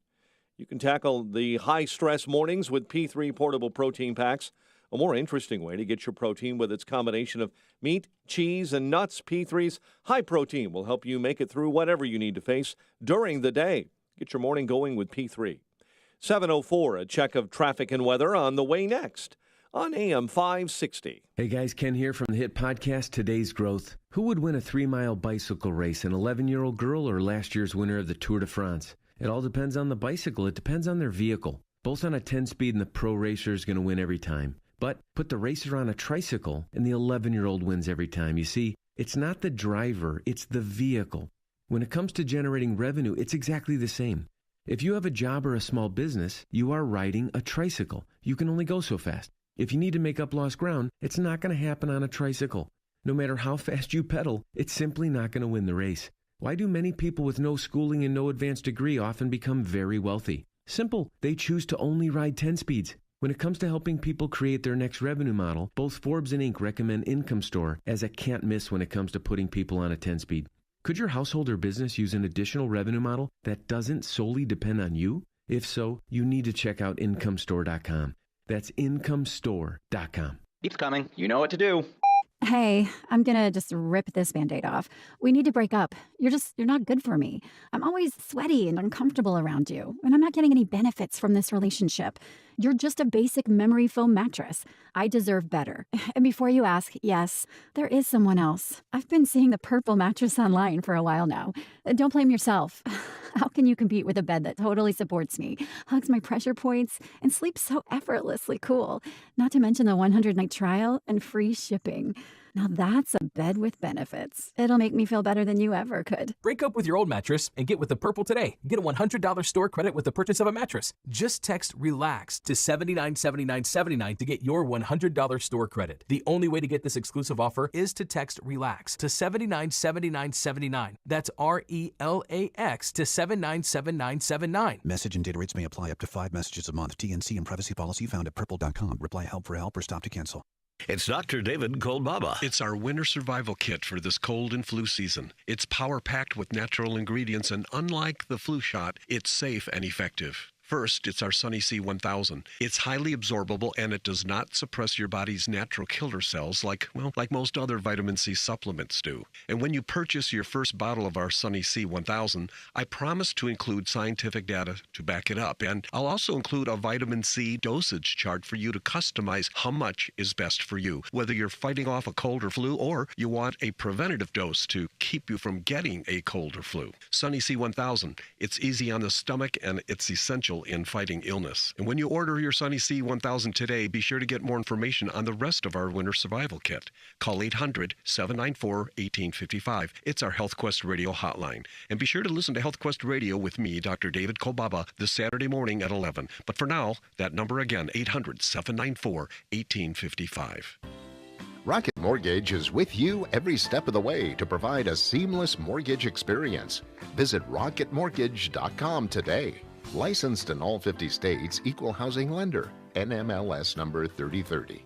You can tackle the high-stress mornings with P3 portable protein packs, a more interesting way to get your protein with its combination of meat, cheese, and nuts. P3's high protein will help you make it through whatever you need to face during the day. Get your morning going with P3. 7:04, a check of traffic and weather on the way next on AM 560. Hey guys, Ken here from the hit podcast Today's Growth. Who would win a 3-mile bicycle race, an 11-year-old girl or last year's winner of the Tour de France? It all depends on the bicycle. It depends on their vehicle. Both on a 10-speed and the pro racer is going to win every time. But put the racer on a tricycle and the 11-year-old wins every time. You see, it's not the driver, it's the vehicle. When it comes to generating revenue, it's exactly the same. If you have a job or a small business, you are riding a tricycle. You can only go so fast. If you need to make up lost ground, it's not going to happen on a tricycle. No matter how fast you pedal, it's simply not going to win the race. Why do many people with no schooling and no advanced degree often become very wealthy? Simple. They choose to only ride 10 speeds. When it comes to helping people create their next revenue model, both Forbes and Inc. recommend Income Store as a can't miss when it comes to putting people on a 10-speed. Could your household or business use an additional revenue model that doesn't solely depend on you? If so, you need to check out IncomeStore.com. That's IncomeStore.com. Keeps coming. You know what to do. Hey, I'm gonna just rip this Band-Aid off. We need to break up. You're not good for me. I'm always sweaty and uncomfortable around you, and I'm not getting any benefits from this relationship. You're just a basic memory foam mattress. I deserve better. And before you ask, yes, there is someone else. I've been seeing the Purple mattress online for a while now. Don't blame yourself. How can you compete with a bed that totally supports me, hugs my pressure points, and sleeps so effortlessly cool? Not to mention the 100-night trial and free shipping. Now that's a bed with benefits. It'll make me feel better than you ever could. Break up with your old mattress and get with the Purple today. Get a $100 store credit with the purchase of a mattress. Just text RELAX to $79.79.79 to get your $100 store credit. The only way to get this exclusive offer is to text RELAX to $79.79.79. That's RELAX to $79.79.79. Message and data rates may apply up to 5 messages a month. TNC and privacy policy found at purple.com. Reply help for help or stop to cancel. It's Dr. David Kolbaba. It's our winter survival kit for this cold and flu season. It's power-packed with natural ingredients, and unlike the flu shot, it's safe and effective. First, it's our Sunny C 1000. It's highly absorbable, and it does not suppress your body's natural killer cells like most other vitamin C supplements do. And when you purchase your first bottle of our Sunny C 1000, I promise to include scientific data to back it up. And I'll also include a vitamin C dosage chart for you to customize how much is best for you, whether you're fighting off a cold or flu or you want a preventative dose to keep you from getting a cold or flu. Sunny C 1000. It's easy on the stomach, and it's essential essential in fighting illness. And when you order your Sunny C 1000 today, be sure to get more information on the rest of our winter survival kit. Call 800-794-1855. It's our Health Quest Radio hotline. And be sure to listen to Health Quest Radio with me, Dr. David Kolbaba, this Saturday morning at 11. But for now, that number again, 800-794-1855. Rocket Mortgage is with you every step of the way to provide a seamless mortgage experience. Visit rocketmortgage.com today. Licensed in all 50 states, equal housing lender, NMLS number 3030.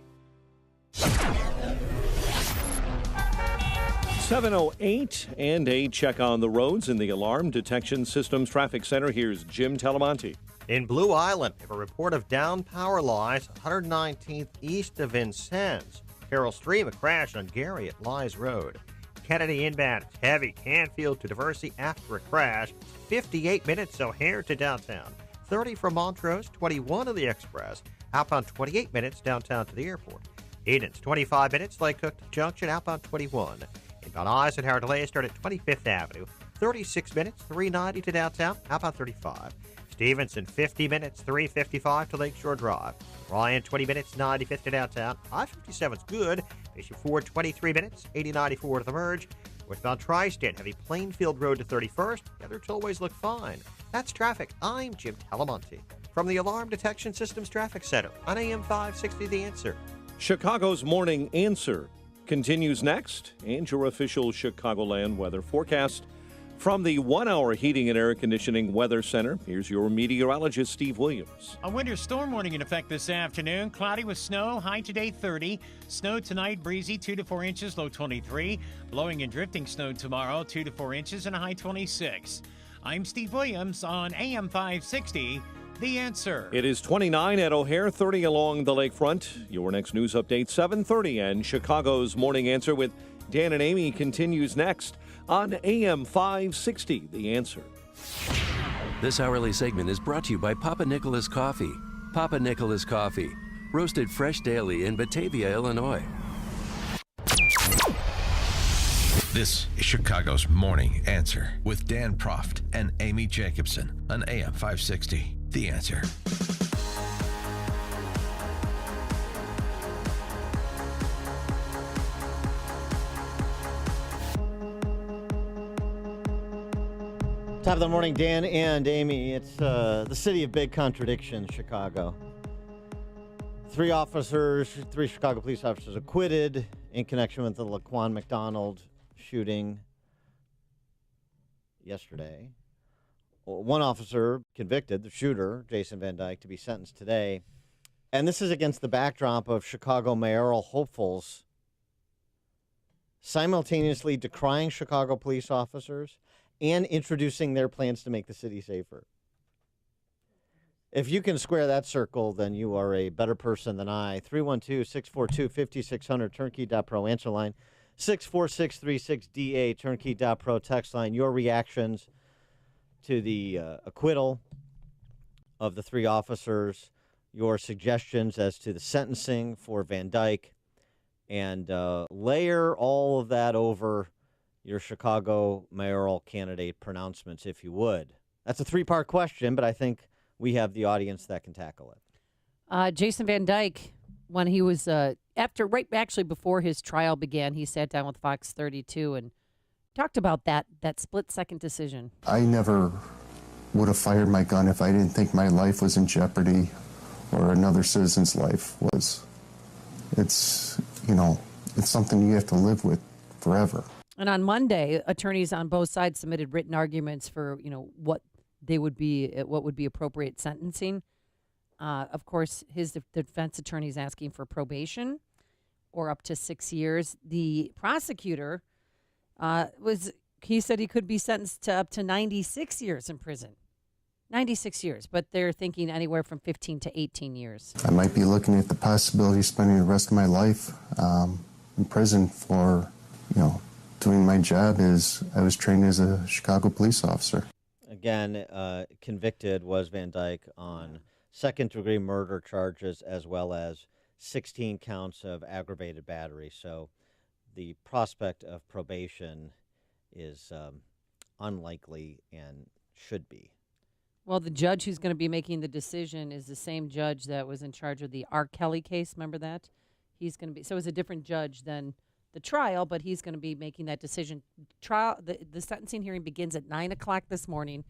7:08 and a check on the roads in the Alarm Detection Systems Traffic Center. Here's Jim Talamonte. In Blue Island, we have a report of down power lines 119th east of Vincennes. Carroll Stream, a crash on Gary at Lies Road. Kennedy inbound, it's heavy. Canfield to Diversey after a crash. 58 minutes O'Hare to downtown. 30 from Montrose, 21 of the Express. Outbound 28 minutes downtown to the airport. Eden's 25 minutes, Lake Cook Junction, outbound 21. Inbound Eisenhower delays start at 25th Avenue. 36 minutes, 390 to downtown, outbound 35. Stevenson, 50 minutes, 355 to Lakeshore Drive. Ryan, 20 minutes, 95th to downtown. I-57's good. Bishop Ford, 23 minutes, 80-94 to the merge. Westbound Tri-State, heavy Plainfield Road to 31st. The other tollways look fine. That's traffic. I'm Jim Talamonte from the Alarm Detection Systems Traffic Center on AM 560 The Answer. Chicago's Morning Answer continues next, and your official Chicagoland weather forecast. From the 1 Hour Heating and Air Conditioning Weather Center, here's your meteorologist, Steve Williams. A winter storm warning in effect this afternoon. Cloudy with snow, high today 30. Snow tonight, breezy 2 to 4 inches, low 23. Blowing and drifting snow tomorrow, 2 to 4 inches and a high 26. I'm Steve Williams on AM 560, The Answer. It is 29 at O'Hare, 30 along the lakefront. Your next news update, 7:30, and Chicago's Morning Answer with Dan and Amy continues next on AM 560, The Answer. This hourly segment is brought to you by Papa Nicholas Coffee. Papa Nicholas Coffee, roasted fresh daily in Batavia, Illinois. This is Chicago's Morning Answer with Dan Proft and Amy Jacobson on AM 560, The Answer. Top of the morning, Dan and Amy. It's the city of big contradictions, Chicago. Three Chicago police officers acquitted in connection with the Laquan McDonald shooting yesterday. One officer convicted, the shooter, Jason Van Dyke, to be sentenced today. And this is against the backdrop of Chicago mayoral hopefuls simultaneously decrying Chicago police officers and introducing their plans to make the city safer. If you can square that circle, then you are a better person than I. 312-642-5600, turnkey.pro answer line. 64636DA, turnkey.pro text line. Your reactions to the acquittal of the three officers, your suggestions as to the sentencing for Van Dyke, and layer all of that over your Chicago mayoral candidate pronouncements, if you would. That's a three-part question, but I think we have the audience that can tackle it. Jason Van Dyke, when he was before his trial began, he sat down with Fox 32 and talked about that split-second decision. I never would have fired my gun if I didn't think my life was in jeopardy or another citizen's life was. It's something you have to live with forever. And on Monday, attorneys on both sides submitted written arguments for, what would be appropriate sentencing. Of course, his defense attorney is asking for probation or up to 6 years. The prosecutor he said he could be sentenced to up to 96 years in prison. 96 years, but they're thinking anywhere from 15 to 18 years. I might be looking at the possibility of spending the rest of my life in prison for, doing my job as I was trained as a Chicago police officer. Again, convicted was Van Dyke on second-degree murder charges as well as 16 counts of aggravated battery. So the prospect of probation is unlikely and should be. Well, the judge who's going to be making the decision is the same judge that was in charge of the R. Kelly case. Remember that? He's going to be, so it's a different judge than the trial, but he's going to be making that decision. The sentencing hearing begins at 9 o'clock this morning.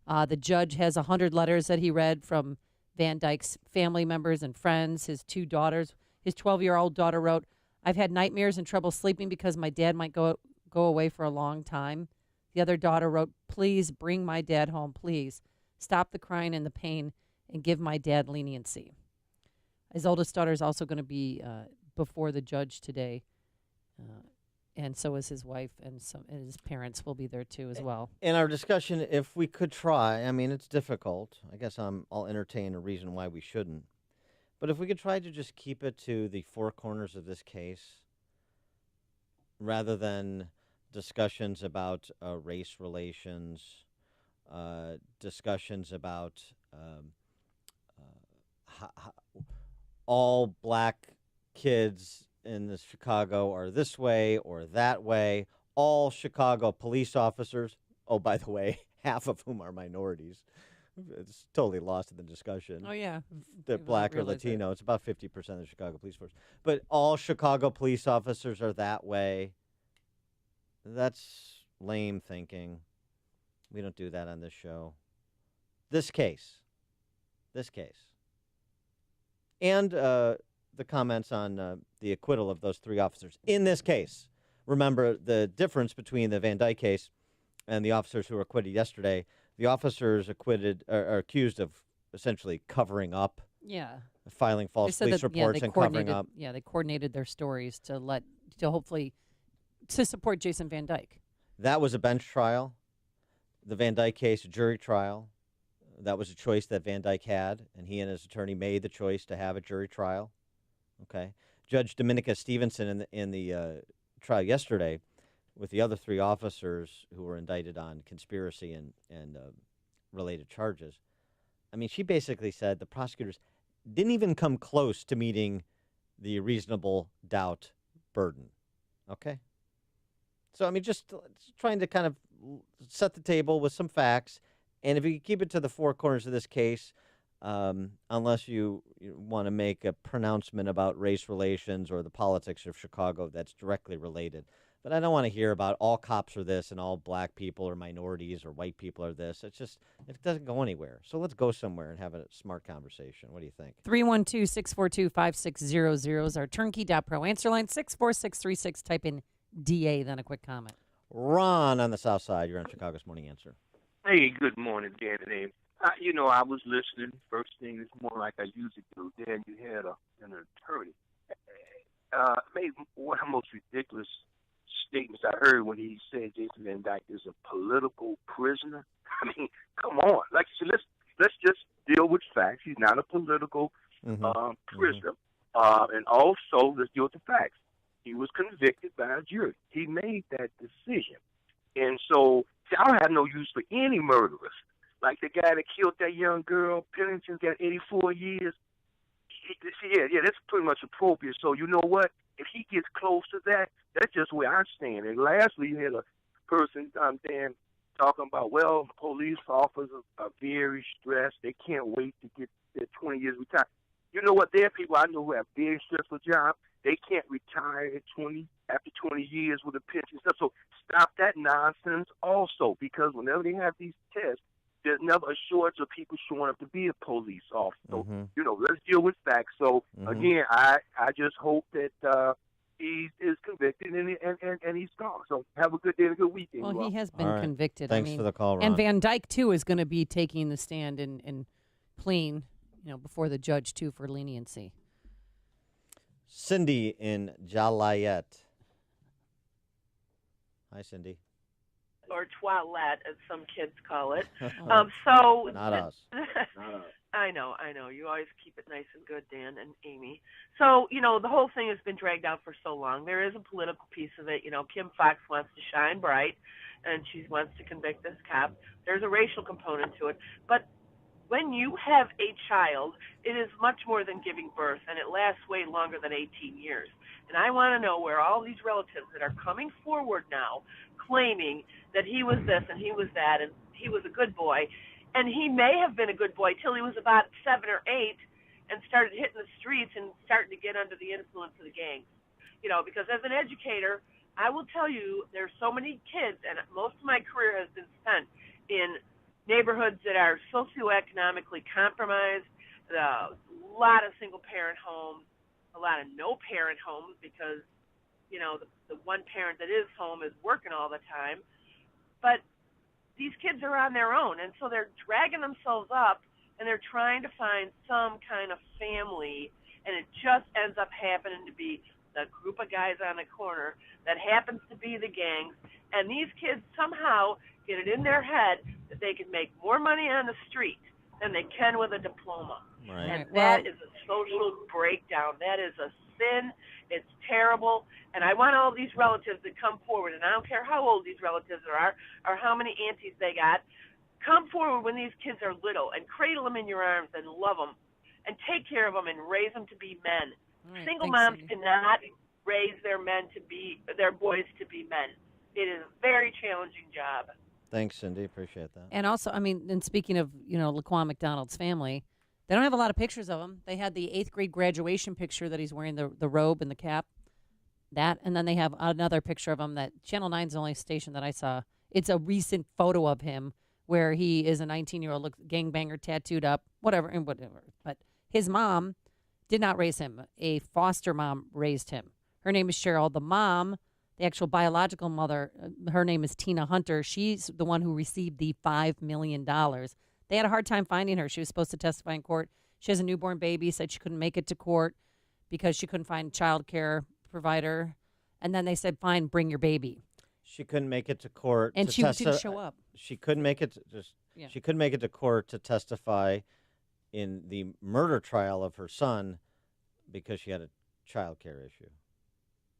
The judge has 100 letters that he read from Van Dyke's family members and friends. His 2 daughters, his 12-year-old daughter wrote, "I've had nightmares and trouble sleeping because my dad might go away for a long time." The other daughter wrote, "Please bring my dad home, please. Stop the crying and the pain and give my dad leniency." His oldest daughter is also going to be before the judge today, and so is his wife, and his parents will be there too as well. In our discussion, if we could try, I mean, it's difficult. I guess I'll entertain a reason why we shouldn't. But if we could try to just keep it to the 4 corners of this case, rather than discussions about race relations, discussions about all black kids in Chicago are this way or that way, all Chicago police officers, oh, by the way, half of whom are minorities. It's totally lost in the discussion. Oh, yeah. They're black or Latino. It's about 50% of the Chicago police force. But all Chicago police officers are that way. That's lame thinking. We don't do that on this show. This case. And the comments on the acquittal of those 3 officers. In this case, remember the difference between the Van Dyke case and the officers who were acquitted yesterday. The officers acquitted are accused of essentially covering up. Yeah. Filing false police reports and covering up. Yeah, they coordinated their stories to hopefully support Jason Van Dyke. That was a bench trial. The Van Dyke case, a jury trial. That was a choice that Van Dyke had, and he and his attorney made the choice to have a jury trial. Okay. Judge Dominica Stevenson in the trial yesterday with the other 3 officers who were indicted on conspiracy and related charges. I mean, she basically said the prosecutors didn't even come close to meeting the reasonable doubt burden. Okay? So, I mean, just trying to kind of set the table with some facts. And if you keep it to the 4 corners of this case, unless you want to make a pronouncement about race relations or the politics of Chicago that's directly related. But I don't want to hear about all cops are this and all black people or minorities or white people are this. It doesn't go anywhere. So let's go somewhere and have a smart conversation. What do you think? 312-642-5600 is our turnkey.pro answer line. 64636. Type in DA, then a quick comment. Ron on the South Side. You're on Chicago's Morning Answer. Hey, good morning, Dan and Amy. I was listening first thing this morning like I usually do. Dan, you had an attorney. Maybe one of the most ridiculous statements I heard when he said Jason Van Dyke is a political prisoner. I mean, come on. Like you said, let's just deal with facts. He's not a political prisoner. And also, let's deal with the facts. He was convicted by a jury. He made that decision. And so, I don't have no use for any murderers. Like the guy that killed that young girl, Pennington, got 84 years. Yeah, that's pretty much appropriate. So you know what? If he gets close to that, that's just where I stand. And lastly, you had a person, Dan, talking about, well, police officers are very stressed. They can't wait to get their 20 years retired. You know what? There are people I know who have very stressful jobs. They can't retire after 20 years with a pension and stuff. So stop that nonsense also, because whenever they have these tests, there's never a shortage of people showing up to be a police officer. So, let's deal with facts. So, again, I just hope that he is convicted and he's gone. So have a good day and a good weekend. Well, he has been convicted. Thanks for the call, Ron. And Van Dyke, too, is going to be taking the stand and pleading, before the judge, too, for leniency. Cindy in Joliet. Hi, Cindy. Or toilette, as some kids call it. Not us. I know. You always keep it nice and good, Dan and Amy. So, the whole thing has been dragged out for so long. There is a political piece of it. Kim Fox wants to shine bright, and she wants to convict this cop. There's a racial component to it. But when you have a child, it is much more than giving birth, and it lasts way longer than 18 years. And I want to know where all these relatives that are coming forward now claiming that he was this and he was that and he was a good boy, And he may have been a good boy till he was about 7 or 8 and started hitting the streets and starting to get under the influence of the gangs. You know, because as an educator, I will tell you there's so many kids, and most of my career has been spent in neighborhoods that are socioeconomically compromised, a lot of single-parent homes, a lot of no-parent homes because, you know, the one parent that is home is working all the time. But these kids are on their own, and so they're dragging themselves up, and they're trying to find some kind of family, and it just ends up happening to be the group of guys on the corner that happens to be the gangs, and these kids somehow get it in their head that they can make more money on the street than they can with a diploma. Right. And that is a social breakdown. That is a sin. It's terrible. And I want all these relatives to come forward, and I don't care how old these relatives are or how many aunties they got. Come forward when these kids are little and cradle them in your arms and love them and take care of them and raise them to be men. Right, Single thanks, moms Cindy. cannot raise their boys to be men. It is a very challenging job. Thanks, Cindy. Appreciate that. And also, I mean, and speaking of, Laquan McDonald's family, they don't have a lot of pictures of him. They had the 8th grade graduation picture that he's wearing the robe and the cap. That, and then they have another picture of him that Channel 9's the only station that I saw. It's a recent photo of him where he is a 19-year-old gangbanger tattooed up, whatever. But his mom did not raise him. A foster mom raised him. Her name is Cheryl. The mom, the actual biological mother, her name is Tina Hunter. She's the one who received the $5 million. They had a hard time finding her. She was supposed to testify in court. She has a newborn baby, said she couldn't make it to court because she couldn't find child care provider. And then they said, fine, bring your baby. She couldn't make it to court. And she didn't show up. She couldn't make it She couldn't make it to court to testify in the murder trial of her son because she had a child care issue.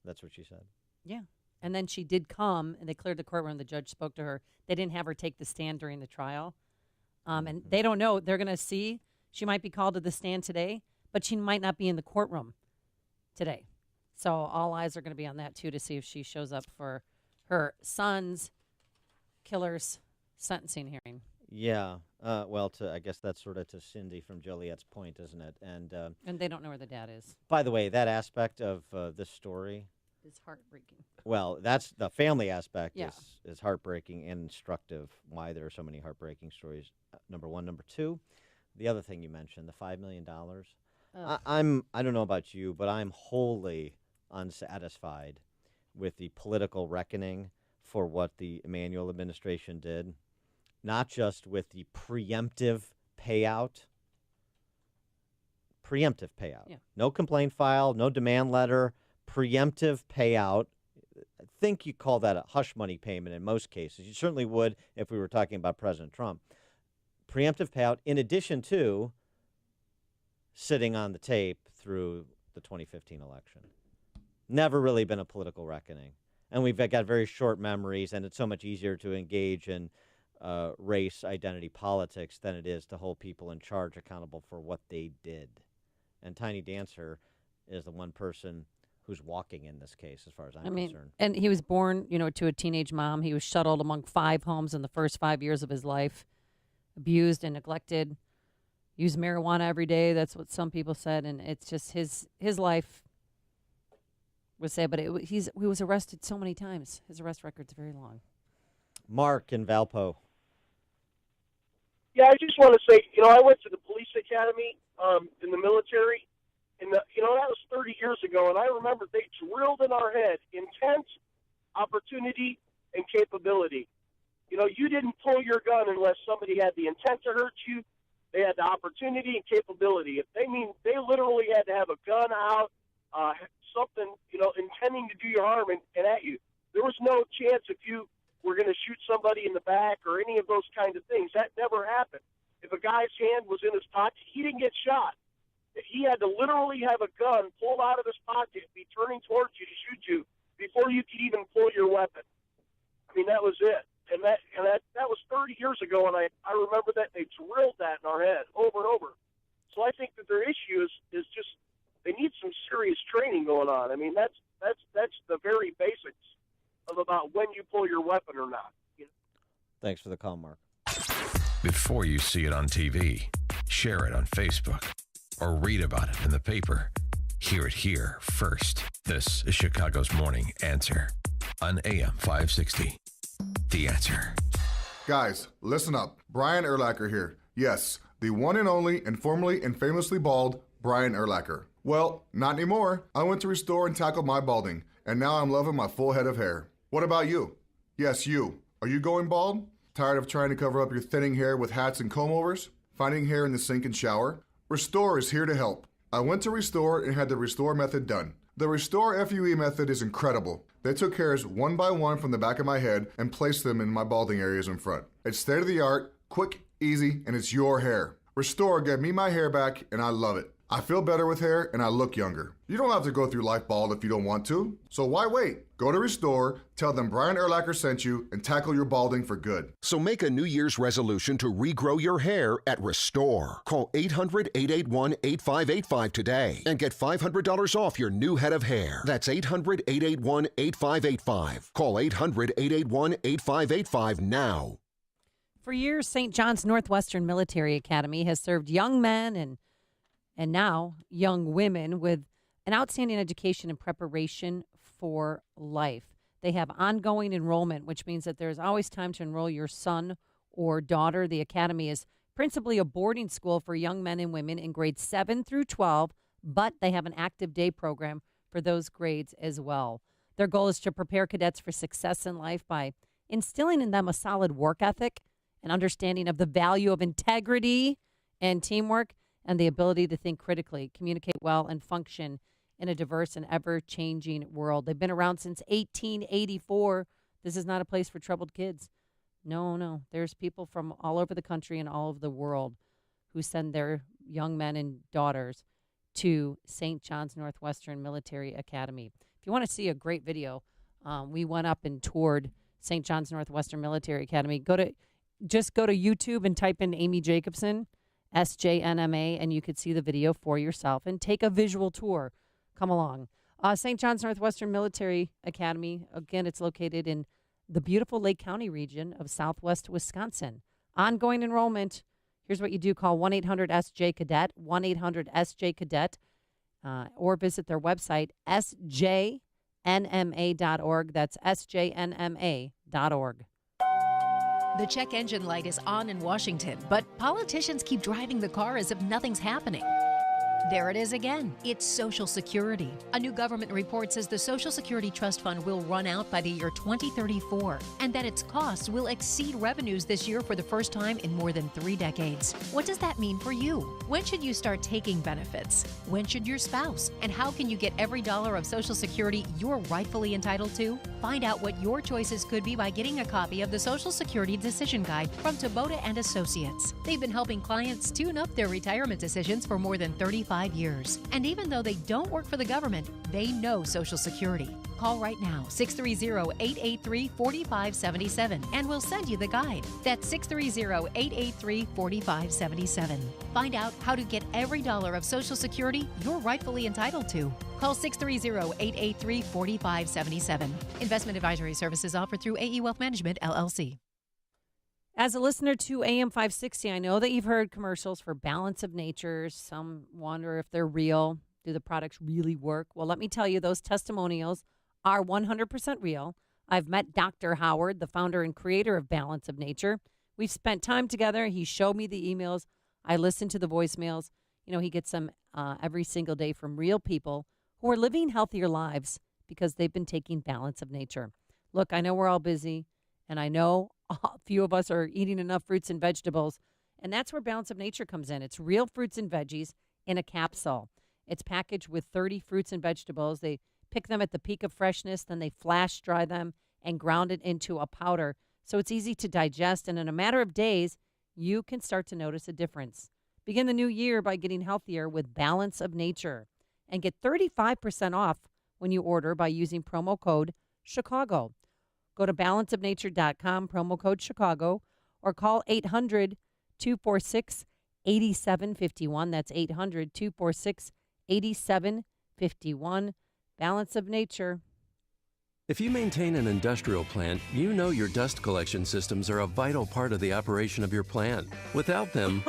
That's what she said. Yeah. And then she did come, and they cleared the courtroom. The judge spoke to her. They didn't have her take the stand during the trial. And they don't know. They're going to see. She might be called to the stand today, but she might not be in the courtroom today. So all eyes are going to be on that, too, to see if she shows up for her son's killer's sentencing hearing. Yeah. Well, I guess that's sort of to Cindy from Joliet's point, isn't it? And they don't know where the dad is. By the way, that aspect of this story is heartbreaking. Well, that's the family aspect Yeah. is heartbreaking and instructive. Why there are so many heartbreaking stories. Number one, number two, the other thing you mentioned, the $5 million. I don't know about you, but I'm wholly unsatisfied with the political reckoning for what the Emanuel administration did. Not just with the preemptive payout. Yeah. No complaint file, no demand letter, preemptive payout. I think you call that a hush money payment in most cases. You certainly would if we were talking about President Trump. Preemptive payout in addition to sitting on the tape through the 2015 election. Never really been a political reckoning. And we've got very short memories, and it's so much easier to engage in race identity politics than it is to hold people in charge accountable for what they did. And Tiny Dancer is the one person who's walking in this case, as far as I'm concerned. And he was born, to a teenage mom. He was shuttled among 5 homes in the first 5 years of his life, abused and neglected, used marijuana every day. That's what some people said, and it's just his life was sad. But he was arrested so many times. His arrest record's very long. Mark in Valpo. Yeah, I just want to say, I went to the police academy in the military, and, that was 30 years ago, and I remember they drilled in our head intent, opportunity, and capability. You didn't pull your gun unless somebody had the intent to hurt you. They had the opportunity and capability. They literally had to have a gun out, something, intending to do you harm and at you. There was no chance if you were going to shoot somebody in the back or any of those kind of things. That never happened. If a guy's hand was in his pocket, he didn't get shot. He had to literally have a gun pulled out of his pocket, be turning towards you to shoot you before you could even pull your weapon. That was it. And that was 30 years ago, and I remember that they drilled that in our head over and over. So I think that their issue is just they need some serious training going on. That's the very basics of about when you pull your weapon or not. Thanks for the call, Mark. Before you see it on TV, share it on Facebook, or read about it in the paper, hear it here first. This is Chicago's Morning Answer on AM 560. The Answer. Guys, listen up. Brian Urlacher here. Yes, the one and only and formerly and famously bald Brian Urlacher. Well, not anymore. I went to restore and tackle my balding, and now I'm loving my full head of hair. What about you? Yes, you. Are you going bald? Tired of trying to cover up your thinning hair with hats and comb-overs? Finding hair in the sink and shower? Restore is here to help. I went to Restore and had the Restore method done. The Restore FUE method is incredible. They took hairs one by one from the back of my head and placed them in my balding areas in front. It's state-of-the-art, quick, easy, and it's your hair. Restore gave me my hair back, and I love it. I feel better with hair, and I look younger. You don't have to go through life bald if you don't want to. So why wait? Go to Restore, tell them Brian Urlacher sent you, and tackle your balding for good. So make a New Year's resolution to regrow your hair at Restore. Call 800-881-8585 today and get $500 off your new head of hair. That's 800-881-8585. Call 800-881-8585 now. For years, St. John's Northwestern Military Academy has served young men and now young women with an outstanding education and preparation for life. They have ongoing enrollment, which means that there's always time to enroll your son or daughter. The academy is principally a boarding school for young men and women in grades 7 through 12, but they have an active day program for those grades as well. Their goal is to prepare cadets for success in life by instilling in them a solid work ethic, an understanding of the value of integrity and teamwork, and the ability to think critically, communicate well, and function in a diverse and ever-changing world. They've been around since 1884. This is not a place for troubled kids. No. There's people from all over the country and all over the world who send their young men and daughters to St. John's Northwestern Military Academy. If you want to see a great video, we went up and toured St. John's Northwestern Military Academy. Just go to YouTube and type in Amy Jacobson, SJNMA, and you could see the video for yourself and take a visual tour. Come along. St. John's Northwestern Military Academy, again, it's located in the beautiful Lake County region of southwest Wisconsin. Ongoing enrollment. Here's what you do. Call 1-800-SJ-CADET, 1-800-SJ-CADET, or visit their website, sjnma.org. That's sjnma.org. The check engine light is on in Washington, but politicians keep driving the car as if nothing's happening. There it is again. It's Social Security. A new government report says the Social Security Trust Fund will run out by the year 2034, and that its costs will exceed revenues this year for the first time in more than 3 decades. What does that mean for you? When should you start taking benefits? When should your spouse? And how can you get every dollar of Social Security you're rightfully entitled to? Find out what your choices could be by getting a copy of the Social Security Decision Guide from Taboda and Associates. They've been helping clients tune up their retirement decisions for more than 35 years. And even though they don't work for the government, they know Social Security. Call right now, 630-883-4577, and we'll send you the guide. That's 630-883-4577. Find out how to get every dollar of Social Security you're rightfully entitled to. Call 630-883-4577. Investment advisory services offered through AE Wealth Management, LLC. As a listener to AM 560, I know that you've heard commercials for Balance of Nature. Some wonder if they're real. Do the products really work? Well, let me tell you, those testimonials are 100% real. I've met Dr. Howard, the founder and creator of Balance of Nature. We've spent time together. He showed me the emails. I listened to the voicemails. You know, he gets them every single day from real people who are living healthier lives because they've been taking Balance of Nature. Look, I know we're all busy, and I know a few of us are eating enough fruits and vegetables, and that's where Balance of Nature comes in. It's real fruits and veggies in a capsule. It's packaged with 30 fruits and vegetables. They pick them at the peak of freshness, then they flash dry them and ground it into a powder. So it's easy to digest, and in a matter of days, you can start to notice a difference. Begin the new year by getting healthier with Balance of Nature and get 35% off when you order by using promo code Chicago. Go to balanceofnature.com, promo code Chicago, or call 800-246-8751. That's 800-246-8751. Balance of Nature. If you maintain an industrial plant, you know your dust collection systems are a vital part of the operation of your plant. Without them,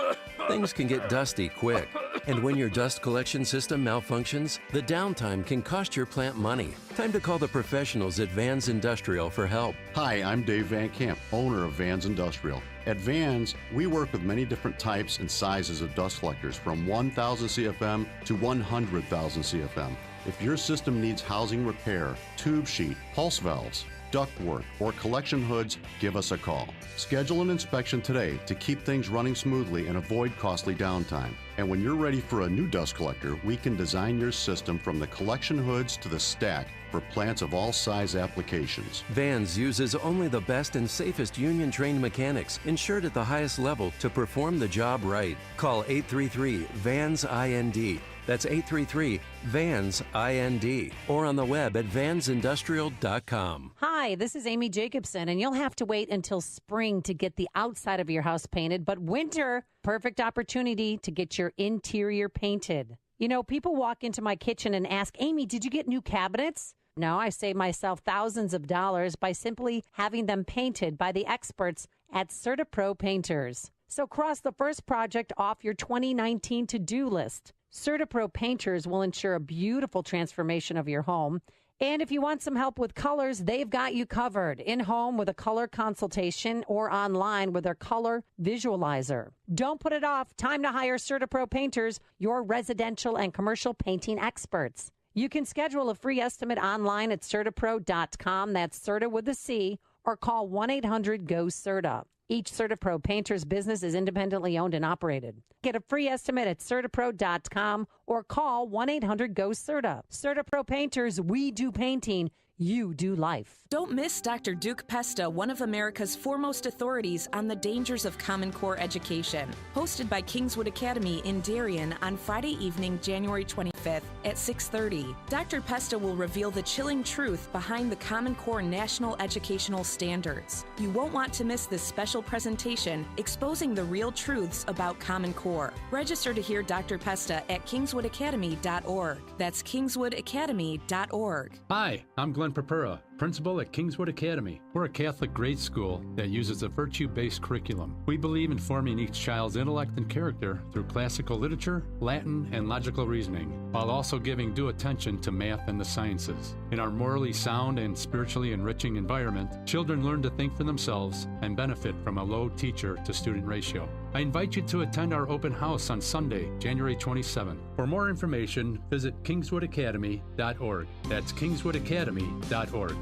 things can get dusty quick. And when your dust collection system malfunctions, the downtime can cost your plant money. Time to call the professionals at Vans Industrial for help. Hi, I'm Dave Van Camp, owner of Vans Industrial. At Vans, we work with many different types and sizes of dust collectors, from 1,000 CFM to 100,000 CFM. If your system needs housing repair, tube sheet, pulse valves, ductwork, or collection hoods, give us a call. Schedule an inspection today to keep things running smoothly and avoid costly downtime. And when you're ready for a new dust collector, we can design your system from the collection hoods to the stack for plants of all size applications. Vans uses only the best and safest union-trained mechanics, insured at the highest level, to perform the job right. Call 833-VANS-IND. That's 833-VANS-IND. Or on the web at vansindustrial.com. Hi, this is Amy Jacobson, and you'll have to wait until spring to get the outside of your house painted, but winter, perfect opportunity to get your interior painted. You know, people walk into my kitchen and ask, Amy, did you get new cabinets? No, I save myself thousands of dollars by simply having them painted by the experts at CertaPro Painters. So cross the first project off your 2019 to-do list. CertaPro Painters will ensure a beautiful transformation of your home. And if you want some help with colors, they've got you covered. In-home with a color consultation or online with their color visualizer. Don't put it off. Time to hire CertaPro Painters, your residential and commercial painting experts. You can schedule a free estimate online at CertaPro.com. That's Certa with a C, or call 1-800-GO-CERTA. Each CertaPro Painters business is independently owned and operated. Get a free estimate at CertaPro.com or call 1-800-GO-CERTA. CertaPro Painters, we do painting. You do life. Don't miss Dr. Duke Pesta, one of America's foremost authorities on the dangers of Common Core education. Hosted by Kingswood Academy in Darien on Friday evening, January 25th at 6:30. Dr. Pesta will reveal the chilling truth behind the Common Core national educational standards. You won't want to miss this special presentation exposing the real truths about Common Core. Register to hear Dr. Pesta at kingswoodacademy.org. That's kingswoodacademy.org. Hi, I'm Glenn Papura, principal at Kingswood Academy. We're a Catholic grade school that uses a virtue-based curriculum. We believe in forming each child's intellect and character through classical literature, Latin, and logical reasoning, while also giving due attention to math and the sciences. In our morally sound and spiritually enriching environment, children learn to think for themselves and benefit from a low teacher-to-student ratio. I invite you to attend our open house on Sunday, January 27th. For more information, visit kingswoodacademy.org. That's kingswoodacademy.org.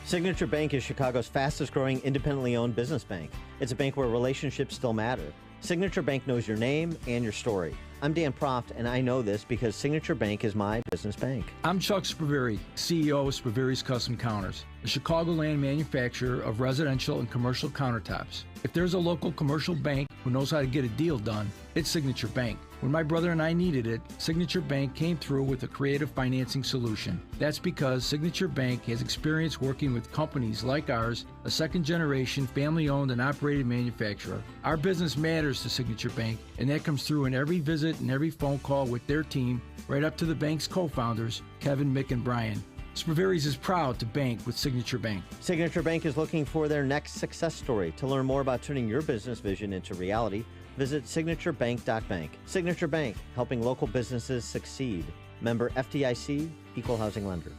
Signature Bank is Chicago's fastest growing independently owned business bank. It's a bank where relationships still matter. Signature Bank knows your name and your story. I'm Dan Proft, and I know this because Signature Bank is my business bank. I'm Chuck Spaveri, CEO of Spaveri's Custom Counters, a Chicagoland manufacturer of residential and commercial countertops. If there's a local commercial bank who knows how to get a deal done, it's Signature Bank. When my brother and I needed it, Signature Bank came through with a creative financing solution. That's because Signature Bank has experience working with companies like ours, a second-generation, family-owned and operated manufacturer. Our business matters to Signature Bank, and that comes through in every visit and every phone call with their team, right up to the bank's co-founders, Kevin, Mick, and Brian. Spaveri's is proud to bank with Signature Bank. Signature Bank is looking for their next success story. To learn more about turning your business vision into reality, visit signaturebank.bank. Signature Bank, helping local businesses succeed. Member FDIC, Equal Housing Lender.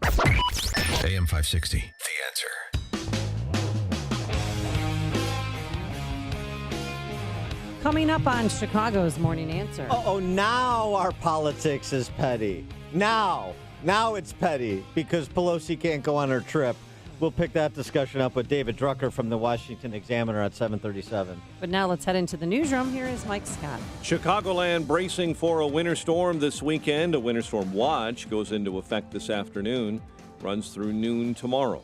AM 560, The Answer. Coming up on Chicago's Morning Answer. Now our politics is petty. Now it's petty because Pelosi can't go on her trip. We'll pick that discussion up with David Drucker from the Washington Examiner at 7:37. But now let's head into the newsroom. Here is Mike Scott. Chicagoland bracing for a winter storm this weekend. A winter storm watch goes into effect this afternoon, runs through noon tomorrow.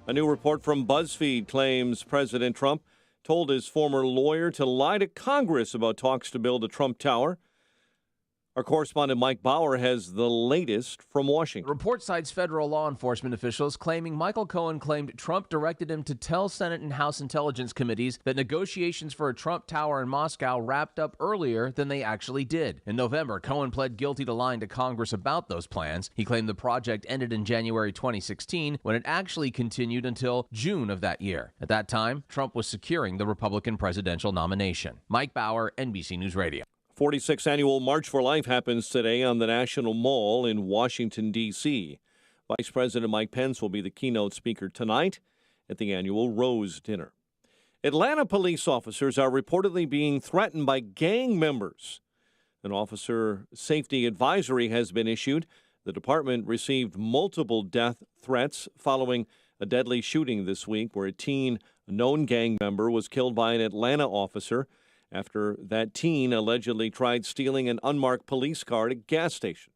A new report from BuzzFeed claims President Trump told his former lawyer to lie to Congress about talks to build a Trump Tower. Our correspondent Mike Bauer has the latest from Washington. The report cites federal law enforcement officials claiming Michael Cohen claimed Trump directed him to tell Senate and House Intelligence Committees that negotiations for a Trump Tower in Moscow wrapped up earlier than they actually did. In November, Cohen pled guilty to lying to Congress about those plans. He claimed the project ended in January 2016 when it actually continued until June of that year. At that time, Trump was securing the Republican presidential nomination. Mike Bauer, NBC News Radio. 46th annual March for Life happens today on the National Mall in Washington, D.C. Vice President Mike Pence will be the keynote speaker tonight at the annual Rose Dinner. Atlanta police officers are reportedly being threatened by gang members. An officer safety advisory has been issued. The department received multiple death threats following a deadly shooting this week where a known gang member was killed by an Atlanta officer after that teen allegedly tried stealing an unmarked police car at a gas station.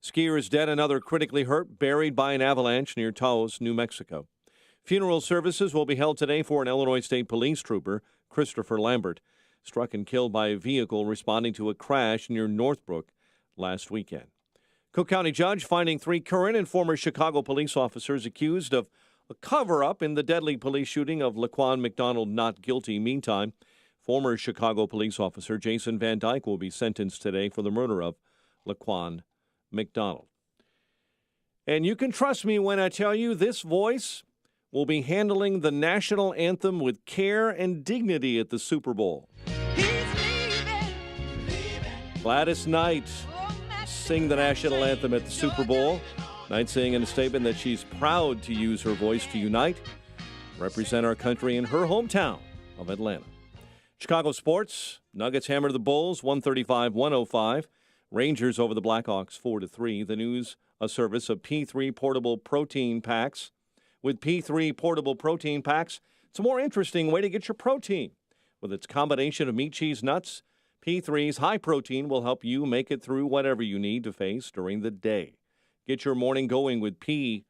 Skier is dead, another critically hurt, buried by an avalanche near Taos, New Mexico. Funeral services will be held today for an Illinois State Police trooper, Christopher Lambert, struck and killed by a vehicle responding to a crash near Northbrook last weekend. Cook County judge finding 3 current and former Chicago police officers accused of a cover-up in the deadly police shooting of Laquan McDonald not guilty. Meantime, former Chicago police officer Jason Van Dyke will be sentenced today for the murder of Laquan McDonald. And you can trust me when I tell you this voice will be handling the national anthem with care and dignity at the Super Bowl. Gladys Knight sing the national anthem at the Super Bowl. Knight saying in a statement that she's proud to use her voice to unite, represent our country in her hometown of Atlanta. Chicago sports, Nuggets hammer the Bulls 135-105. Rangers over the Blackhawks 4-3. The news, a service of P3 portable protein packs. With P3 portable protein packs, it's a more interesting way to get your protein. With its combination of meat, cheese, nuts, P3's high protein will help you make it through whatever you need to face during the day. Get your morning going with P3.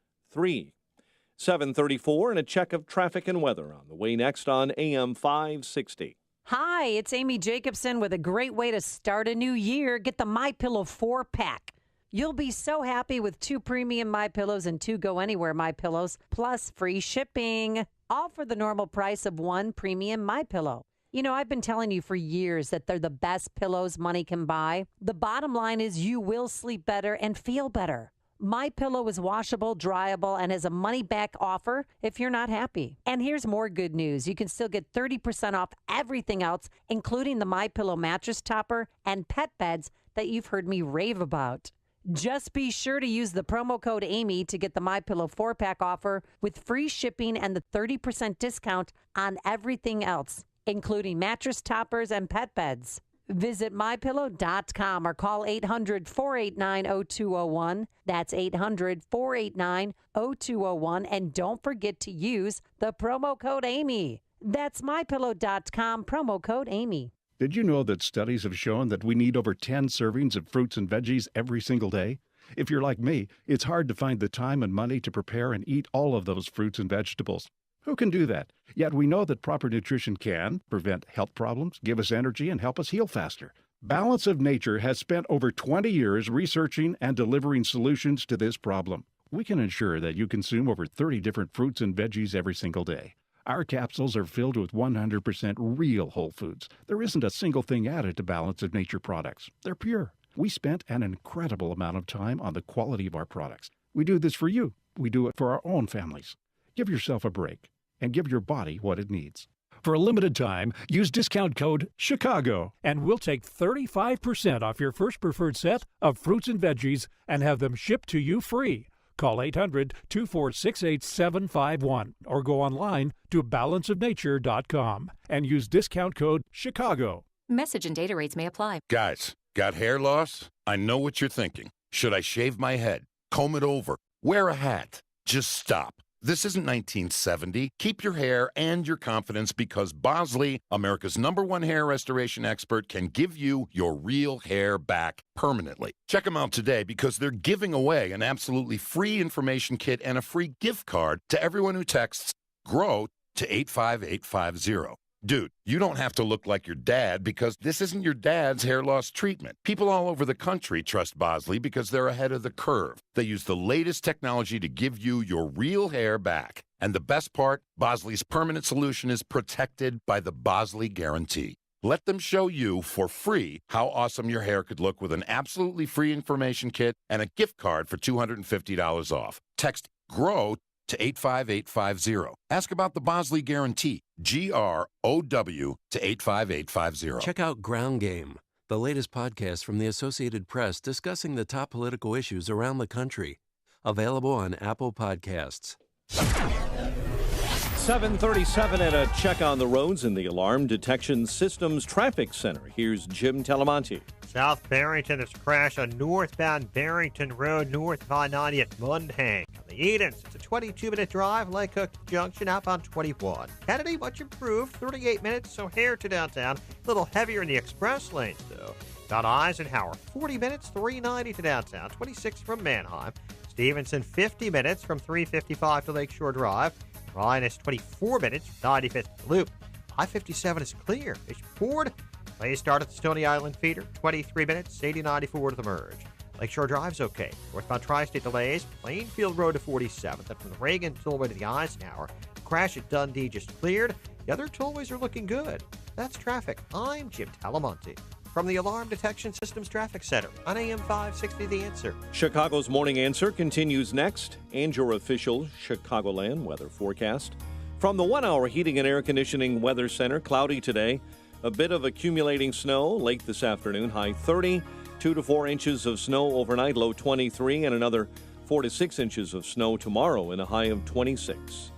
7:34 and a check of traffic and weather on the way next on AM 560. Hi, it's Amy Jacobson with a great way to start a new year. Get the MyPillow 4-pack. You'll be so happy with 2 premium MyPillows and 2 Go Anywhere MyPillows, plus free shipping, all for the normal price of 1 premium MyPillow. You know, I've been telling you for years that they're the best pillows money can buy. The bottom line is you will sleep better and feel better. MyPillow is washable, dryable, and has a money-back offer if you're not happy. And here's more good news. You can still get 30% off everything else, including the MyPillow mattress topper and pet beds that you've heard me rave about. Just be sure to use the promo code Amy to get the MyPillow 4-pack offer with free shipping and the 30% discount on everything else, including mattress toppers and pet beds. Visit MyPillow.com or call 800-489-0201. That's 800-489-0201. And don't forget to use the promo code Amy. That's MyPillow.com, promo code Amy. Did you know that studies have shown that we need over 10 servings of fruits and veggies every single day? If you're like me, it's hard to find the time and money to prepare and eat all of those fruits and vegetables. Who can do that? Yet we know that proper nutrition can prevent health problems, give us energy, and help us heal faster. Balance of Nature has spent over 20 years researching and delivering solutions to this problem. We can ensure that you consume over 30 different fruits and veggies every single day. Our capsules are filled with 100% real whole foods. There isn't a single thing added to Balance of Nature products. They're pure. We spent an incredible amount of time on the quality of our products. We do this for you. We do it for our own families. Give yourself a break and give your body what it needs. For a limited time, use discount code CHICAGO, and we'll take 35% off your first preferred set of fruits and veggies and have them shipped to you free. Call 800-246-8751 or go online to balanceofnature.com and use discount code CHICAGO. Message and data rates may apply. Guys, got hair loss? I know what you're thinking. Should I shave my head? Comb it over? Wear a hat? Just stop. This isn't 1970. Keep your hair and your confidence because Bosley, America's #1 hair restoration expert, can give you your real hair back permanently. Check them out today because they're giving away an absolutely free information kit and a free gift card to everyone who texts GROW to 85850. Dude, you don't have to look like your dad because this isn't your dad's hair loss treatment. People all over the country trust Bosley because they're ahead of the curve. They use the latest technology to give you your real hair back. And the best part, Bosley's permanent solution is protected by the Bosley Guarantee. Let them show you for free how awesome your hair could look with an absolutely free information kit and a gift card for $250 off. Text GROW to 85850. Ask about the Bosley Guarantee, GROW to 85850. Check out Ground Game, the latest podcast from the Associated Press discussing the top political issues around the country. Available on Apple Podcasts. 7:37 at a check on the roads in the Alarm Detection Systems Traffic Center. Here's Jim Talamonte. South Barrington, there's a crash on northbound Barrington Road, north of I-90 at Mundhang. On the Edens, it's a 22-minute drive, Lake Cook Junction, outbound 21. Kennedy, much improved, 38 minutes, O'Hare to downtown. A little heavier in the express lanes, though. Down Eisenhower, 40 minutes, 390 to downtown, 26 from Manheim. Stevenson, 50 minutes from 355 to Lakeshore Drive. Ryan is 24 minutes, 95th Loop. I-57 is clear. Bishop Ford. May start at the Stony Island feeder, 23 minutes, 80-94 to the merge. Lakeshore Drive's okay. Northbound Tri-State delays, Plainfield Road to 47th. Then from the Reagan tollway to the Eisenhower. The crash at Dundee just cleared. The other tollways are looking good. That's traffic. I'm Jim Talamonte from the Alarm Detection Systems Traffic Center on AM 560 The Answer. Chicago's Morning Answer continues next, and your official Chicagoland weather forecast. From the 1-hour Heating and Air Conditioning Weather Center, cloudy today. A bit of accumulating snow late this afternoon, high 30, 2 to 4 inches of snow overnight, low 23, and another 4 to 6 inches of snow tomorrow in a high of 26.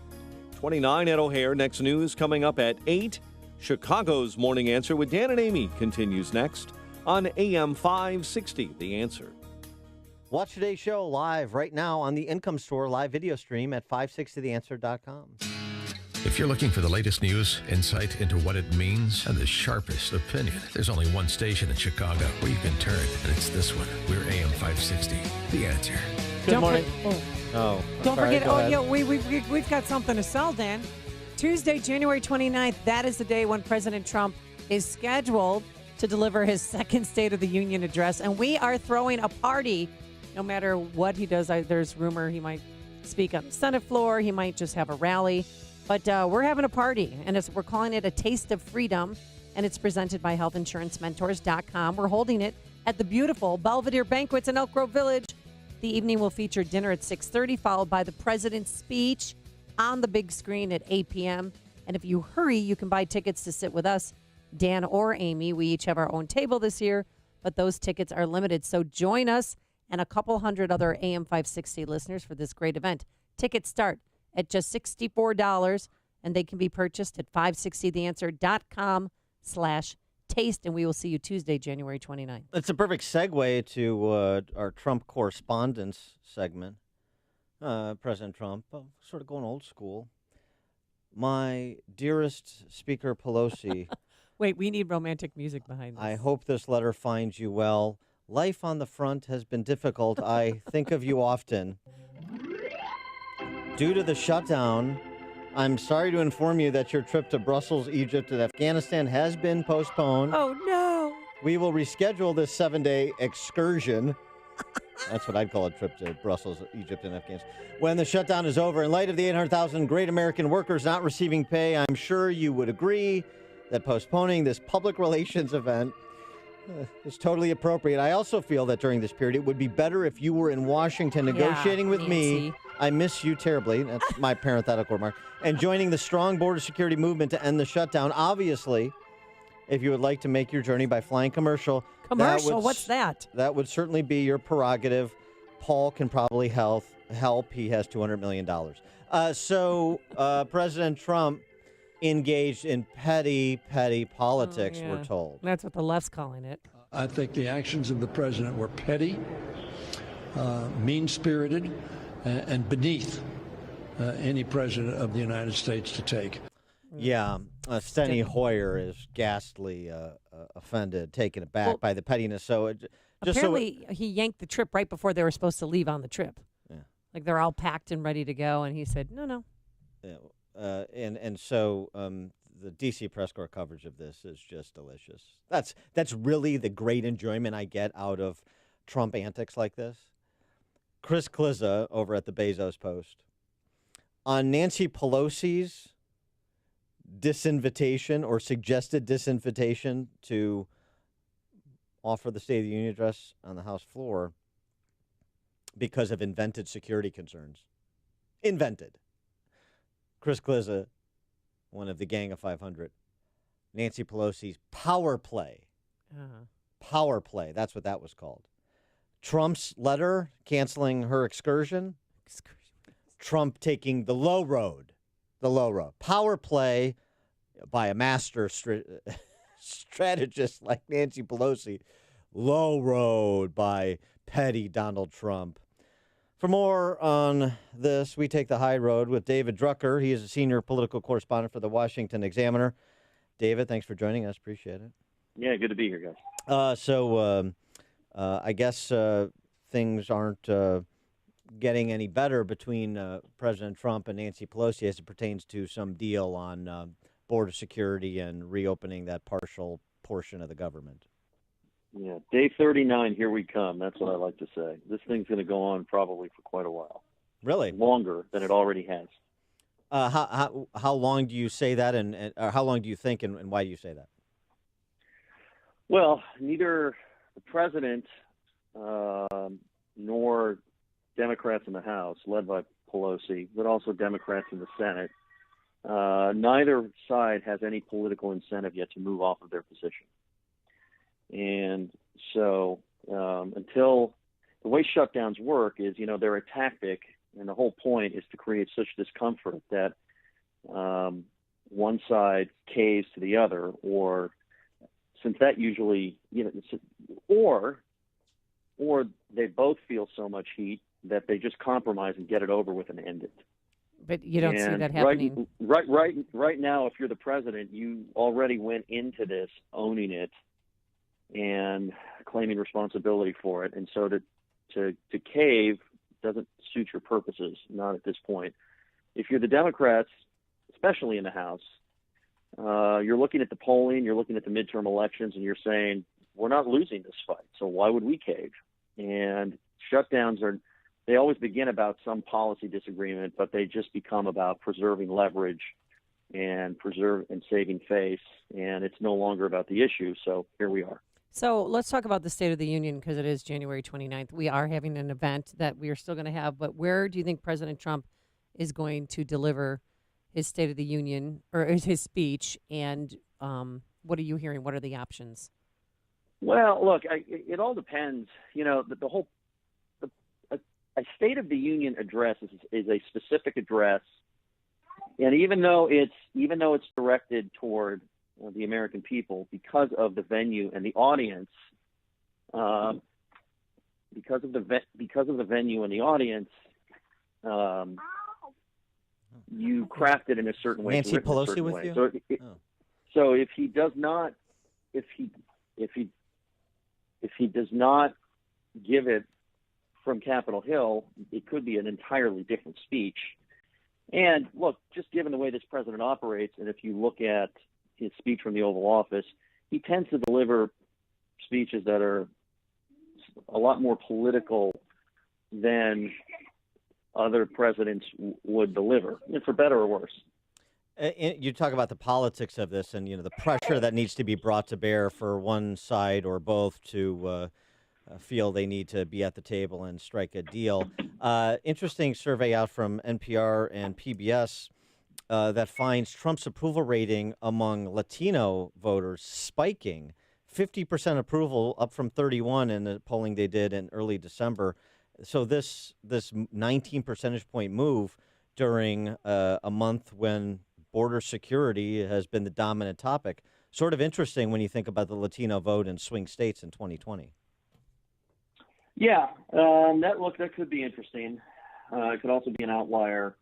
29 at O'Hare. Next news coming up at 8. Chicago's Morning Answer with Dan and Amy continues next on AM 560, The Answer. Watch today's show live right now on the Income Store live video stream at 560theanswer.com. If you're looking for the latest news, insight into what it means, and the sharpest opinion, there's only one station in Chicago where you can turn, and it's this one. We're AM 560, The Answer. Good morning. Don't forget, we've got something to sell, Dan. Tuesday, January 29th, that is the day when President Trump is scheduled to deliver his second State of the Union address, and we are throwing a party no matter what he does. There's rumor he might speak on the Senate floor, he might just have a rally. But we're having a party, and we're calling it a Taste of Freedom, and it's presented by HealthInsuranceMentors.com. We're holding it at the beautiful Belvedere Banquets in Elk Grove Village. The evening will feature dinner at 6:30, followed by the president's speech on the big screen at 8 p.m. And if you hurry, you can buy tickets to sit with us, Dan or Amy. We each have our own table this year, but those tickets are limited. So join us and a couple hundred other AM 560 listeners for this great event. Tickets start at just $64, and they can be purchased at 560theanswer.com/taste, and we will see you Tuesday, January 29th. It's a perfect segue to our Trump correspondence segment. President Trump, sort of going old school. My dearest Speaker Pelosi. Wait, we need romantic music behind this. I hope this letter finds you well. Life on the front has been difficult. I think of you often. Due to the shutdown, I'm sorry to inform you that your trip to Brussels, Egypt, and Afghanistan has been postponed. Oh, no. We will reschedule this 7-day excursion. That's what I'd call a trip to Brussels, Egypt, and Afghanistan. When the shutdown is over, in light of the 800,000 great American workers not receiving pay, I'm sure you would agree that postponing this public relations event is totally appropriate. I also feel that during this period, it would be better if you were in Washington negotiating with me. I miss you terribly. That's my parenthetical remark. And joining the strong border security movement to end the shutdown. Obviously, if you would like to make your journey by flying commercial. Commercial? What's that? That would certainly be your prerogative. Paul can probably help. He has $200 million. So President Trump engaged in petty politics, we're told. That's what the left's calling it. I think the actions of the president were petty, mean-spirited, and beneath any president of the United States to take. Yeah, Steny Hoyer is ghastly offended, taken aback by the pettiness. So apparently he yanked the trip right before they were supposed to leave on the trip. Yeah. Like they're all packed and ready to go, and he said, no. Yeah. And so the DC press corps coverage of this is just delicious. That's really the great enjoyment I get out of Trump antics like this. Chris Klizza over at the Bezos Post on Nancy Pelosi's disinvitation or suggested disinvitation to offer the State of the Union address on the House floor because of invented security concerns. Invented. Chris Klizza, one of the Gang of 500, Nancy Pelosi's power play. Power play. That's what that was called. Trump's letter canceling her excursion. Trump taking the low road. The low road. Power play by a master strategist like Nancy Pelosi. Low road by petty Donald Trump. For more on this, we take the high road with David Drucker. He is a senior political correspondent for the Washington Examiner. David, thanks for joining us. Appreciate it. Yeah, good to be here, guys. I guess things aren't getting any better between President Trump and Nancy Pelosi as it pertains to some deal on border security and reopening that partial portion of the government. Yeah, day 39, here we come. That's what I like to say. This thing's going to go on probably for quite a while. Really? Longer than it already has. How long do you say that, and how long do you think, and why do you say that? Well, neither the president nor Democrats in the House, led by Pelosi, but also Democrats in the Senate, neither side has any political incentive yet to move off of their position. And so until the way shutdowns work is, they're a tactic, and the whole point is to create such discomfort that one side caves to the other, or since that usually, or they both feel so much heat that they just compromise and get it over with and end it. But you don't see that happening. Right now, if you're the president, you already went into this owning it and claiming responsibility for it. And so to cave doesn't suit your purposes, not at this point. If you're the Democrats, especially in the House, you're looking at the polling, you're looking at the midterm elections, and you're saying, we're not losing this fight, so why would we cave? And shutdowns they always begin about some policy disagreement, but they just become about preserving leverage and saving face, and it's no longer about the issue, so here we are. So let's talk about the State of the Union, because it is January 29th. We are having an event that we are still going to have, but where do you think President Trump is going to deliver his State of the Union, or his speech, and what are you hearing? What are the options? Well, look, it all depends. A State of the Union address is a specific address, and even though it's directed toward the American people, because of the venue and the audience, because of the venue and the audience, you craft it in a certain way. Nancy Pelosi with way. You? So if he does not, if he does not give it from Capitol Hill, it could be an entirely different speech. And look, just given the way this president operates, and if you look at his speech from the Oval Office, he tends to deliver speeches that are a lot more political than other presidents would deliver, for better or worse. You talk about the politics of this, and the pressure that needs to be brought to bear for one side or both to feel they need to be at the table and strike a deal. Interesting survey out from NPR and PBS that finds Trump's approval rating among Latino voters spiking. 50% approval, up from 31 in the polling they did in early December. So this 19 percentage point move during a month when border security has been the dominant topic. Sort of interesting when you think about the Latino vote in swing states in 2020. Yeah, that could be interesting. It could also be an outlier.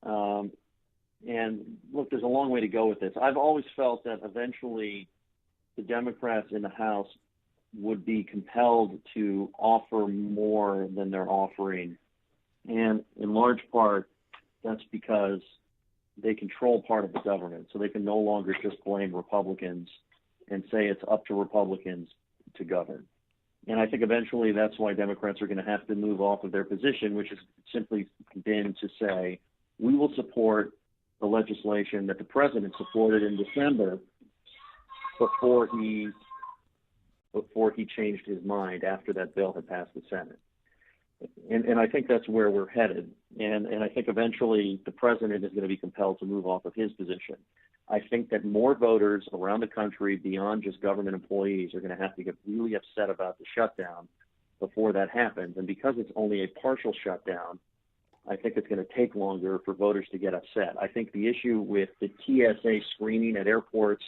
And look, there's a long way to go with this. I've always felt that eventually the Democrats in the House would be compelled to offer more than they're offering. And in large part, that's because they control part of the government, so they can no longer just blame Republicans and say it's up to Republicans to govern. And I think eventually that's why Democrats are going to have to move off of their position, which has simply been to say, we will support the legislation that the president supported in December before he changed his mind after that bill had passed the Senate. And I think that's where we're headed. And I think eventually the president is going to be compelled to move off of his position. I think that more voters around the country, beyond just government employees, are going to have to get really upset about the shutdown before that happens. And because it's only a partial shutdown, I think it's going to take longer for voters to get upset. I think the issue with the TSA screening at airports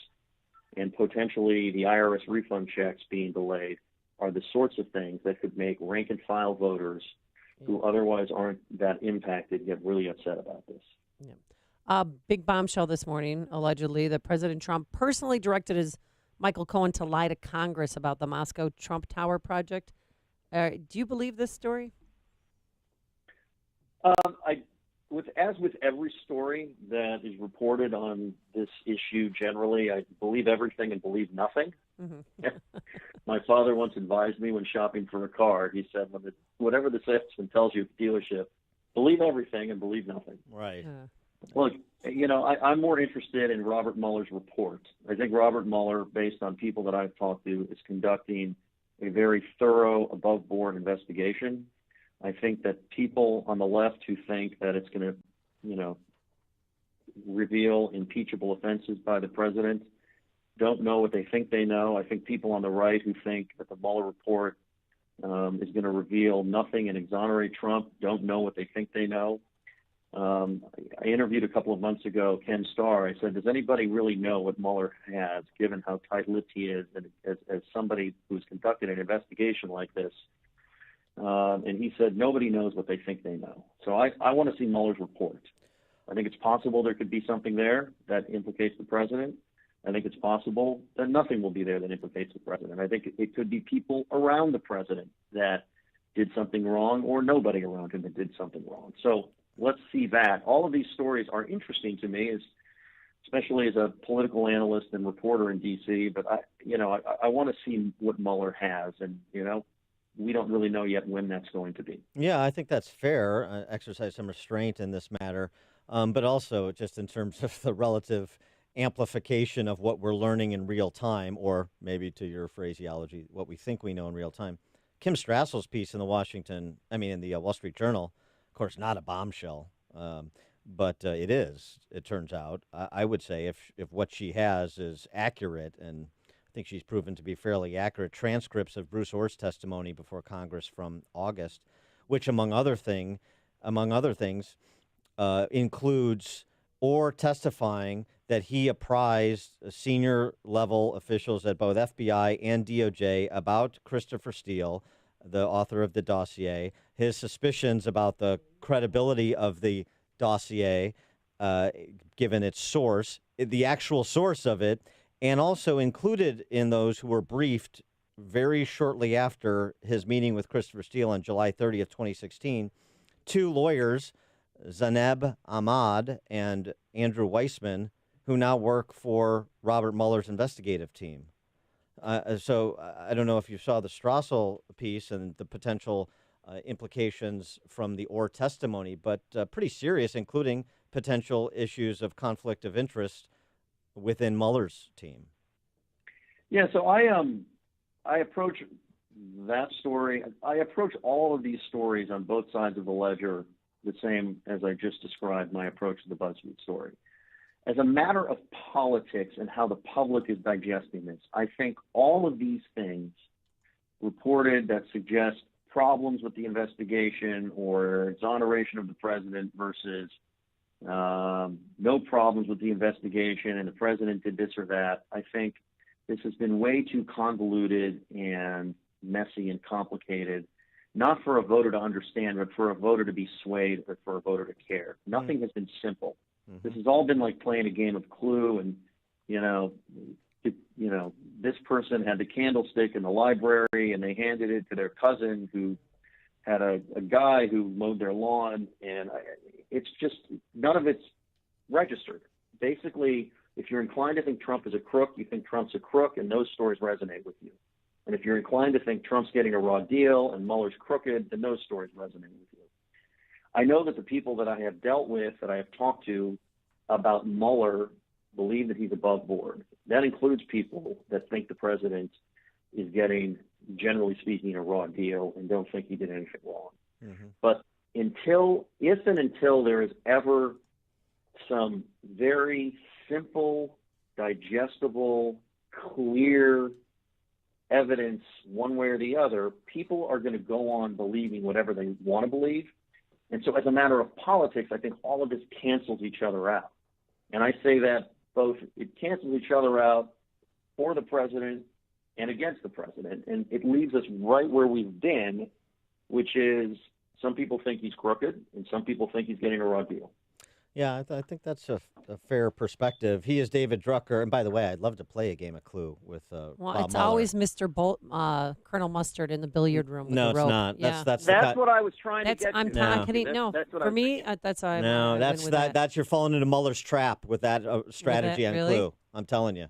and potentially the IRS refund checks being delayed are the sorts of things that could make rank and file voters who otherwise aren't that impacted get really upset about this. Yeah. Big bombshell this morning, allegedly, that President Trump personally directed his Michael Cohen to lie to Congress about the Moscow Trump Tower project. Do you believe this story? As with every story that is reported on this issue generally, I believe everything and believe nothing. Mm-hmm. My father once advised me when shopping for a car, he said, whatever the salesman tells you at the dealership, believe everything and believe nothing. Right. Look, I'm more interested in Robert Mueller's report. I think Robert Mueller, based on people that I've talked to, is conducting a very thorough, above-board investigation. I think that people on the left who think that it's going to, reveal impeachable offenses by the president don't know what they think they know. I think people on the right who think that the Mueller report is going to reveal nothing and exonerate Trump don't know what they think they know. I interviewed a couple of months ago Ken Starr. I said, does anybody really know what Mueller has, given how tight-lipped he is, and as somebody who's conducted an investigation like this? And he said, nobody knows what they think they know. So I want to see Mueller's report. I think it's possible there could be something there that implicates the president. I think it's possible that nothing will be there that implicates the president. I think it could be people around the president that did something wrong, or nobody around him that did something wrong. So let's see that. All of these stories are interesting to me, especially as a political analyst and reporter in D.C., but I want to see what Mueller has, and, we don't really know yet when that's going to be. Yeah, I think that's fair. Exercise some restraint in this matter, but also just in terms of the relative amplification of what we're learning in real time, or maybe to your phraseology, what we think we know in real time. Kim Strassel's piece in the Wall Street Journal, of course, not a bombshell, but it is, it turns out. I would say if what she has is accurate, and I think she's proven to be fairly accurate, transcripts of Bruce Orr's testimony before Congress from August, which among other things, includes Orr testifying that he apprised senior level officials at both FBI and DOJ about Christopher Steele, the author of the dossier, his suspicions about the credibility of the dossier, given its source, the actual source of it, and also included in those who were briefed very shortly after his meeting with Christopher Steele on July 30th, 2016, two lawyers, Zaneb Ahmad and Andrew Weissman, who now work for Robert Mueller's investigative team. So I don't know if you saw the Strassel piece and the potential implications from the Orr testimony, but pretty serious, including potential issues of conflict of interest within Mueller's team. Yeah, so I approach that story. I approach all of these stories on both sides of the ledger the same as I just described my approach to the BuzzFeed story. As a matter of politics and how the public is digesting this, I think all of these things reported that suggest problems with the investigation or exoneration of the president versus no problems with the investigation and the president did this or that, I think this has been way too convoluted and messy and complicated, not for a voter to understand, but for a voter to be swayed or for a voter to care. Nothing has been simple. This has all been like playing a game of Clue, and this person had the candlestick in the library, and they handed it to their cousin who had a guy who mowed their lawn, and it's just none of it's registered. Basically, if you're inclined to think Trump is a crook, you think Trump's a crook, and those stories resonate with you. And if you're inclined to think Trump's getting a raw deal and Mueller's crooked, then those stories resonate with you. I know that the people that I have dealt with, that I have talked to about Mueller, believe that he's above board. That includes people that think the president is getting, generally speaking, a raw deal and don't think he did anything wrong. Mm-hmm. But if and until there is ever some very simple, digestible, clear evidence one way or the other, people are going to go on believing whatever they want to believe. And so as a matter of politics, I think all of this cancels each other out. And I say that both it cancels each other out for the president and against the president. And it leaves us right where we've been, which is some people think he's crooked and some people think he's getting a raw deal. Yeah, I think that's a fair perspective. He is David Drucker. And by the way, I'd love to play a game of Clue with Bob it's Mueller. always Mr. Colonel Mustard in the billiard room with No, the it's rope. not. Yeah. That's what I was trying to get I'm to. talking. No, that's what for me, that's how I'm. No, that's you're falling into Muller's trap with that strategy on really? Clue. I'm telling you.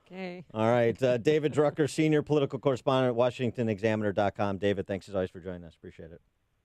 Okay. All right. David Drucker, senior political correspondent at WashingtonExaminer.com. David, thanks as always for joining us. Appreciate it.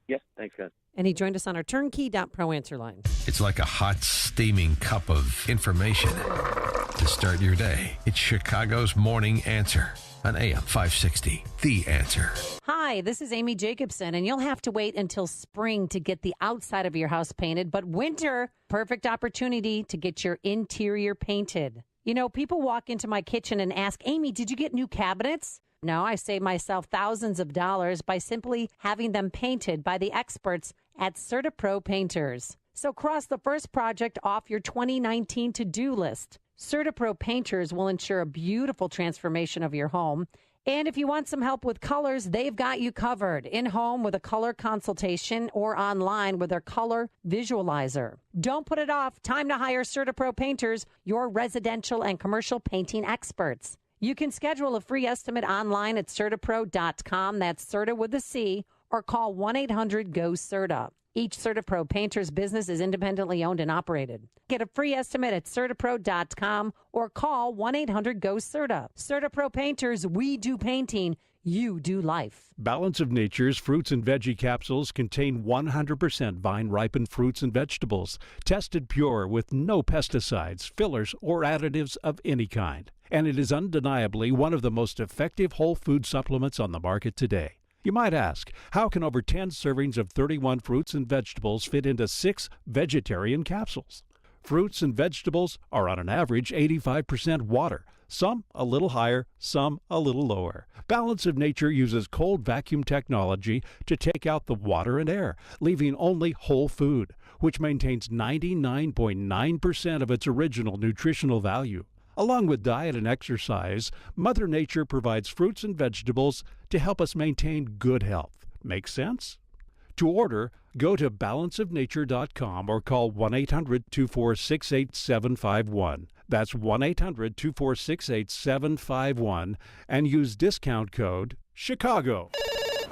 Yep. Thanks, guys. And he joined us on our turnkey.pro answer line. It's like a hot, steaming cup of information to start your day. It's Chicago's Morning Answer on AM 560. The Answer. Hi, this is Amy Jacobson, and you'll have to wait until spring to get the outside of your house painted, but winter, perfect opportunity to get your interior painted. You know, people walk into my kitchen and ask, Amy, did you get new cabinets? No, I save myself thousands of dollars by simply having them painted by the experts at CertaPro Painters. So cross the first project off your 2019 to-do list. CertaPro Painters will ensure a beautiful transformation of your home. And if you want some help with colors, they've got you covered. In-home with a color consultation or online with their color visualizer. Don't put it off. Time to hire CertaPro Painters, your residential and commercial painting experts. You can schedule a free estimate online at CertaPro.com. That's Certa with a C, or call 1-800-GO-CERTA. Each CertaPro Painters business is independently owned and operated. Get a free estimate at CertaPro.com or call 1-800-GO-CERTA. CertaPro Painters, we do painting, you do life. Balance of Nature's fruits and veggie capsules contain 100% vine-ripened fruits and vegetables, tested pure with no pesticides, fillers, or additives of any kind. And it is undeniably one of the most effective whole food supplements on the market today. You might ask, how can over 10 servings of 31 fruits and vegetables fit into 6 vegetarian capsules? Fruits and vegetables are on an average 85% water, some a little higher, some a little lower. Balance of Nature uses cold vacuum technology to take out the water and air, leaving only whole food, which maintains 99.9% of its original nutritional value. Along with diet and exercise, Mother Nature provides fruits and vegetables to help us maintain good health. Make sense? To order, go to balanceofnature.com or call 1-800-246-8751. That's 1-800-246-8751 and use discount code CHICAGO.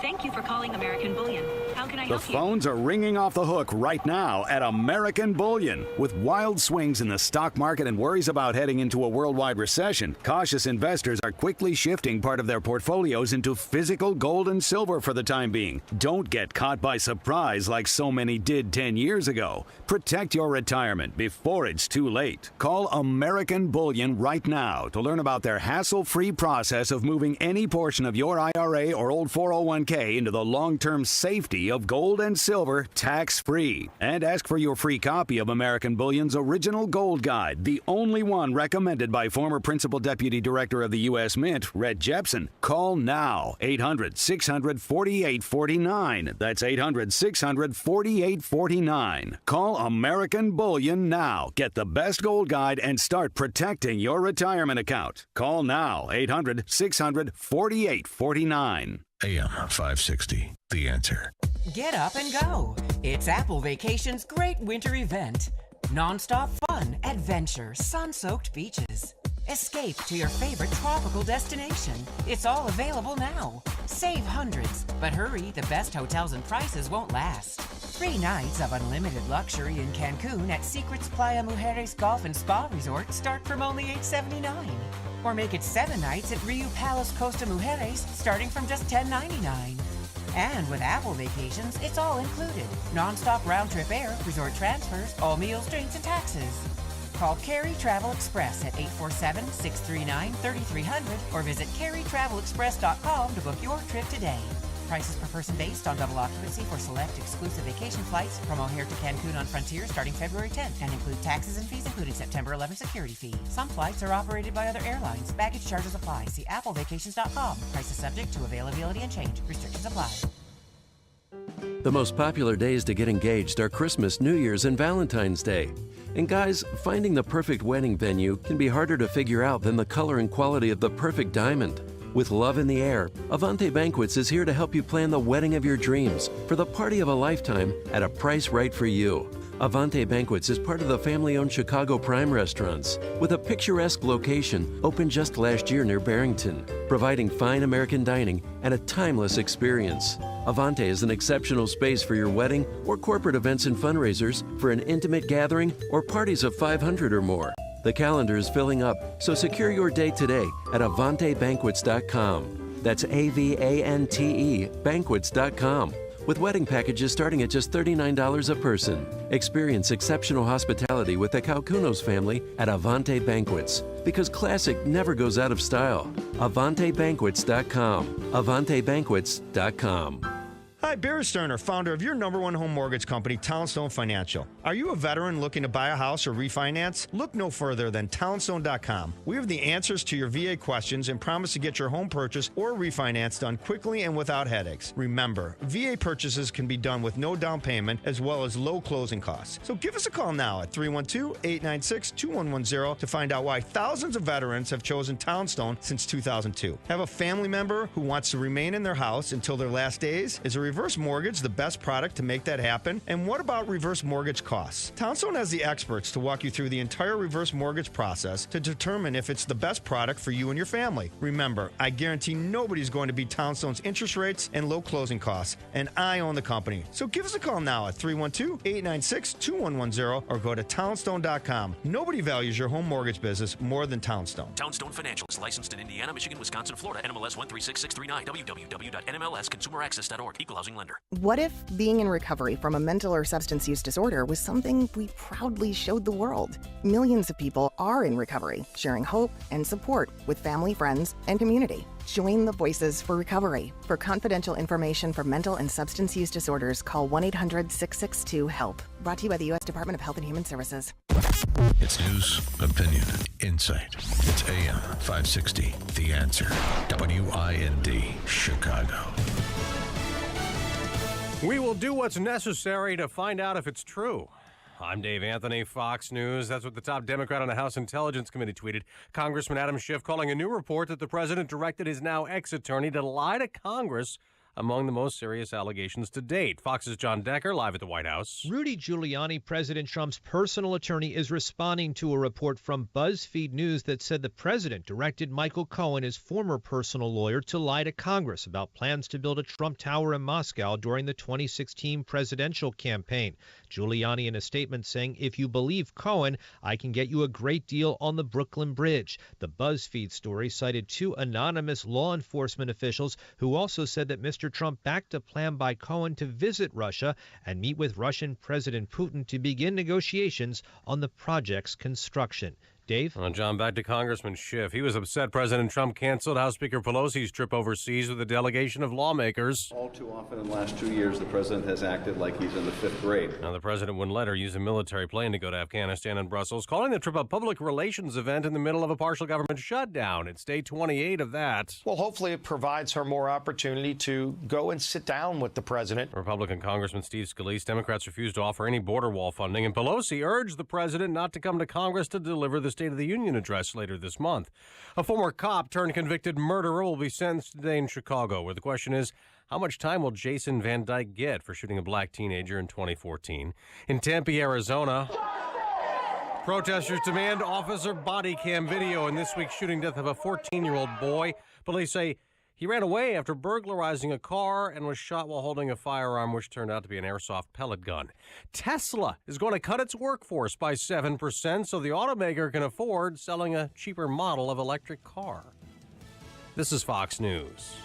Thank you for calling American Bullion. How can I The help you? phones are ringing off the hook right now at American Bullion. With wild swings in the stock market and worries about heading into a worldwide recession, cautious investors are quickly shifting part of their portfolios into physical gold and silver for the time being. Don't get caught by surprise like so many did 10 years ago. Protect your retirement before it's too late. Call American Bullion right now to learn about their hassle-free process of moving any portion of your IRA or old 401k into the long-term safety of gold and silver tax-free. And ask for your free copy of American Bullion's original gold guide, the only one recommended by former Principal Deputy Director of the U.S. Mint, Red Jepson. Call now, 800-600-4849. That's 800-600-4849. Call American Bullion now. Get the best gold guide and start protecting your retirement account. Call now, 800-600-4849. AM 560. The Answer. Get up and go. It's Apple Vacation's great winter event. Non-stop fun, adventure, sun-soaked beaches. Escape to your favorite tropical destination. It's all available now. Save hundreds, but hurry, the best hotels and prices won't last. 3 nights of unlimited luxury in Cancun at Secrets Playa Mujeres Golf and Spa Resort start from only $879. Or make it 7 nights at Riu Palace Costa Mujeres starting from just $10.99. And with Apple Vacations, it's all included. Non-stop round-trip air, resort transfers, all meals, drinks, and taxes. Call Carey Travel Express at 847-639-3300 or visit careytravelexpress.com to book your trip today. Prices per person based on double occupancy for select exclusive vacation flights from O'Hare to Cancun on Frontier starting February 10th and include taxes and fees including September 11 security fee. Some flights are operated by other airlines. Baggage charges apply. See applevacations.com. Prices subject to availability and change. Restrictions apply. The most popular days to get engaged are Christmas, New Year's, and Valentine's Day. And guys, finding the perfect wedding venue can be harder to figure out than the color and quality of the perfect diamond. With love in the air, Avante Banquets is here to help you plan the wedding of your dreams for the party of a lifetime at a price right for you. Avante Banquets is part of the family-owned Chicago Prime Restaurants with a picturesque location opened just last year near Barrington, providing fine American dining and a timeless experience. Avante is an exceptional space for your wedding or corporate events and fundraisers for an intimate gathering or parties of 500 or more. The calendar is filling up, so secure your date today at AvanteBanquets.com. That's AVANTE Banquets.com. With wedding packages starting at just $39 a person. Experience exceptional hospitality with the Calcunos family at Avante Banquets, because classic never goes out of style. AvanteBanquets.com. AvanteBanquets.com. Hi, Barry Sterner, founder of your #1 home mortgage company, Townstone Financial. Are you a veteran looking to buy a house or refinance? Look no further than Townstone.com. We have the answers to your VA questions and promise to get your home purchase or refinance done quickly and without headaches. Remember, VA purchases can be done with no down payment as well as low closing costs. So give us a call now at 312-896-2110 to find out why thousands of veterans have chosen Townstone since 2002. Have a family member who wants to remain in their house until their last days? Is a reverse mortgage the best product to make that happen? And what about reverse mortgage costs? Townstone has the experts to walk you through the entire reverse mortgage process to determine if it's the best product for you and your family. Remember, I guarantee nobody's going to beat Townstone's interest rates and low closing costs, and I own the company. So give us a call now at 312-896-2110 or go to Townstone.com. Nobody values your home mortgage business more than Townstone. Townstone Financial is licensed in Indiana, Michigan, Wisconsin, Florida, NMLS 136639, www.nmlsconsumeraccess.org. Equal housing lender. What if being in recovery from a mental or substance use disorder was something we proudly showed the world? Millions of people are in recovery, sharing hope and support with family, friends, and community. Join the Voices for Recovery. For confidential information for mental and substance use disorders, call 1-800-662-HELP. Brought to you by the U.S. Department of Health and Human Services. It's news, opinion, insight. It's AM 560, The Answer. WIND, Chicago. We will do what's necessary to find out if it's true. I'm Dave Anthony, Fox News. That's what the top Democrat on the House Intelligence Committee tweeted. Congressman Adam Schiff calling a new report that the president directed his now ex-attorney to lie to Congress among the most serious allegations to date. Fox's John Decker, live at the White House. Rudy Giuliani, President Trump's personal attorney, is responding to a report from BuzzFeed News that said the president directed Michael Cohen, his former personal lawyer, to lie to Congress about plans to build a Trump Tower in Moscow during the 2016 presidential campaign. Giuliani in a statement saying, "If you believe Cohen, I can get you a great deal on the Brooklyn Bridge." The BuzzFeed story cited 2 anonymous law enforcement officials who also said that Mr. Trump backed a plan by Cohen to visit Russia and meet with Russian President Putin to begin negotiations on the project's construction. Dave? Well, John, back to Congressman Schiff. He was upset President Trump canceled House Speaker Pelosi's trip overseas with a delegation of lawmakers. All too often in the last 2 years, the president has acted like he's in the 5th grade. Now, the president wouldn't let her use a military plane to go to Afghanistan and Brussels, calling the trip a public relations event in the middle of a partial government shutdown. It's day 28 of that. Well, hopefully it provides her more opportunity to go and sit down with the president. Republican Congressman Steve Scalise, Democrats refused to offer any border wall funding, and Pelosi urged the president not to come to Congress to deliver the State of the Union address later this month. A former cop turned convicted murderer will be sentenced today in Chicago, where the question is, how much time will Jason Van Dyke get for shooting a black teenager in 2014? In Tempe, Arizona, protesters demand officer body cam video in this week's shooting death of a 14-year-old boy. Police say He ran away after burglarizing a car and was shot while holding a firearm, which turned out to be an airsoft pellet gun. Tesla is going to cut its workforce by 7% so the automaker can afford selling a cheaper model of electric car. This is Fox News.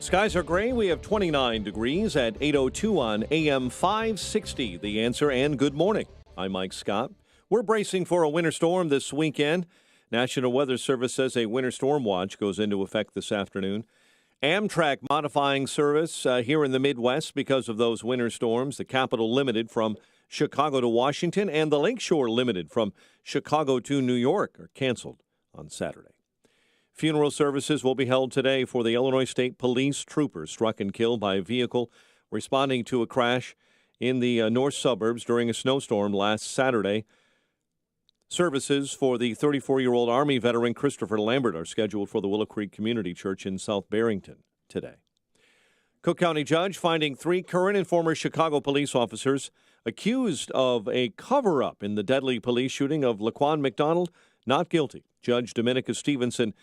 Skies are gray. We have 29 degrees at 8:02 on AM 560. The Answer and good morning. I'm Mike Scott. We're bracing for a winter storm this weekend. National Weather Service says a winter storm watch goes into effect this afternoon. Amtrak modifying service here in the Midwest because of those winter storms. The Capital Limited from Chicago to Washington and the Lakeshore Limited from Chicago to New York are canceled on Saturday. Funeral services will be held today for the Illinois State Police trooper struck and killed by a vehicle responding to a crash in the north suburbs during a snowstorm last Saturday. Services for the 34-year-old Army veteran Christopher Lambert are scheduled for the Willow Creek Community Church in South Barrington today. Cook County judge finding 3 current and former Chicago police officers accused of a cover-up in the deadly police shooting of Laquan McDonald not guilty. Judge Dominica Stevenson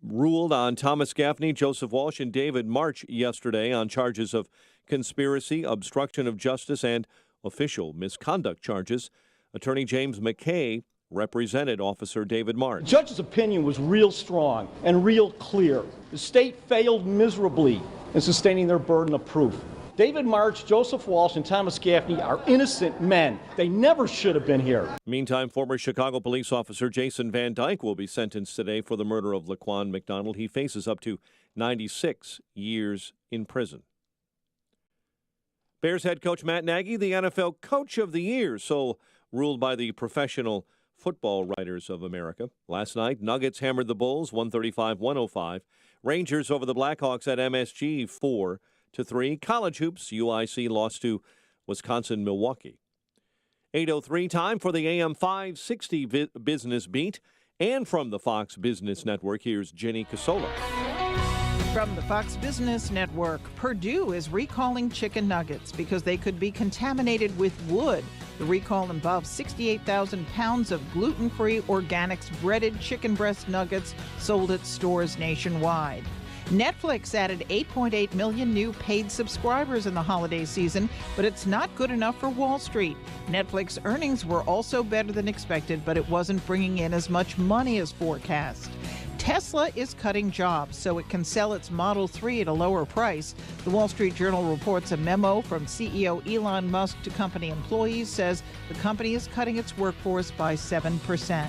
ruled on Thomas Gaffney, Joseph Walsh, and David March yesterday on charges of conspiracy, obstruction of justice, and official misconduct charges. Attorney James McKay represented Officer David March. The judge's opinion was real strong and real clear. The state failed miserably in sustaining their burden of proof. David March, Joseph Walsh, and Thomas Gaffney are innocent men. They never should have been here. Meantime, former Chicago police officer Jason Van Dyke will be sentenced today for the murder of Laquan McDonald. He faces up to 96 years in prison. Bears head coach Matt Nagy, the NFL Coach of the Year, so ruled by the Professional Football Writers of America. Last night, Nuggets hammered the Bulls 135-105. Rangers over the Blackhawks at MSG 4-3. College hoops, UIC lost to Wisconsin-Milwaukee. 8:03 time for the AM 560 Business Beat. And from the Fox Business Network, here's Jenny Casola. From the Fox Business Network, Purdue is recalling chicken nuggets because they could be contaminated with wood. The recall involves 68,000 pounds of gluten-free organics breaded chicken breast nuggets sold at stores nationwide. Netflix added 8.8 million new paid subscribers in the holiday season, but it's not good enough for Wall Street. Netflix earnings were also better than expected, but it wasn't bringing in as much money as forecast. Tesla is cutting jobs so it can sell its Model 3 at a lower price. The Wall Street Journal reports a memo from CEO Elon Musk to company employees says the company is cutting its workforce by 7%.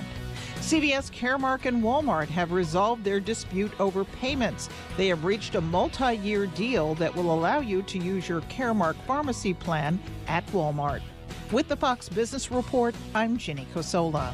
CVS, Caremark, and Walmart have resolved their dispute over payments. They have reached a multi-year deal that will allow you to use your Caremark pharmacy plan at Walmart. With the Fox Business Report, I'm Ginny Cosola.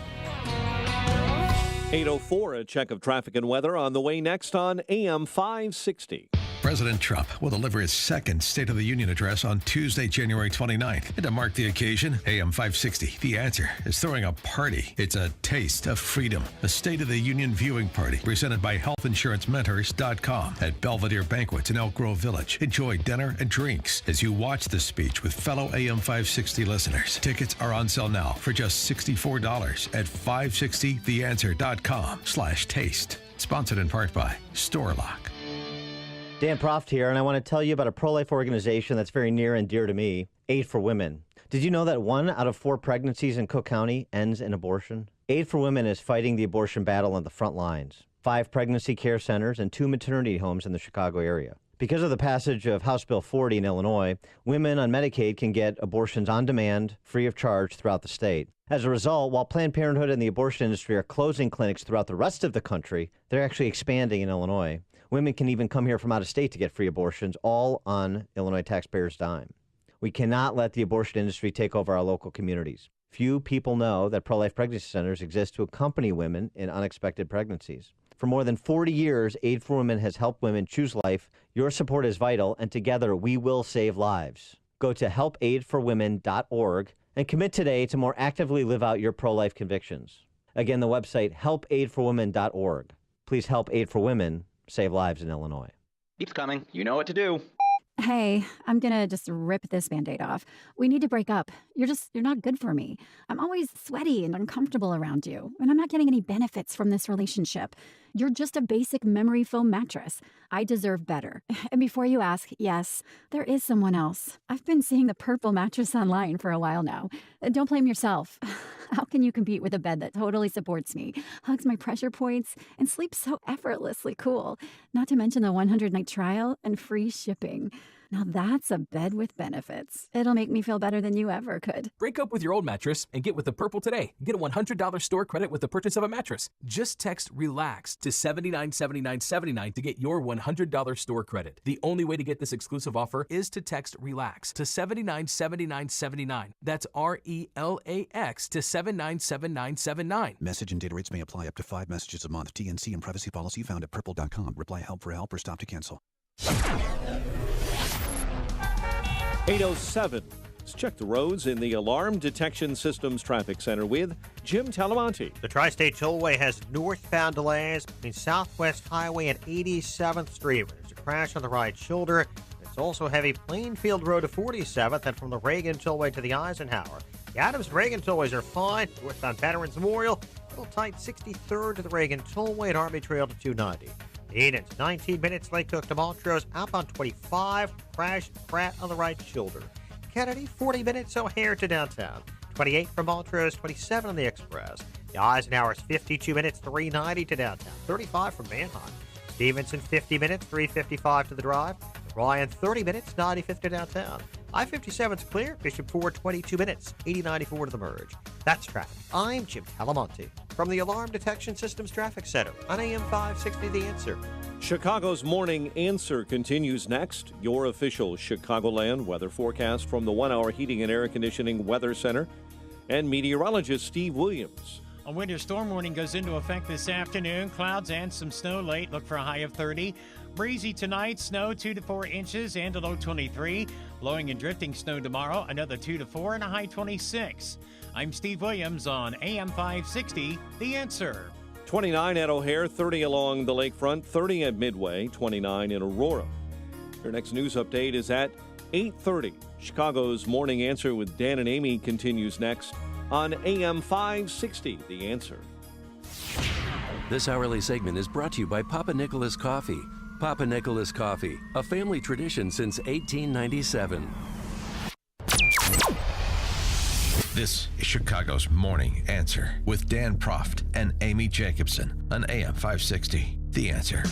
8:04, a check of traffic and weather on the way next on AM 560. President Trump will deliver his second State of the Union address on Tuesday, January 29th. And to mark the occasion, AM 560, The Answer, is throwing a party. It's a taste of freedom, a State of the Union viewing party presented by HealthInsuranceMentors.com at Belvedere Banquets in Elk Grove Village. Enjoy dinner and drinks as you watch the speech with fellow AM 560 listeners. Tickets are on sale now for just $64 at 560theanswer.com/taste. Sponsored in part by StoreLock. Dan Proft here, and I want to tell you about a pro-life organization that's very near and dear to me, Aid for Women. Did you know that 1 out of 4 pregnancies in Cook County ends in abortion? Aid for Women is fighting the abortion battle on the front lines. 5 pregnancy care centers and 2 maternity homes in the Chicago area. Because of the passage of House Bill 40 in Illinois, women on Medicaid can get abortions on demand, free of charge throughout the state. As a result, while Planned Parenthood and the abortion industry are closing clinics throughout the rest of the country, they're actually expanding in Illinois. Women can even come here from out of state to get free abortions, all on Illinois taxpayers' dime. We cannot let the abortion industry take over our local communities. Few people know that pro-life pregnancy centers exist to accompany women in unexpected pregnancies. For more than 40 years, Aid for Women has helped women choose life. Your support is vital, and together we will save lives. Go to helpaidforwomen.org and commit today to more actively live out your pro-life convictions. Again, the website helpaidforwomen.org. Please help Aid for Women save lives in Illinois. Keeps coming. You know what to do. Hey, I'm gonna just rip this Band-Aid off. We need to break up. You're not good for me. I'm always sweaty and uncomfortable around you, and I'm not getting any benefits from this relationship. You're just a basic memory foam mattress. I deserve better. And before you ask, yes, there is someone else. I've been seeing the purple mattress online for a while now. Don't blame yourself. How can you compete with a bed that totally supports me, hugs my pressure points, and sleeps so effortlessly cool? Not to mention the 100-night trial and free shipping. Now that's a bed with benefits. It'll make me feel better than you ever could. Break up with your old mattress and get with the Purple today. Get a $100 store credit with the purchase of a mattress. Just text RELAX to $79.79.79 to get your $100 store credit. The only way to get this exclusive offer is to text RELAX to $79.79.79. That's RELAX to $79.79.79. Message and data rates may apply up to 5 messages a month. TNC and privacy policy found at purple.com. Reply help for help or stop to cancel. 8:07. Let's check the roads in the Alarm Detection Systems Traffic Center with Jim Talamonte. The Tri-State Tollway has northbound delays between Southwest Highway and 87th Street. There's a crash on the right shoulder. It's also heavy Plainfield Road to 47th and from the Reagan Tollway to the Eisenhower. The Adams and Reagan Tollways are fine. Northbound Veterans Memorial, a little tight 63rd to the Reagan Tollway and Army Trail to 290. Eden's 19 minutes, Lake Cook to Montrose, outbound 25, crash Pratt on the right shoulder. Kennedy, 40 minutes, O'Hare to downtown. 28 from Montrose, 27 on the Express. The Eisenhower's 52 minutes, 390 to downtown. 35 from Manheim. Stevenson, 50 minutes, 355 to the Drive. Ryan, 30 minutes, 95 to downtown. I-57's clear. Bishop Ford, 22 minutes, 8094 to the merge. That's traffic. I'm Jim Talamonte from the Alarm Detection Systems Traffic Center on AM 560 The Answer. Chicago's Morning Answer continues next. Your official Chicagoland weather forecast from the 1-hour Heating and Air Conditioning Weather Center and meteorologist Steve Williams. A winter storm warning goes into effect this afternoon. Clouds and some snow late. Look for a high of 30. Breezy tonight, snow 2 to 4 inches and a low 23. Blowing and drifting snow tomorrow, another 2 to 4 and a high 26. I'm Steve Williams on AM 560, The Answer. 29 at O'Hare, 30 along the lakefront, 30 at Midway, 29 in Aurora. Your next news update is at 8:30. Chicago's Morning Answer with Dan and Amy continues next on AM 560, The Answer. This hourly segment is brought to you by Papa Nicholas Coffee. Papa Nicholas Coffee, a family tradition since 1897. This is Chicago's Morning Answer with Dan Proft and Amy Jacobson on AM 560. The Answer.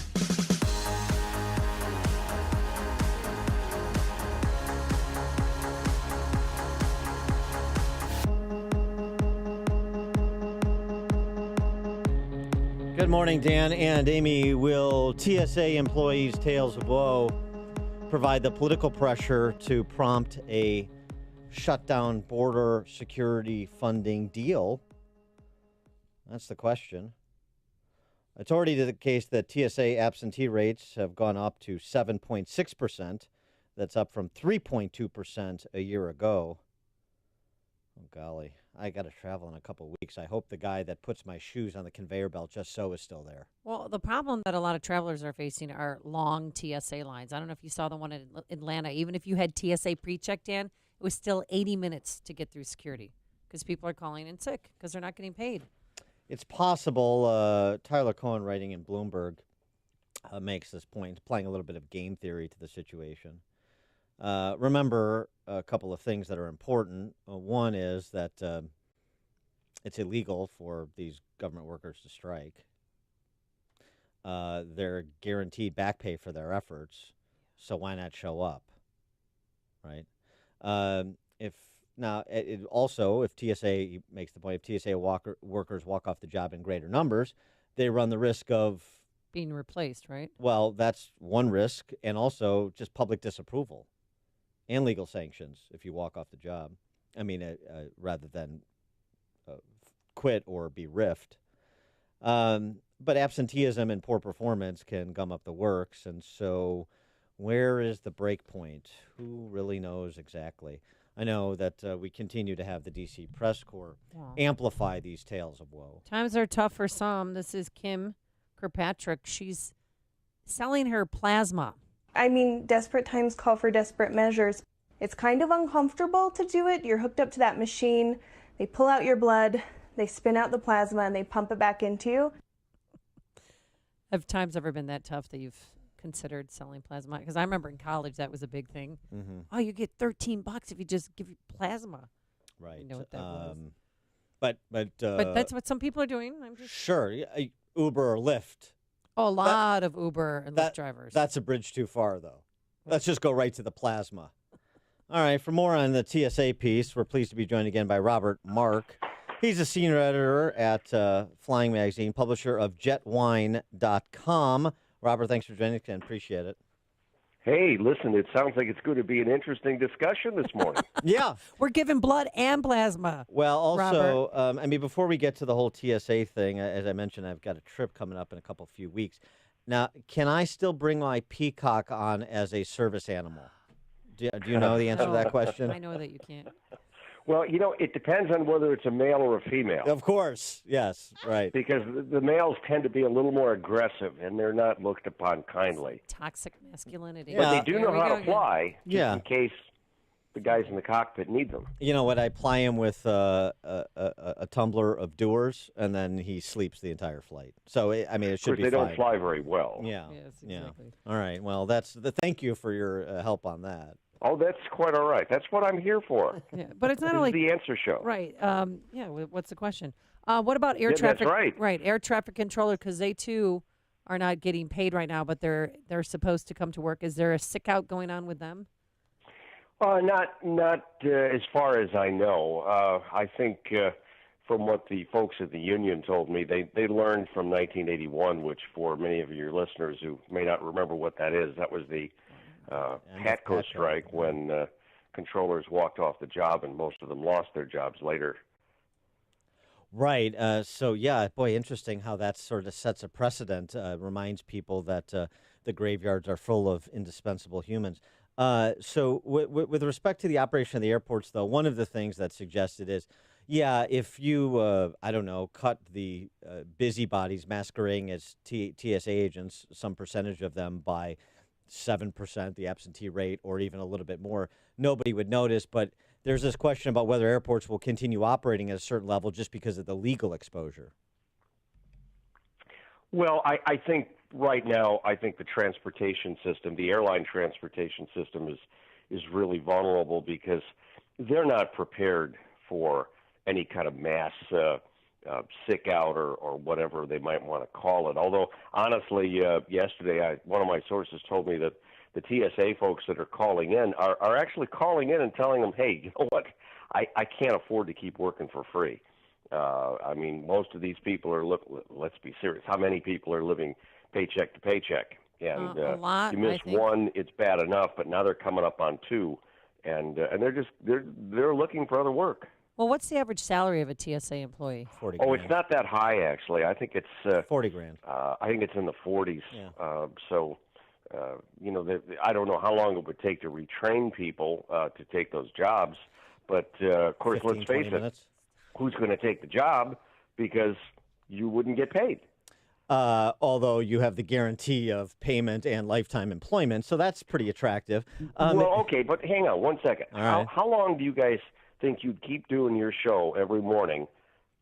Good morning, Dan and Amy. Will TSA employees' tales of woe provide the political pressure to prompt a shutdown border security funding deal? That's the question. It's already the case that TSA absentee rates have gone up to 7.6%. That's up from 3.2% a year ago. Oh, golly. I got to travel in a couple of weeks. I hope the guy that puts my shoes on the conveyor belt just so is still there. Well, the problem that a lot of travelers are facing are long TSA lines. I don't know if you saw the one in Atlanta. Even if you had TSA pre-check, Dan, it was still 80 minutes to get through security because people are calling in sick because they're not getting paid. It's possible. Tyler Cohen, writing in Bloomberg, makes this point, applying a little bit of game theory to the situation. Remember a couple of things that are important. One is that it's illegal for these government workers to strike. They're guaranteed back pay for their efforts, so why not show up, right? If TSA makes the point, if TSA workers walk off the job in greater numbers, they run the risk of being replaced, right? Well, that's one risk, and also just public disapproval and legal sanctions if you walk off the job. I mean, rather than quit or be riffed. But absenteeism and poor performance can gum up the works, and so where is the break point? Who really knows exactly? I know that we continue to have the D.C. Press Corps amplify these tales of woe. Times are tough for some. This is Kim Kirkpatrick. She's selling her plasma I mean, desperate times call for desperate measures. It's kind of uncomfortable to do it. You're hooked up to that machine. They pull out your blood, they spin out the plasma, and they pump it back into you. Have times ever been that tough that you've considered selling plasma? Because I remember in college that was a big thing. Mhm. Oh, you get $13 if you just give you plasma. Right. You know what that was. But But that's what some people are doing. I'm just sure, Uber or Lyft. a lot of Uber and Lyft drivers. That's a bridge too far, though. Let's just go right to the plasma. All right, for more on the TSA piece, we're pleased to be joined again by Robert Mark. He's a senior editor at Flying Magazine, publisher of JetWine.com. Robert, thanks for joining us again. Appreciate it. Hey, listen, it sounds like it's going to be an interesting discussion this morning. Yeah. We're giving blood and plasma. Well, also, Robert. before we get to the whole TSA thing, as I mentioned, I've got a trip coming up in a few weeks. Now, can I still bring my peacock on as a service animal? Do you know the answer to that question? I know that you can't. Well, it depends on whether it's a male or a female. Of course, yes, right. Because the males tend to be a little more aggressive, and they're not looked upon kindly. Toxic masculinity. But they do There know we how go to again. fly, just Yeah. in case the guys in the cockpit need them. You know what? I ply him with a tumbler of Dewar's, and then he sleeps the entire flight. So, it Of should course, be they fine. don't fly very well. Yeah. Yes, Yeah. exactly. All right. Well, thank you for your help on that. Oh, that's quite all right. That's what I'm here for. Yeah, but it's not This only is the answer show. Right. What's the question? What about air Yeah, that's traffic? right. Right. Air traffic controller, because they too are not getting paid right now, but they're supposed to come to work. Is there a sick out going on with them? Not as far as I know. I think from what the folks at the union told me, they learned from 1981, which for many of your listeners who may not remember what that is, that was the Patco strike when controllers walked off the job, and most of them lost their jobs later. Right. So, yeah, boy, interesting how that sort of sets a precedent, reminds people that the graveyards are full of indispensable humans. So with respect to the operation of the airports, though, one of the things that's suggested is, yeah, if you, cut the busybodies masquerading as TSA agents, some percentage of them by 7%, the absentee rate, or even a little bit more, nobody would notice. But there's this question about whether airports will continue operating at a certain level just because of the legal exposure. Well, I think right now, the transportation system, the airline transportation system is really vulnerable because they're not prepared for any kind of mass sick out or whatever they might want to call it. Although, honestly, yesterday one of my sources told me that the TSA folks that are calling in are actually calling in and telling them, hey, you know what, I can't afford to keep working for free. I mean, most of these people let's be serious, how many people are living paycheck to paycheck? And a lot, you miss I think. one, it's bad enough, but now they're coming up on two, and they're looking for other work. Well, what's the average salary of a TSA employee? 40 Oh, it's not that high, actually. I think it's 40 grand. I think it's in the 40s. Yeah. I don't know how long it would take to retrain people to take those jobs, but of course, 15, let's face 20 it, minutes. who's going to take the job because you wouldn't get paid? Although you have the guarantee of payment and lifetime employment, so that's pretty attractive. Well, okay, but hang on one second. All right. How long do you guys think you'd keep doing your show every morning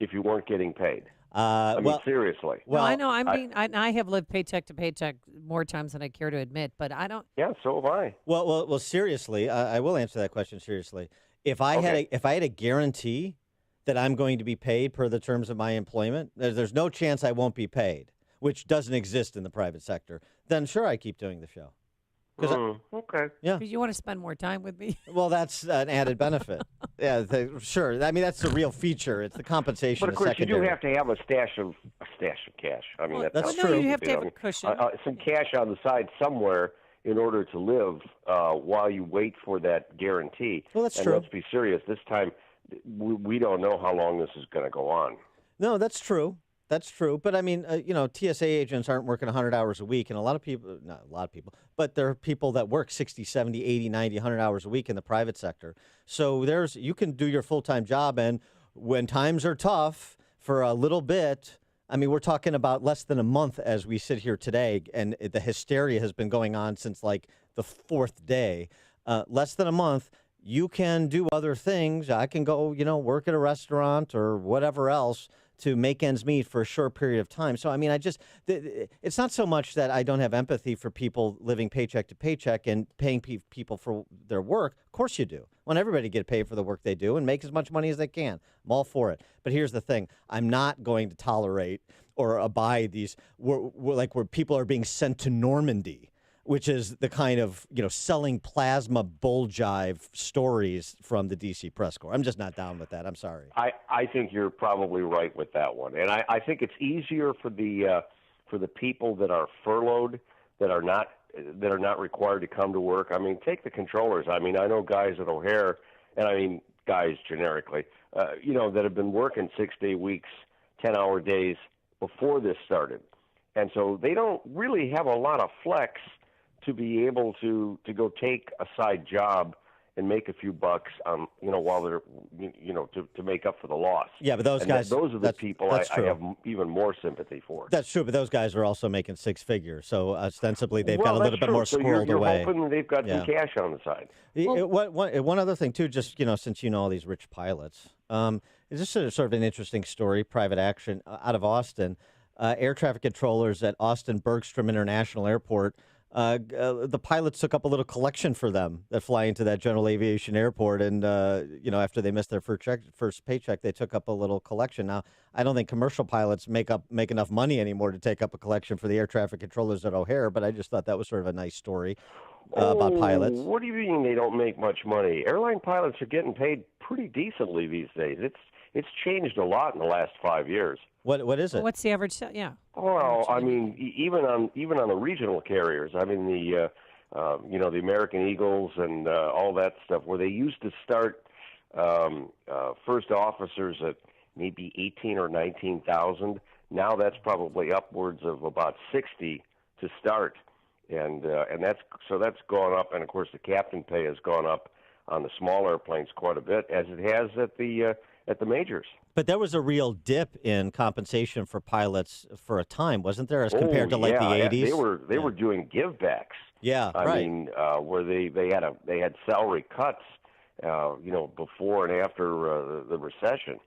if you weren't getting paid? I mean, seriously. Well, I know. I have lived paycheck to paycheck more times than I care to admit, but I don't. Yeah, so have I. Well. Seriously, I will answer that question seriously. If I had a guarantee that I'm going to be paid per the terms of my employment, there's no chance I won't be paid, which doesn't exist in the private sector. Then sure, I keep doing the show. Okay. Yeah. Because you want to spend more time with me. Well, that's an added benefit. Yeah, sure. I mean, that's the real feature. It's the compensation. But of course, secondary. you do have to have a stash of cash. I mean, that's sounds true. stupid, You have to have a cushion. some cash on the side somewhere in order to live while you wait for that guarantee. Well, that's and true. Let's be serious. This time, we don't know how long this is going to go on. No, that's true. That's true. But I mean, TSA agents aren't working 100 hours a week. And not a lot of people, but there are people that work 60, 70, 80, 90, 100 hours a week in the private sector. So you can do your full-time job. And when times are tough for a little bit, I mean, we're talking about less than a month as we sit here today, and the hysteria has been going on since like the fourth day. Less than a month, you can do other things. I can go, work at a restaurant or whatever else to make ends meet for a short period of time. So, I mean, it's not so much that I don't have empathy for people living paycheck to paycheck and paying people for their work. Of course you do. I want everybody to get paid for the work they do and make as much money as they can. I'm all for it. But here's the thing. I'm not going to tolerate or abide these, where people are being sent to Normandy, which is the kind of, selling plasma bull jive stories from the D.C. press corps. I'm just not down with that. I'm sorry. I think you're probably right with that one. And I think it's easier for the people that are furloughed, that are not required to come to work. I mean, take the controllers. I mean, I know guys at O'Hare, and I mean guys generically, that have been working 6-day weeks, 10-hour days before this started. And so they don't really have a lot of flex to be able to go take a side job and make a few bucks, while they're, to make up for the loss. Yeah, but those are the people I have even more sympathy for. That's true, but those guys are also making six figures, so ostensibly they've got a little bit more squirreled away. You're hoping they've got some cash on the side. One other thing, too, just, since you know all these rich pilots, is this sort of an interesting story, private action out of Austin. Air traffic controllers at Austin Bergstrom International Airport, the pilots took up a little collection for them that fly into that General Aviation Airport. And, after they missed their first paycheck, they took up a little collection. Now, I don't think commercial pilots make enough money anymore to take up a collection for the air traffic controllers at O'Hare, but I just thought that was sort of a nice story about pilots. What do you mean they don't make much money? Airline pilots are getting paid pretty decently these days. It's changed a lot in the last 5 years. What is it? What's the average? Yeah. Well, I mean, even on the regional carriers. I mean, the American Eagles and all that stuff, where they used to start first officers at maybe 18 or 19,000. Now that's probably upwards of about 60 to start, and that's gone up. And of course, the captain pay has gone up on the small airplanes quite a bit, as it has at the majors. But there was a real dip in compensation for pilots for a time, wasn't there, as compared to the 80s? They were doing givebacks. Yeah, I mean, where they had salary cuts, before and after the recession.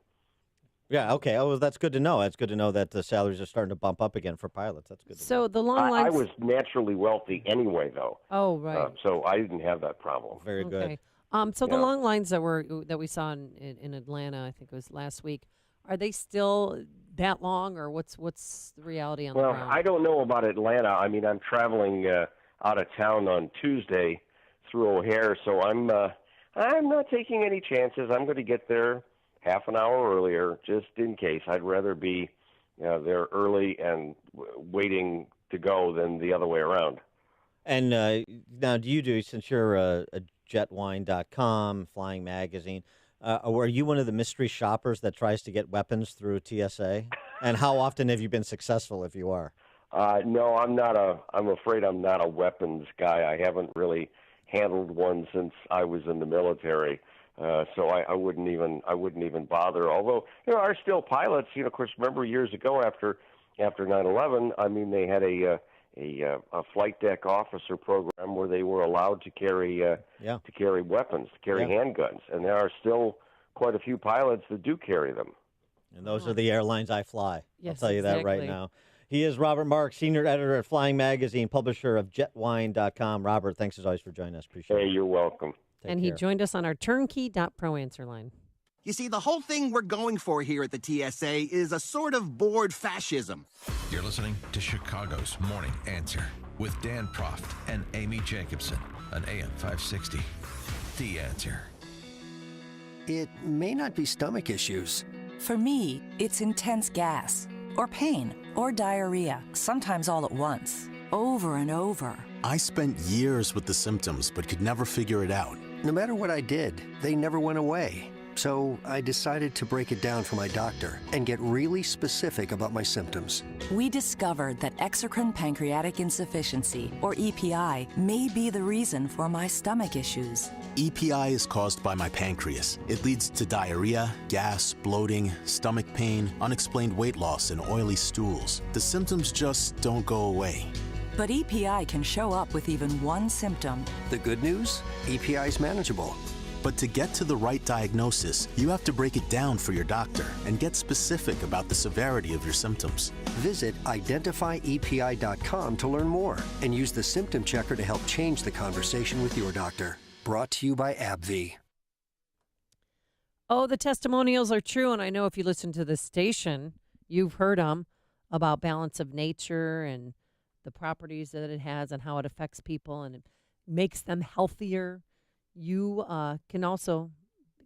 Yeah. Okay. Oh, well, that's good to know. That's good to know that the salaries are starting to bump up again for pilots. That's good. So the long lines. I was naturally wealthy anyway, though. Oh, right. So I didn't have that problem. Very good. The long lines that we saw in Atlanta, I think it was last week, are they still that long, or what's the reality on the ground? Well, I don't know about Atlanta. I mean, I'm traveling out of town on Tuesday through O'Hare, so I'm not taking any chances. I'm going to get there half an hour earlier, just in case. I'd rather be there early and waiting to go than the other way around. And now, since you're a jetwine.com, Flying Magazine, are you one of the mystery shoppers that tries to get weapons through TSA? And how often have you been successful, if you are? No, I'm afraid I'm not a weapons guy. I haven't really handled one since I was in the military. So I wouldn't even bother. Although there are still pilots. Of course, remember years ago after 9/11, I mean, they had a flight deck officer program where they were allowed to carry weapons, to carry handguns, and there are still quite a few pilots that do carry them. And those are the airlines I fly. Yes, I'll tell you that right now. He is Robert Marks, senior editor at Flying Magazine, publisher of jetwine.com. Robert, thanks as always for joining us. Appreciate it. Hey, you're welcome. Take care. He joined us on our turnkey.pro answer line. You see, the whole thing we're going for here at the TSA is a sort of bored fascism. You're listening to Chicago's Morning Answer with Dan Proft and Amy Jacobson on AM 560. The Answer. It may not be stomach issues. For me, it's intense gas, or pain, or diarrhea, sometimes all at once, over and over. I spent years with the symptoms, but could never figure it out. No matter what I did, they never went away. So I decided to break it down for my doctor and get really specific about my symptoms. We discovered that exocrine pancreatic insufficiency, or EPI, may be the reason for my stomach issues. EPI is caused by my pancreas. It leads to diarrhea, gas, bloating, stomach pain, unexplained weight loss, and oily stools. The symptoms just don't go away. But EPI can show up with even one symptom. The good news? EPI is manageable. But to get to the right diagnosis, you have to break it down for your doctor and get specific about the severity of your symptoms. Visit identifyepi.com to learn more and use the symptom checker to help change the conversation with your doctor. Brought to you by AbbVie. Oh, the testimonials are true, and I know if you listen to this station, you've heard them about balance of nature and the properties that it has and how it affects people and it makes them healthier. You can also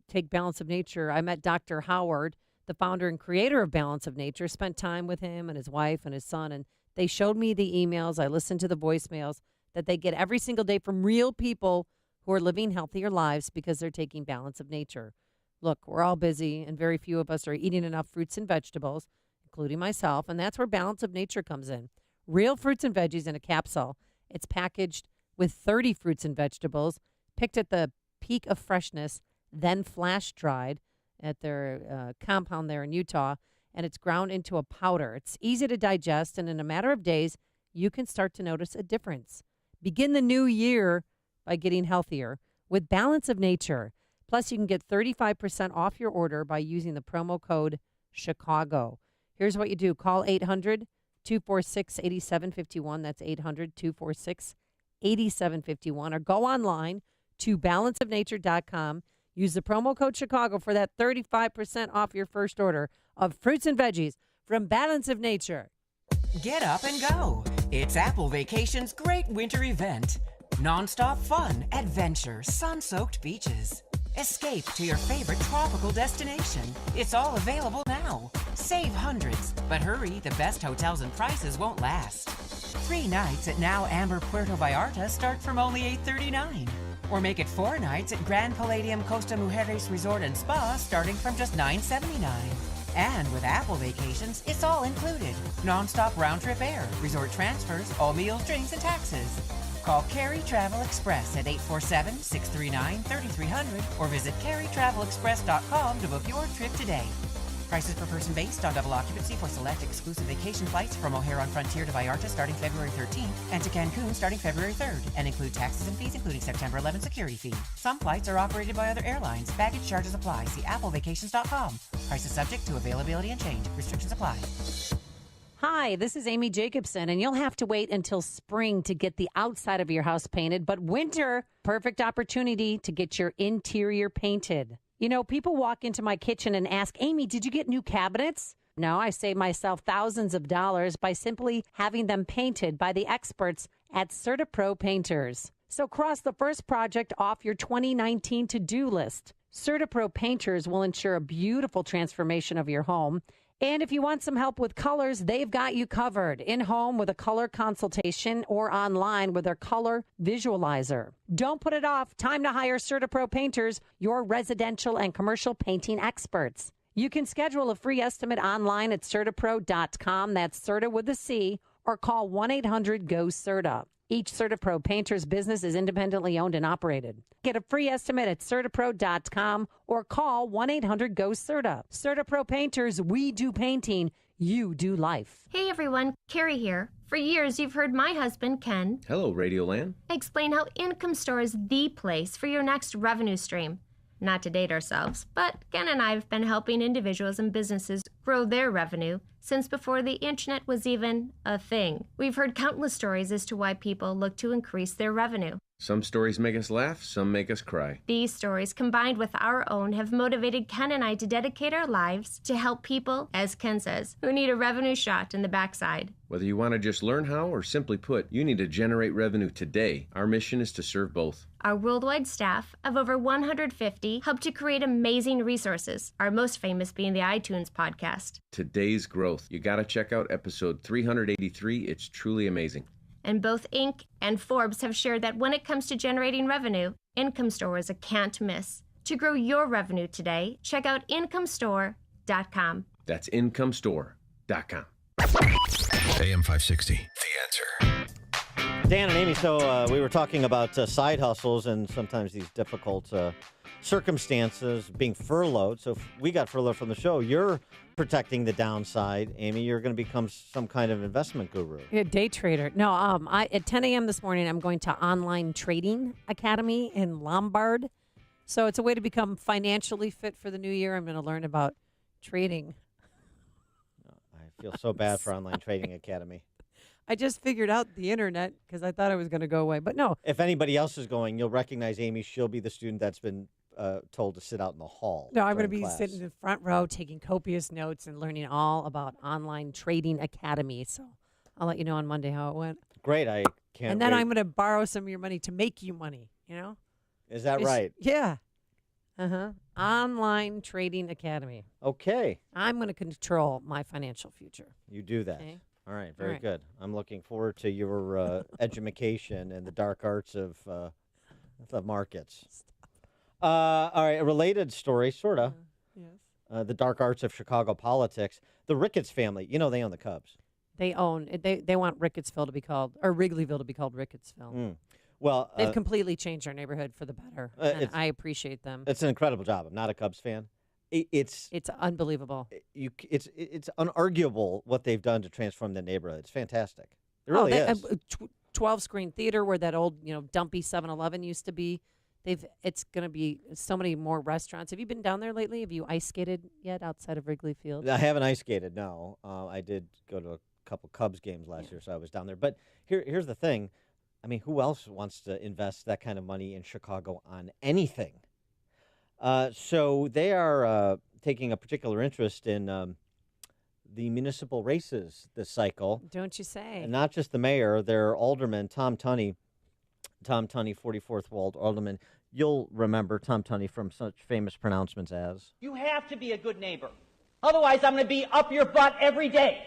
take Balance of Nature. I met Dr. Howard, the founder and creator of Balance of Nature, spent time with him and his wife and his son, and they showed me the emails. I listened to the voicemails that they get every single day from real people who are living healthier lives because they're taking Balance of Nature. Look, we're all busy, and very few of us are eating enough fruits and vegetables, including myself, and that's where Balance of Nature comes in. Real fruits and veggies in a capsule. It's packaged with 30 fruits and vegetables, picked at the peak of freshness, then flash dried at their compound there in Utah, and it's ground into a powder. It's easy to digest, and in a matter of days, you can start to notice a difference. Begin the new year by getting healthier with Balance of Nature. Plus, you can get 35% off your order by using the promo code Chicago. Here's what you do. Call 800-246-8751. That's 800-246-8751. Or go online to balanceofnature.com. Use the promo code Chicago for that 35% off your first order of fruits and veggies from Balance of Nature. Get up and go. It's Apple Vacation's great winter event. Non-stop fun, adventure, sun-soaked beaches. Escape to your favorite tropical destination. It's all available now. Save hundreds, but hurry, the best hotels and prices won't last. 3 nights at Now Amber Puerto Vallarta start from only $839. Or make it 4 nights at Grand Palladium Costa Mujeres Resort and Spa starting from just $979. And with Apple Vacations, it's all included. Non-stop round-trip air, resort transfers, all meals, drinks, and taxes. Call Carey Travel Express at 847-639-3300 or visit careytravelexpress.com to book your trip today. Prices per person based on double occupancy for select exclusive vacation flights from O'Hare on Frontier to Vallarta starting February 13th and to Cancun starting February 3rd and include taxes and fees including September 11th security fee. Some flights are operated by other airlines. Baggage charges apply. See applevacations.com. Prices subject to availability and change. Restrictions apply. Hi, this is Amy Jacobson, and you'll have to wait until spring to get the outside of your house painted, but winter, perfect opportunity to get your interior painted. You know, people walk into my kitchen and ask, Amy, did you get new cabinets? No, I save myself thousands of dollars by simply having them painted by the experts at CertaPro Painters. So cross the first project off your 2019 to-do list. CertaPro Painters will ensure a beautiful transformation of your home. And if you want some help with colors, they've got you covered. In-home with a color consultation or online with their color visualizer. Don't put it off. Time to hire CertaPro Painters, your residential and commercial painting experts. You can schedule a free estimate online at CertaPro.com. That's Certa with a C, or call 1-800-GO-CERTA. Each CertaPro Painters business is independently owned and operated. Get a free estimate at CertaPro.com or call 1-800-GO-CERTA. CertaPro Painters, we do painting, you do life. Hey everyone, Carrie here. For years, you've heard my husband, Ken, Hello, Radioland. explain how Income Store is the place for your next revenue stream. Not to date ourselves, but Ken and I have been helping individuals and businesses grow their revenue since before the internet was even a thing. We've heard countless stories as to why people look to increase their revenue. Some stories make us laugh, some make us cry. These stories, combined with our own, have motivated Ken and I to dedicate our lives to help people, as Ken says, who need a revenue shot in the backside. Whether you want to just learn how or simply put, you need to generate revenue today. Our mission is to serve both. Our worldwide staff of over 150 help to create amazing resources, our most famous being the iTunes podcast. Today's growth. You got to check out episode 383. It's truly amazing. And both Inc. and Forbes have shared that when it comes to generating revenue, Income Store is a can't miss. To grow your revenue today, check out incomestore.com. That's incomestore.com. AM 560, The Answer. Dan and Amy, so we were talking about side hustles and sometimes these difficult circumstances, being furloughed. So if we got furloughed from the show, you're protecting the downside. Amy, you're going to become some kind of investment guru. Yeah, day trader. No, at 10 a.m. this morning, I'm going to Online Trading Academy in Lombard. So it's a way to become financially fit for the new year. I'm going to learn about trading. I feel so bad for Online Trading Academy. I just figured out the internet because I thought it was going to go away. But no. If anybody else is going, you'll recognize Amy. She'll be the student that's been told to sit out in the hall. No, I'm going to be class. sitting in the front row taking copious notes and learning all about Online Trading Academy. So I'll let you know on Monday how it went. Great. I can't And then wait. I'm going to borrow some of your money to make you money, you know? Is that right? Yeah. Online Trading Academy. Okay. I'm going to control my financial future. You do that. Okay. All right. Very right. good. I'm looking forward to your education and the dark arts of the markets. All right. A related story, sort of. Yes. The dark arts of Chicago politics. The Ricketts family. You know they own the Cubs. They want Rickettsville to be called, or Wrigleyville to be called Rickettsville. Well, they've completely changed our neighborhood for the better, and I appreciate them. It's an incredible job. I'm not a Cubs fan. It's unbelievable. It's unarguable what they've done to transform the neighborhood. It's fantastic. It really is. 12-screen theater where that old, dumpy 7-Eleven used to be. It's going to be so many more restaurants. Have you been down there lately? Have you ice skated yet outside of Wrigley Field? I haven't ice skated. No, I did go to a couple Cubs games last year, so I was down there. But here's the thing. I mean, who else wants to invest that kind of money in Chicago on anything? So they are taking a particular interest in the municipal races this cycle. Don't you say? And not just the mayor, their alderman, Tom Tunney, 44th Ward Alderman. You'll remember Tom Tunney from such famous pronouncements as... You have to be a good neighbor. Otherwise, I'm going to be up your butt every day.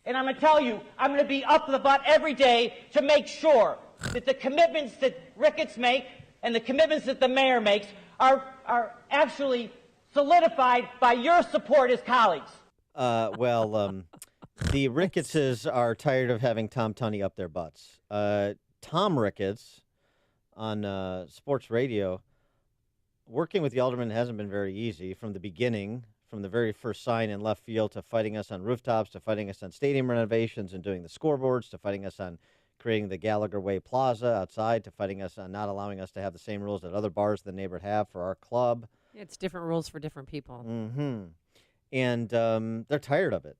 And I'm going to tell you, I'm going to be up the butt every day to make sure that the commitments that Ricketts make and the commitments that the mayor makes are actually solidified by your support as colleagues. The Rickettses are tired of having Tom Tunney up their butts. Tom Ricketts on sports radio, working with the alderman hasn't been very easy from the beginning, from the very first sign in left field to fighting us on rooftops, to fighting us on stadium renovations and doing the scoreboards, to fighting us on creating the Gallagher Way Plaza outside, to fighting us on not allowing us to have the same rules that other bars in the neighborhood have for our club. It's different rules for different people. Mm-hmm. And they're tired of it,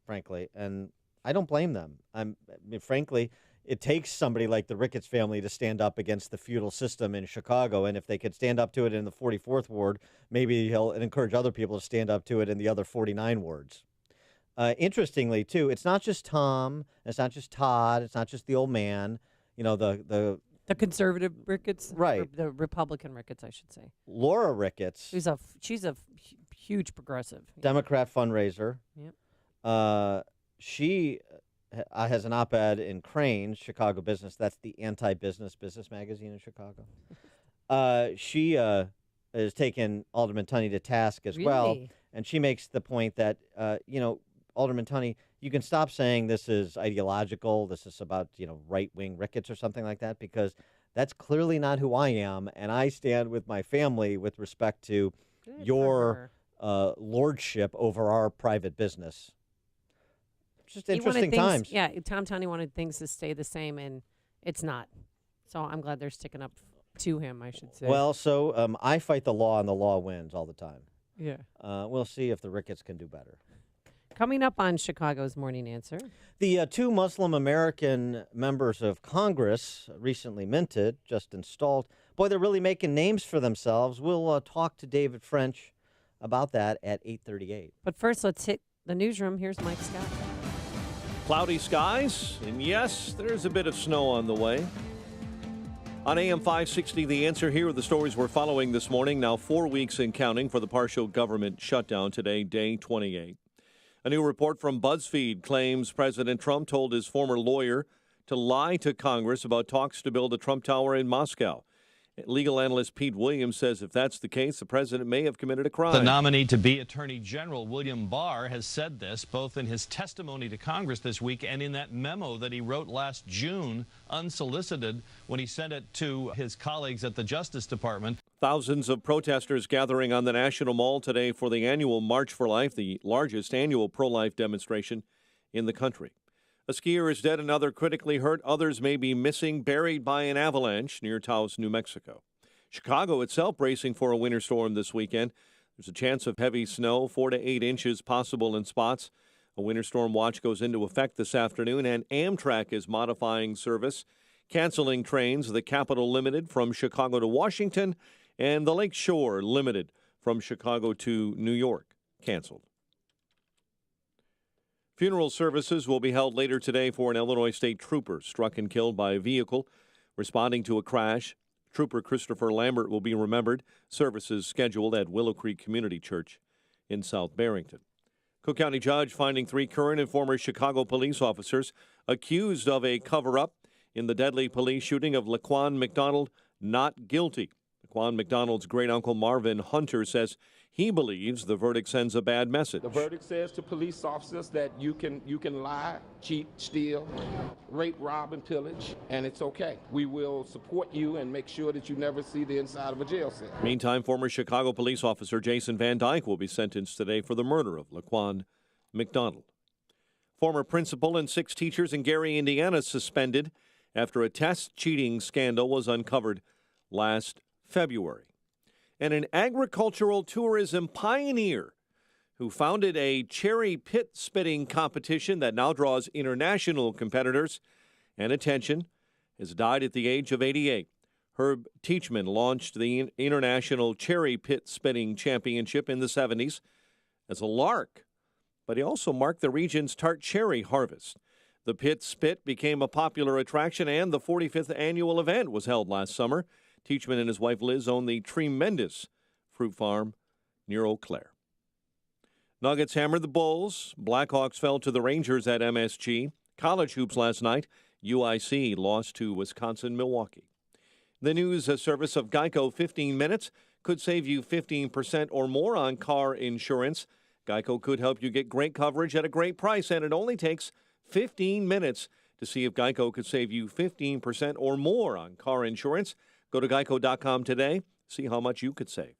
frankly, and I don't blame them. Frankly, it takes somebody like the Ricketts family to stand up against the feudal system in Chicago, and if they could stand up to it in the 44th Ward, maybe he'll encourage other people to stand up to it in the other 49 wards. Interestingly, too, it's not just Tom, it's not just Todd, it's not just the old man, the conservative Ricketts, right? The Republican Ricketts, I should say. Laura Ricketts, she's a huge progressive, Democrat fundraiser. Yep. She has an op-ed in Crain's Chicago Business. That's the anti-business magazine in Chicago. She has taken Alderman Tunney to task as well, and she makes the point that Alderman Tunney, you can stop saying this is ideological, this is about, right-wing Ricketts or something like that, because that's clearly not who I am, and I stand with my family with respect to your lordship over our private business. Just interesting times. Yeah, Tom Tunney wanted things to stay the same, and it's not. So I'm glad they're sticking up to him, I should say. Well, so I fight the law, and the law wins all the time. Yeah. We'll see if the Ricketts can do better. Coming up on Chicago's Morning Answer. The two Muslim American members of Congress recently minted, just installed. Boy, they're really making names for themselves. We'll talk to David French about that at 8:38. But first, let's hit the newsroom. Here's Mike Scott. Cloudy skies, and yes, there's a bit of snow on the way. On AM 560, The Answer, here are the stories we're following this morning. Now 4 weeks and counting for the partial government shutdown today, day 28. A new report from BuzzFeed claims President Trump told his former lawyer to lie to Congress about talks to build a Trump Tower in Moscow. Legal analyst Pete Williams says if that's the case, the president may have committed a crime. The nominee to be Attorney General, William Barr, has said this both in his testimony to Congress this week and in that memo that he wrote last June, unsolicited, when he sent it to his colleagues at the Justice Department. Thousands of protesters gathering on the National Mall today for the annual March for Life, the largest annual pro-life demonstration in the country. A skier is dead, another critically hurt. Others may be missing, buried by an avalanche near Taos, New Mexico. Chicago itself bracing for a winter storm this weekend. There's a chance of heavy snow, 4 to 8 inches possible in spots. A winter storm watch goes into effect this afternoon, and Amtrak is modifying service, canceling trains, the Capital Limited from Chicago to Washington, and the Lake Shore Limited from Chicago to New York, canceled. Funeral services will be held later today for an Illinois state trooper struck and killed by a vehicle responding to a crash. Trooper Christopher Lambert will be remembered. Services scheduled at Willow Creek Community Church in South Barrington. Cook County judge finding 3 current and former Chicago police officers accused of a cover-up in the deadly police shooting of Laquan McDonald not guilty. Laquan McDonald's great-uncle Marvin Hunter says he believes the verdict sends a bad message. The verdict says to police officers that you can lie, cheat, steal, rape, rob, and pillage, and it's okay. We will support you and make sure that you never see the inside of a jail cell. Meantime, former Chicago police officer Jason Van Dyke will be sentenced today for the murder of Laquan McDonald. Former principal and 6 teachers in Gary, Indiana suspended after a test cheating scandal was uncovered last February. And an agricultural tourism pioneer who founded a cherry pit spitting competition that now draws international competitors and attention has died at the age of 88. Herb Teachman launched the International Cherry Pit Spitting Championship in the 70s as a lark, but he also marked the region's tart cherry harvest. The pit spit became a popular attraction, and the 45th annual event was held last summer. Teachman and his wife Liz own the tremendous fruit farm near Eau Claire. Nuggets hammered the Bulls. Blackhawks fell to the Rangers at MSG. College hoops last night. UIC lost to Wisconsin-Milwaukee. The news service of Geico 15 minutes could save you 15% or more on car insurance. Geico could help you get great coverage at a great price, and it only takes 15 minutes to see if Geico could save you 15% or more on car insurance. Go to geico.com today. See how much you could save.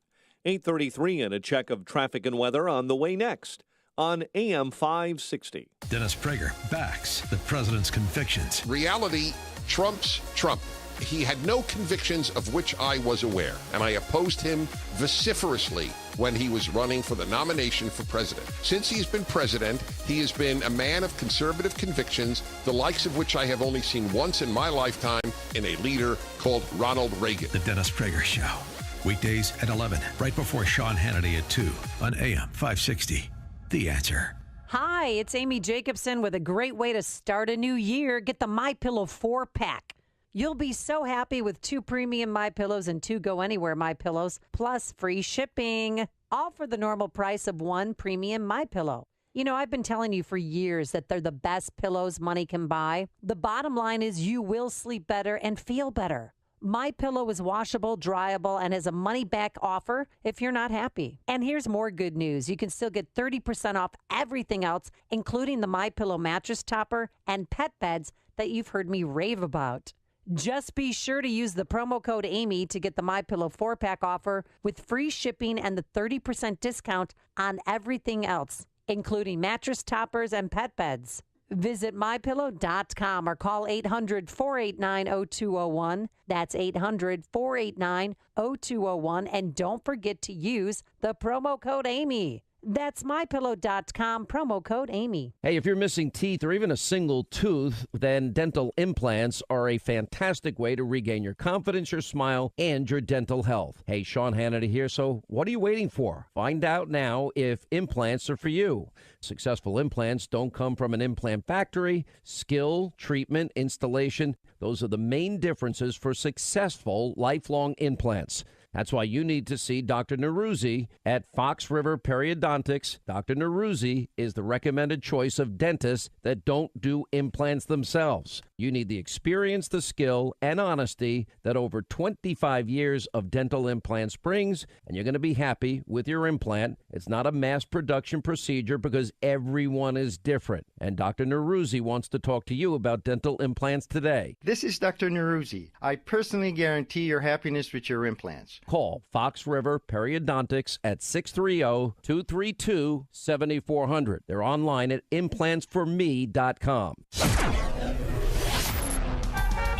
8:33 and a check of traffic and weather on the way next on AM 560. Dennis Prager backs the president's convictions. Reality trumps Trump. He had no convictions of which I was aware, and I opposed him vociferously when he was running for the nomination for president. Since he's been president, he has been a man of conservative convictions, the likes of which I have only seen once in my lifetime in a leader called Ronald Reagan. The Dennis Prager Show. Weekdays at 11, right before Sean Hannity at 2 on AM 560. The Answer. Hi, it's Amy Jacobson with a great way to start a new year. Get the MyPillow 4-pack. You'll be so happy with 2 premium MyPillows and 2 Go Anywhere MyPillows, plus free shipping, all for the normal price of 1 premium MyPillow. You know, I've been telling you for years that they're the best pillows money can buy. The bottom line is you will sleep better and feel better. MyPillow is washable, dryable, and has a money-back offer if you're not happy. And here's more good news. You can still get 30% off everything else, including the MyPillow mattress topper and pet beds that you've heard me rave about. Just be sure to use the promo code Amy to get the MyPillow 4-pack offer with free shipping and the 30% discount on everything else, including mattress toppers and pet beds. Visit MyPillow.com or call 800-489-0201. That's 800-489-0201. And don't forget to use the promo code Amy. That's MyPillow.com, promo code Amy. Hey, if you're missing teeth or even a single tooth, then dental implants are a fantastic way to regain your confidence, your smile, and your dental health. Hey, Sean Hannity here. So what are you waiting for? Find out now if implants are for you. Successful implants don't come from an implant factory. Skill, treatment, installation, those are the main differences for successful lifelong implants. That's why you need to see Dr. Neruzzi at Fox River Periodontics. Dr. Neruzzi is the recommended choice of dentists that don't do implants themselves. You need the experience, the skill, and honesty that over 25 years of dental implants brings, and you're going to be happy with your implant. It's not a mass production procedure because everyone is different. And Dr. Neruzzi wants to talk to you about dental implants today. This is Dr. Neruzzi. I personally guarantee your happiness with your implants. Call Fox River Periodontics at 630-232-7400. They're online at implantsforme.com.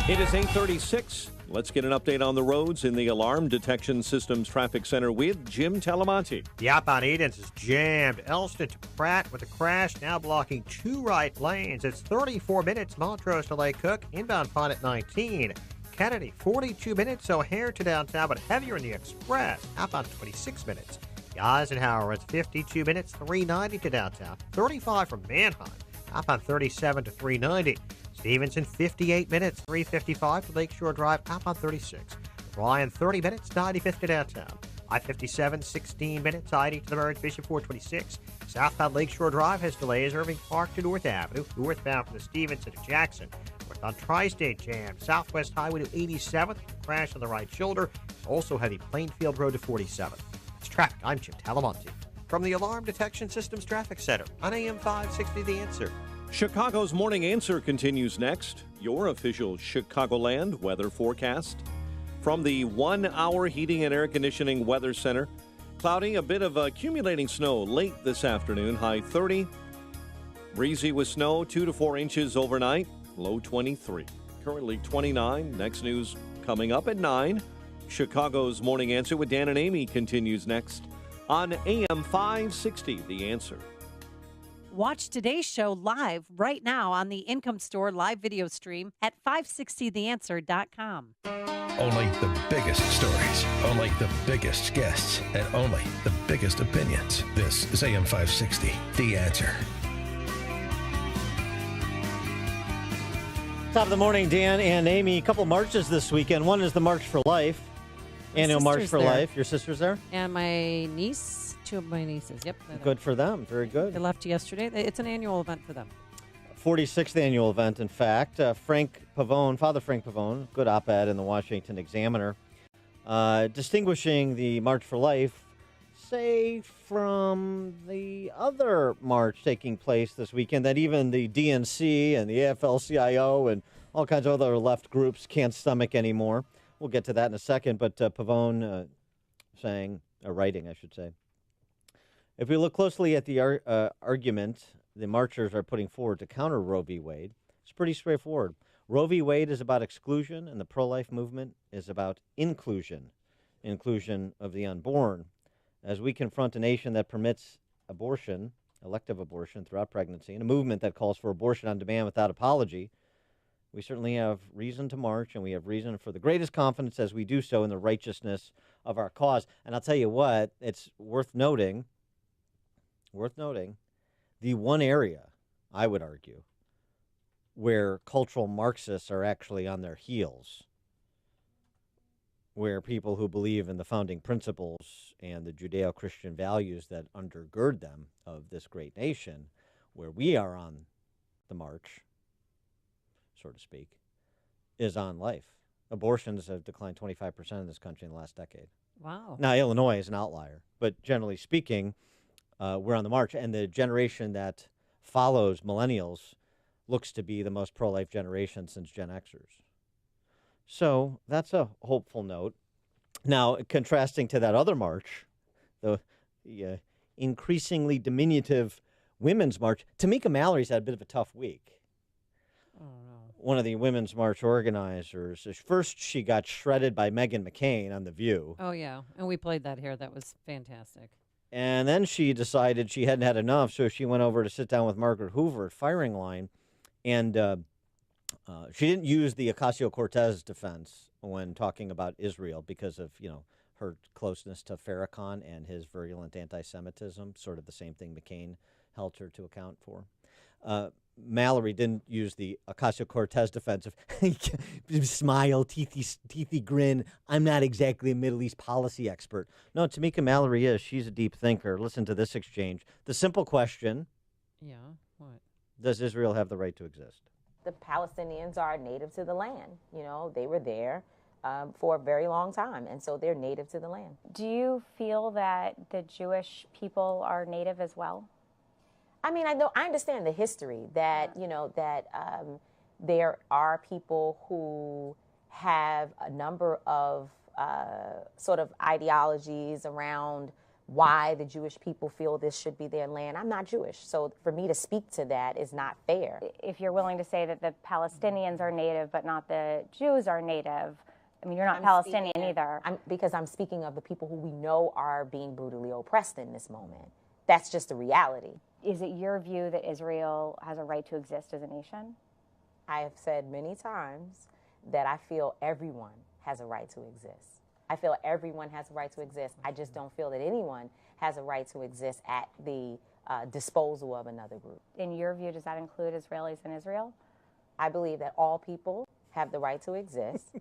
It is 8:36. Let's get an update on the roads in the Alarm Detection Systems Traffic Center with Jim Talamonte. The outbound Edens is jammed. Elston to Pratt with a crash, now blocking 2 right lanes. It's 34 minutes. Montrose to Lake Cook. Inbound Pond at 19. Kennedy, 42 minutes. O'Hare to downtown, but heavier in the Express. Outbound 26 minutes. The Eisenhower is 52 minutes. 390 to downtown. 35 from Manheim. Outbound 37 to 390. Stevenson, 58 minutes, 355 to Lakeshore Drive, outbound 36. Ryan, 30 minutes, 95th to downtown. I-57, 16 minutes, I-80 to the Merge Bishop, 426. Southbound Lakeshore Drive has delays, Irving Park to North Avenue. Northbound from the Stevenson to Jackson. Northbound Tri-State jam. Southwest Highway to 87th, crash on the right shoulder. Also heavy Plainfield Road to 47th. It's traffic. I'm Jim Talamonte from the Alarm Detection Systems Traffic Center on AM 560 The Answer. Chicago's Morning Answer continues next. Your official Chicagoland weather forecast. From the 1 Hour Heating and Air Conditioning Weather Center. Cloudy, a bit of accumulating snow late this afternoon, high 30. Breezy with snow, 2 to 4 inches overnight, low 23. Currently 29. Next news coming up at 9. Chicago's Morning Answer with Dan and Amy continues next on AM 560, The Answer. Watch today's show live right now on the Income Store live video stream at 560theanswer.com. Only the biggest stories, only the biggest guests, and only the biggest opinions. This is AM 560, The Answer. Top of the morning, Dan and Amy. A couple marches this weekend. One is the March for Life, annual March for Life. Your sister's there? And my niece. 2 of my nieces, yep. Good for them. Very good. They left yesterday. It's an annual event for them. 46th annual event, in fact. Frank Pavone, Father Frank Pavone, good op-ed in the Washington Examiner, distinguishing the March for Life, say, from the other march taking place this weekend that even the DNC and the AFL-CIO and all kinds of other left groups can't stomach anymore. We'll get to that in a second, but Pavone writing, I should say. If we look closely at the argument the marchers are putting forward to counter Roe v. Wade, it's pretty straightforward. Roe v. Wade is about exclusion, and the pro-life movement is about inclusion of the unborn. As we confront a nation that permits abortion, elective abortion throughout pregnancy, and a movement that calls for abortion on demand without apology, we certainly have reason to march, and we have reason for the greatest confidence as we do so in the righteousness of our cause. And I'll tell you what, it's worth noting, the one area, I would argue, where cultural Marxists are actually on their heels, where people who believe in the founding principles and the Judeo-Christian values that undergird them of this great nation, where we are on the march, so to speak, is on life. Abortions have declined 25% in this country in the last decade. Wow. Now, Illinois is an outlier, but generally speaking, we're on the march, and the generation that follows millennials looks to be the most pro-life generation since Gen Xers. So that's a hopeful note. Now, contrasting to that other march, the increasingly diminutive women's march, Tamika Mallory's had a bit of a tough week. Oh, no. One of the women's march organizers, first she got shredded by Meghan McCain on The View. Oh, yeah. And we played that here. That was fantastic. And then she decided she hadn't had enough, so she went over to sit down with Margaret Hoover at firing line. And she didn't use the Ocasio-Cortez defense when talking about Israel because of, her closeness to Farrakhan and his virulent anti-Semitism, sort of the same thing McCain held her to account for. Mallory didn't use the Ocasio-Cortez defense of smile, teethy grin. I'm not exactly a Middle East policy expert. No, Tamika Mallory is. She's a deep thinker. Listen to this exchange. The simple question. Yeah, what? Does Israel have the right to exist? The Palestinians are native to the land. You know, they were there for a very long time, and so they're native to the land. Do you feel that the Jewish people are native as well? I mean, I understand the history that, there are people who have a number of sort of ideologies around why the Jewish people feel this should be their land. I'm not Jewish, so for me to speak to that is not fair. If you're willing to say that the Palestinians are native but not the Jews are native, I mean, you're not Palestinian either. Because I'm speaking of the people who we know are being brutally oppressed in this moment. That's just the reality. Is it your view that Israel has a right to exist as a nation? I have said many times that I feel everyone has a right to exist. I feel everyone has a right to exist. I just don't feel that anyone has a right to exist at the disposal of another group. In your view, does that include Israelis in Israel? I believe that all people have the right to exist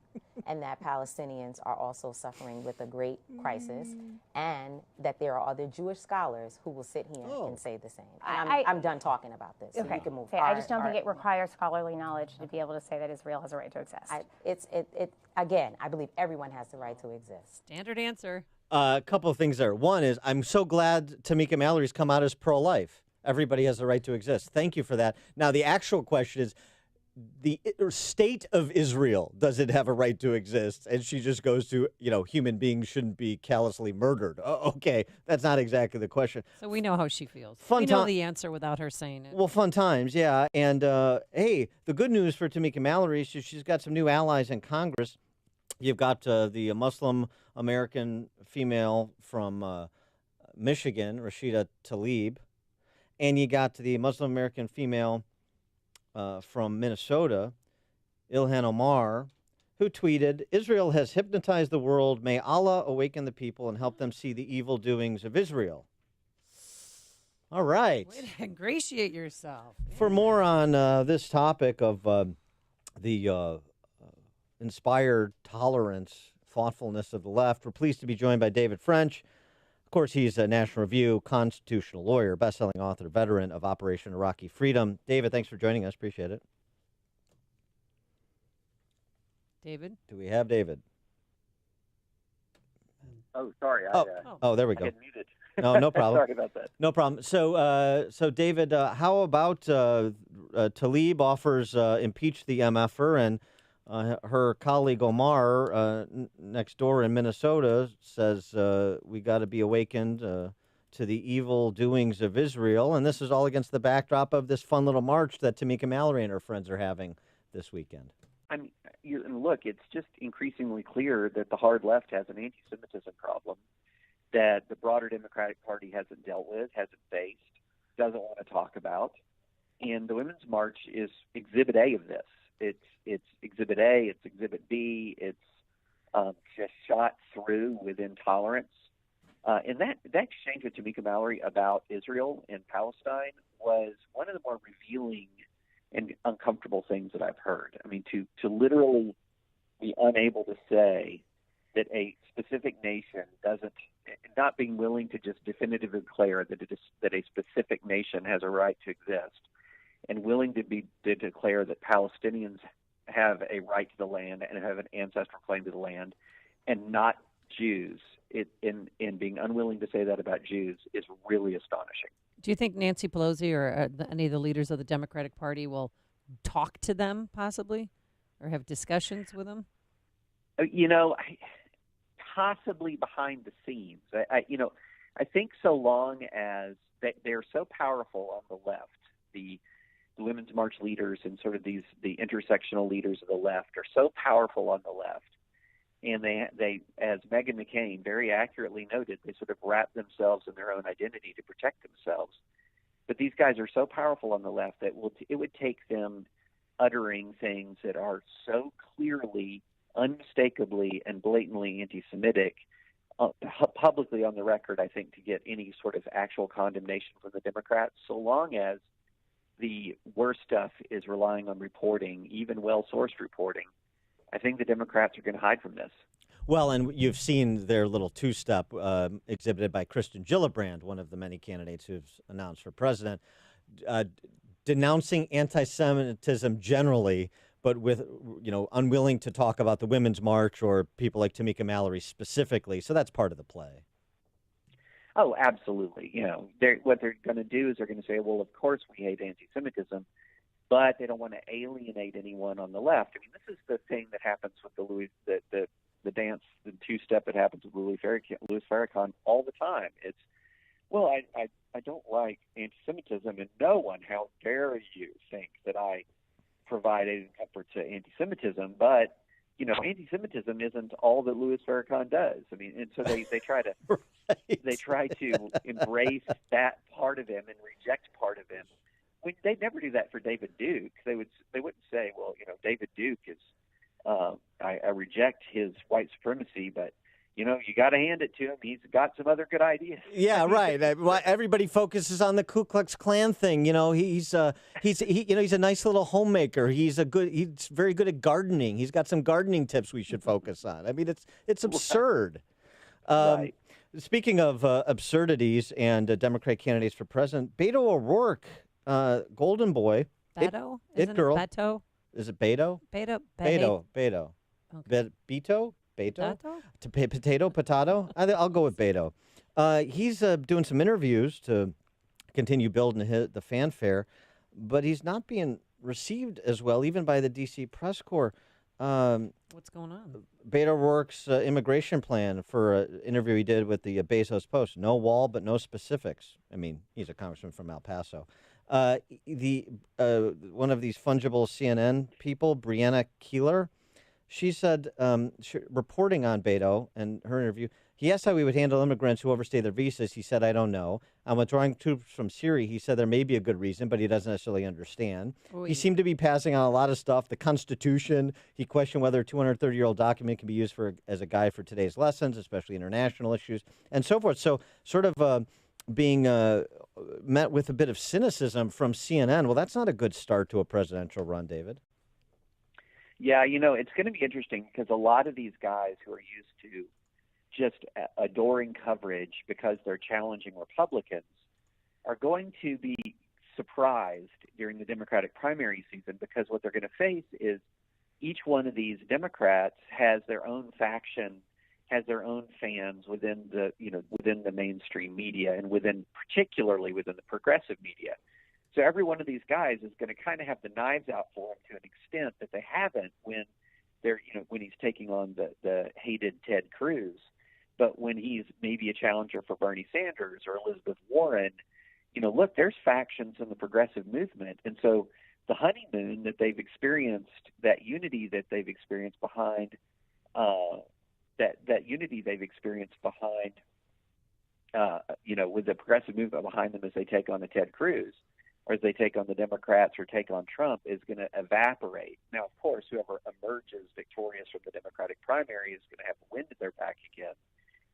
and that Palestinians are also suffering with a great crisis and that there are other Jewish scholars who will sit here and say the same. I'm done talking about this. Okay. So you can move I just don't think it requires scholarly knowledge to be able to say that Israel has a right to exist. Again, I believe everyone has the right to exist. Standard answer. A couple of things there. One is I'm so glad Tamika Mallory's come out as pro-life. Everybody has the right to exist. Thank you for that. Now, the actual question is, the state of Israel, does it have a right to exist? And she just goes to, human beings shouldn't be callously murdered. Okay, that's not exactly the question. So we know how she feels. We know the answer without her saying it. Well, fun times, yeah. And, hey, the good news for Tamika Mallory is she's got some new allies in Congress. You've got the Muslim American female from Michigan, Rashida Tlaib, and you got the Muslim American female from Minnesota, Ilhan Omar, who tweeted, "Israel has hypnotized the world. May Allah awaken the people and help them see the evil doings of Israel." All right. Way to ingratiate yourself. For more on this topic of the inspired tolerance, thoughtfulness of the left, we're pleased to be joined by David French. Of course, he's a National Review constitutional lawyer, best-selling author, veteran of Operation Iraqi Freedom. David, thanks for joining us. Appreciate it. David? Do we have David? Oh, sorry. There we go. I got muted. No problem. Sorry about that. No problem. So David, how about Tlaib offers impeach the MFer, and her colleague Omar next door in Minnesota says we got to be awakened to the evil doings of Israel, and this is all against the backdrop of this fun little march that Tamika Mallory and her friends are having this weekend. I mean, look, it's just increasingly clear that the hard left has an anti-Semitism problem that the broader Democratic Party hasn't dealt with, hasn't faced, doesn't want to talk about, and the Women's March is Exhibit A of this. It's Exhibit A, it's Exhibit B, it's just shot through with intolerance. And that exchange with Tamika Mallory about Israel and Palestine was one of the more revealing and uncomfortable things that I've heard. I mean, to literally be unable to say that a specific nation not being willing to just definitively declare that a specific nation has a right to exist, and willing to declare that Palestinians have a right to the land and have an ancestral claim to the land, and not Jews, in being unwilling to say that about Jews is really astonishing. Do you think Nancy Pelosi or any of the leaders of the Democratic Party will talk to them possibly or have discussions with them? Possibly behind the scenes. I think so long as they're so powerful on the left, the Women's March leaders and sort of the intersectional leaders of the left are so powerful on the left, and they, as Meghan McCain very accurately noted, they sort of wrap themselves in their own identity to protect themselves. But these guys are so powerful on the left that it would take them uttering things that are so clearly, unmistakably, and blatantly anti-Semitic publicly on the record, I think, to get any sort of actual condemnation from the Democrats, so long as the worst stuff is relying on reporting, even well-sourced reporting, I think the Democrats are going to hide from this. Well, and you've seen their little two-step exhibited by Kristen Gillibrand, one of the many candidates who've announced for president, denouncing anti-Semitism generally, but with, unwilling to talk about the Women's March or people like Tamika Mallory specifically. So that's part of the play. Oh, absolutely. What they're going to do is they're going to say, well, of course we hate anti-Semitism, but they don't want to alienate anyone on the left. I mean, this is the thing that happens with the dance, the two-step that happens with Louis Farrakhan all the time. It's, well, I don't like anti-Semitism, and no one, how dare you think that I provide aid and comfort to anti-Semitism, but anti-Semitism isn't all that Louis Farrakhan does. I mean, and so they try to they try to embrace that part of him and reject part of him. They'd never do that for David Duke. They wouldn't say, well, David Duke is I reject his white supremacy, but you got to hand it to him. He's got some other good ideas. Yeah, right. Everybody focuses on the Ku Klux Klan thing. He's a nice little homemaker. He's very good at gardening. He's got some gardening tips we should focus on. I mean, it's absurd. Right. Speaking of absurdities and Democrat candidates for president, Beto O'Rourke, Golden Boy, Beto, it girl. Beto? Is it Beto? Beto. Okay. Beto. Potato? I'll go with Beto. He's doing some interviews to continue building the fanfare, but he's not being received as well, even by the D.C. press corps. What's going on? Beto O'Rourke's immigration plan for an interview he did with the Bezos Post. No wall, but no specifics. I mean, he's a congressman from El Paso. One of these fungible CNN people, Brianna Keeler, she said, reporting on Beto and her interview, he asked how he would handle immigrants who overstay their visas. He said, I don't know. I'm withdrawing troops from Syria. He said there may be a good reason, but he doesn't necessarily understand. He seemed to be passing on a lot of stuff. The Constitution, he questioned whether a 230-year-old document can be used as a guide for today's lessons, especially international issues, and so forth. So sort of being met with a bit of cynicism from CNN. Well, that's not a good start to a presidential run, David. Yeah, it's going to be interesting because a lot of these guys who are used to just adoring coverage because they're challenging Republicans are going to be surprised during the Democratic primary season because what they're going to face is each one of these Democrats has their own faction, has their own fans within the mainstream media and particularly within the progressive media. So every one of these guys is going to kind of have the knives out for him to an extent that they haven't when when he's taking on the hated Ted Cruz. But when he's maybe a challenger for Bernie Sanders or Elizabeth Warren, look, there's factions in the progressive movement. And so the honeymoon that they've experienced, that unity that they've experienced behind with the progressive movement behind them as they take on the Ted Cruz, or as they take on the Democrats or take on Trump, is going to evaporate. Now, of course, whoever emerges victorious from the Democratic primary is going to have the wind at their back again.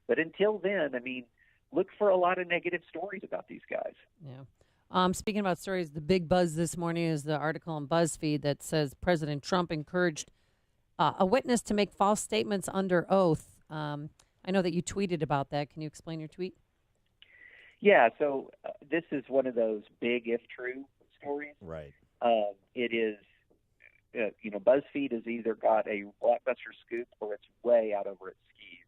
But until then, I mean, look for a lot of negative stories about these guys. Yeah. Speaking about stories, the big buzz this morning is the article on BuzzFeed that says President Trump encouraged a witness to make false statements under oath. I know that you tweeted about that. Can you explain your tweet? Yeah, so this is one of those big if true stories. Right. It is, BuzzFeed has either got a blockbuster scoop or it's way out over its skis.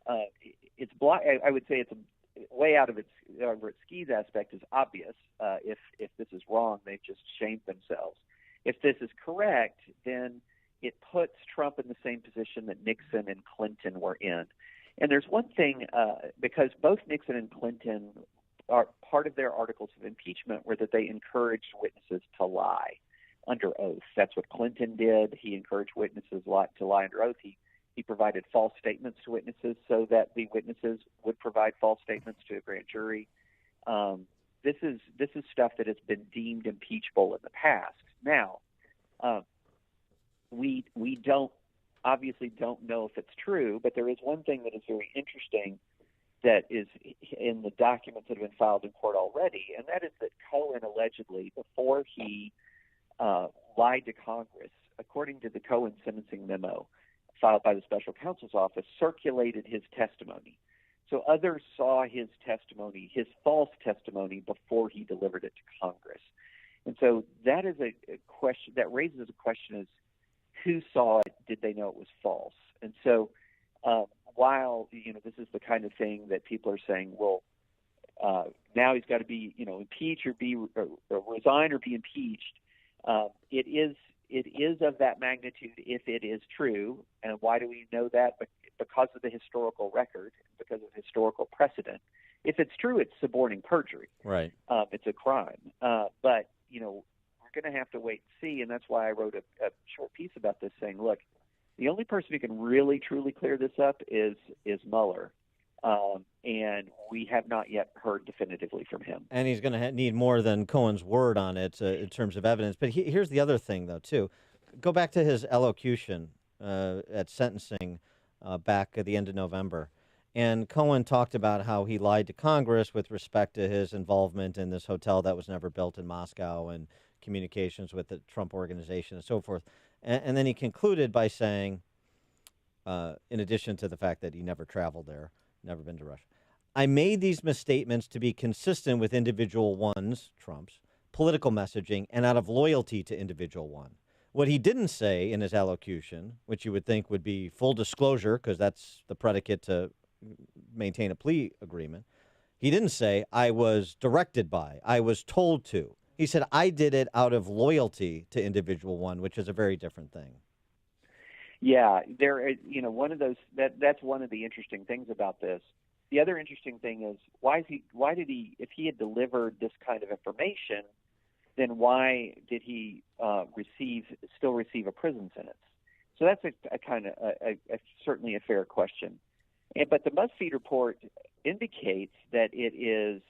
I would say it's way out of its over its skis aspect is obvious. If this is wrong, they've just shamed themselves. If this is correct, then it puts Trump in the same position that Nixon and Clinton were in. And there's one thing, because both Nixon and Clinton are part of their articles of impeachment were that they encouraged witnesses to lie under oath. That's what Clinton did. He encouraged witnesses to lie under oath. He provided false statements to witnesses so that the witnesses would provide false statements to a grand jury. This is stuff that has been deemed impeachable in the past. Now, we obviously don't know if it's true, but there is one thing that is very interesting that is in the documents that have been filed in court already, and that is that Cohen allegedly, before he lied to Congress, according to the Cohen sentencing memo filed by the special counsel's office, circulated his testimony. So others saw his testimony, his false testimony, before he delivered it to Congress. And so that is a question that raises a question: is who saw it? Did they know it was false? And so while this is the kind of thing that people are saying, well, now he's got to be impeached or resign or be impeached. It is of that magnitude if it is true. And why do we know that? Because of the historical record, because of historical precedent. If it's true, it's suborning perjury. Right. It's a crime. But we're going to have to wait and see, and that's why I wrote a short piece about this, saying, look, the only person who can really, truly clear this up is Mueller, and we have not yet heard definitively from him. And he's going to need more than Cohen's word on it in terms of evidence. But here's the other thing, though, too. Go back to his elocution at sentencing back at the end of November. And Cohen talked about how he lied to Congress with respect to his involvement in this hotel that was never built in Moscow and communications with the Trump organization and so forth. And then he concluded by saying, in addition to the fact that he never traveled there, never been to Russia, I made these misstatements to be consistent with individual one's, Trump's, political messaging and out of loyalty to individual one. What he didn't say in his allocution, which you would think would be full disclosure, because that's the predicate to maintain a plea agreement, he didn't say, I was directed by, I was told to. He said, I did it out of loyalty to individual one, which is a very different thing. Yeah, one of those that's one of the interesting things about this. The other interesting thing is why did he, if he had delivered this kind of information, then why did he still receive a prison sentence? So that's a certainly a fair question. But the BuzzFeed report indicates that it is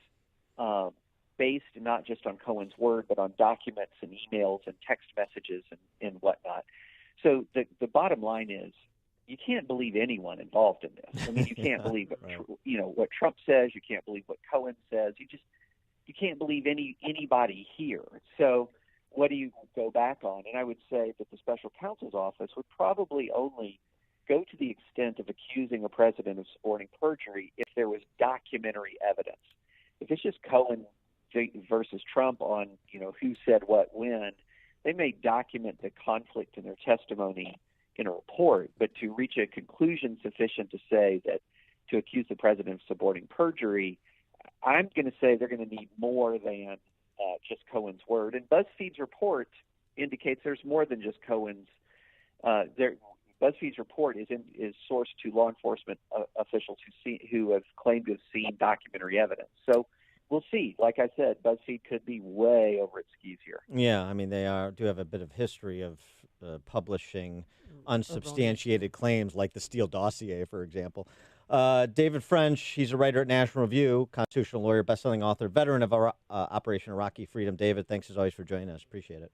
based not just on Cohen's word, but on documents and emails and text messages and whatnot. So the bottom line is, you can't believe anyone involved in this. I mean, you can't believe what Trump says. You can't believe what Cohen says. You can't believe anybody here. So what do you go back on? And I would say that the special counsel's office would probably only go to the extent of accusing a president of suborning perjury if there was documentary evidence. If it's just Cohen versus Trump on, who said what when, they may document the conflict in their testimony in a report, but to reach a conclusion sufficient to say that to accuse the president of suborning perjury, I'm going to say they're going to need more than just Cohen's word. And BuzzFeed's report indicates there's more than just Cohen's. BuzzFeed's report is sourced to law enforcement officials who have claimed to have seen documentary evidence. So we'll see. Like I said, BuzzFeed could be way over its skis here. Yeah, I mean, they do have a bit of history of publishing unsubstantiated claims, like the Steele dossier, for example. David French, he's a writer at National Review, constitutional lawyer, best-selling author, veteran of Operation Iraqi Freedom. David, thanks as always for joining us. Appreciate it.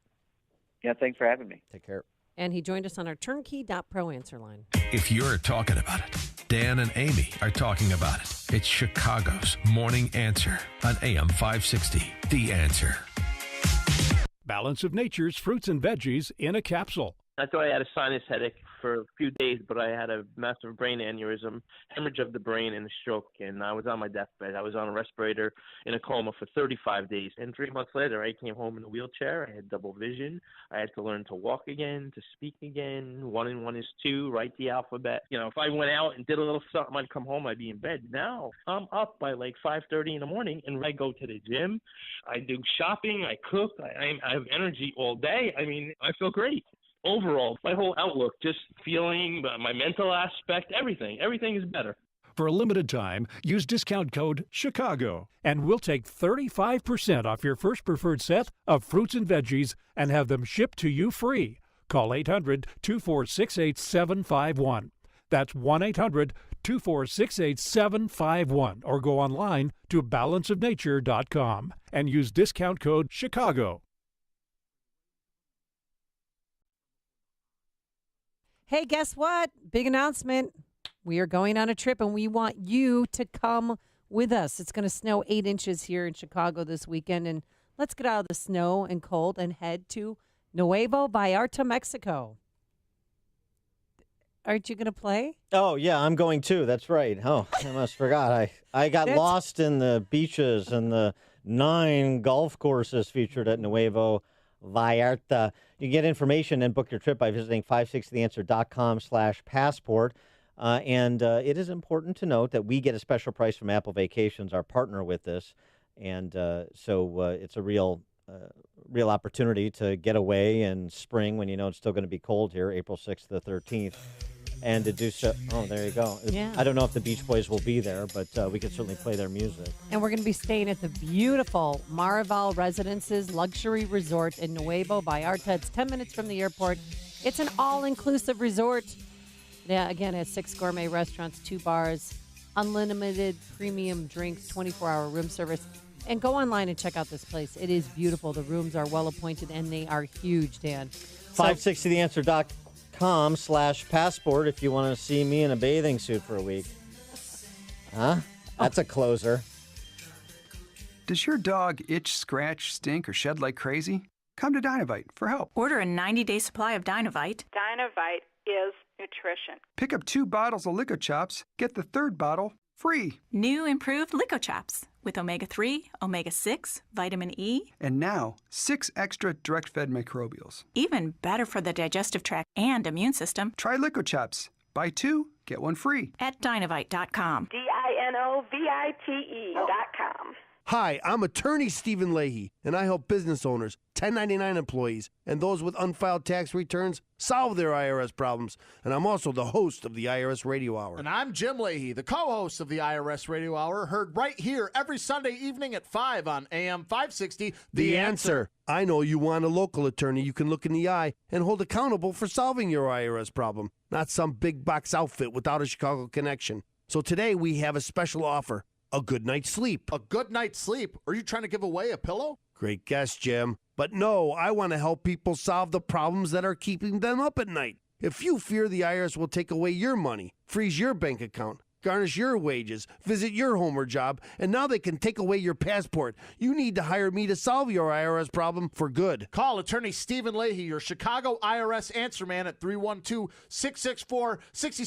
Yeah, thanks for having me. Take care. And he joined us on our turnkey.pro answer line. If you're talking about it, Dan and Amy are talking about it. It's Chicago's Morning Answer on AM 560. The Answer. Balance of Nature's fruits and veggies in a capsule. I thought I had a sinus headache for a few days, but I had a massive brain aneurysm, hemorrhage of the brain, and a stroke. And I was on my deathbed. I was on a respirator in a coma for 35 days. And 3 months later, I came home in a wheelchair. I had double vision. I had to learn to walk again, to speak again. 1 and 1 is 2, write the alphabet. If I went out and did a little something, I'd come home, I'd be in bed. Now I'm up by like 5:30 in the morning, and I go to the gym. I do shopping. I cook. I have energy all day. I mean, I feel great. Overall, my whole outlook, just feeling, my mental aspect, everything is better. For a limited time, use discount code CHICAGO, and we'll take 35% off your first preferred set of fruits and veggies and have them shipped to you free. Call 800-246-8751. That's 1-800-246-8751, or go online to balanceofnature.com and use discount code CHICAGO. Hey, guess what? Big announcement. We are going on a trip, and we want you to come with us. It's going to snow 8 inches here in Chicago this weekend, and let's get out of the snow and cold and head to Nuevo Vallarta, Mexico. Aren't you going to play? Oh, yeah, I'm going too. That's right. Oh, I almost forgot. I got lost in the beaches and the 9 golf courses featured at Nuevo Vallarta. You can get information and book your trip by visiting 560theanswer.com/passport. And it is important to note that we get a special price from Apple Vacations, our partner with this. And so it's a real opportunity to get away in spring when you know it's still going to be cold here, April 6th to the 13th. And to do so, oh, there you go. Yeah. I don't know if the Beach Boys will be there, but we could certainly play their music. And we're going to be staying at the beautiful Maraval Residences Luxury Resort in Nuevo Vallarta. It's 10 minutes from the airport. It's an all-inclusive resort. Yeah, again, it has 6 gourmet restaurants, 2 bars, unlimited premium drinks, 24-hour room service. And go online and check out this place. It is beautiful. The rooms are well-appointed, and they are huge, Dan. 560theanswer.com/passport if you want to see me in a bathing suit for a week. Huh? That's a closer. Does your dog itch, scratch, stink, or shed like crazy? Come to Dinovite for help. Order a 90-day supply of Dinovite. Dinovite is nutrition. Pick up 2 bottles of Lico Chops, get the 3rd bottle free. New improved Lico Chops with omega-3, omega-6, vitamin E. And now, 6 extra direct-fed microbials. Even better for the digestive tract and immune system. Try Lico Chops. Buy 2, get 1 free. At Dinovite.com. DINOVITE.com. Hi, I'm attorney Stephen Leahy, and I help business owners, 1099 employees, and those with unfiled tax returns solve their IRS problems. And I'm also the host of the IRS Radio Hour. And I'm Jim Leahy, the co-host of the IRS Radio Hour, heard right here every Sunday evening at 5 on AM 560. The Answer. I know you want a local attorney you can look in the eye and hold accountable for solving your IRS problem, not some big box outfit without a Chicago connection. So today we have a special offer. A good night's sleep. A good night's sleep? Are you trying to give away a pillow? Great guess, Jim. But no, I want to help people solve the problems that are keeping them up at night. If you fear the IRS will take away your money, freeze your bank account, garnish your wages, visit your home or job, and now they can take away your passport, you need to hire me to solve your IRS problem for good. Call attorney Stephen Leahy, your Chicago IRS answer man at 312-664-66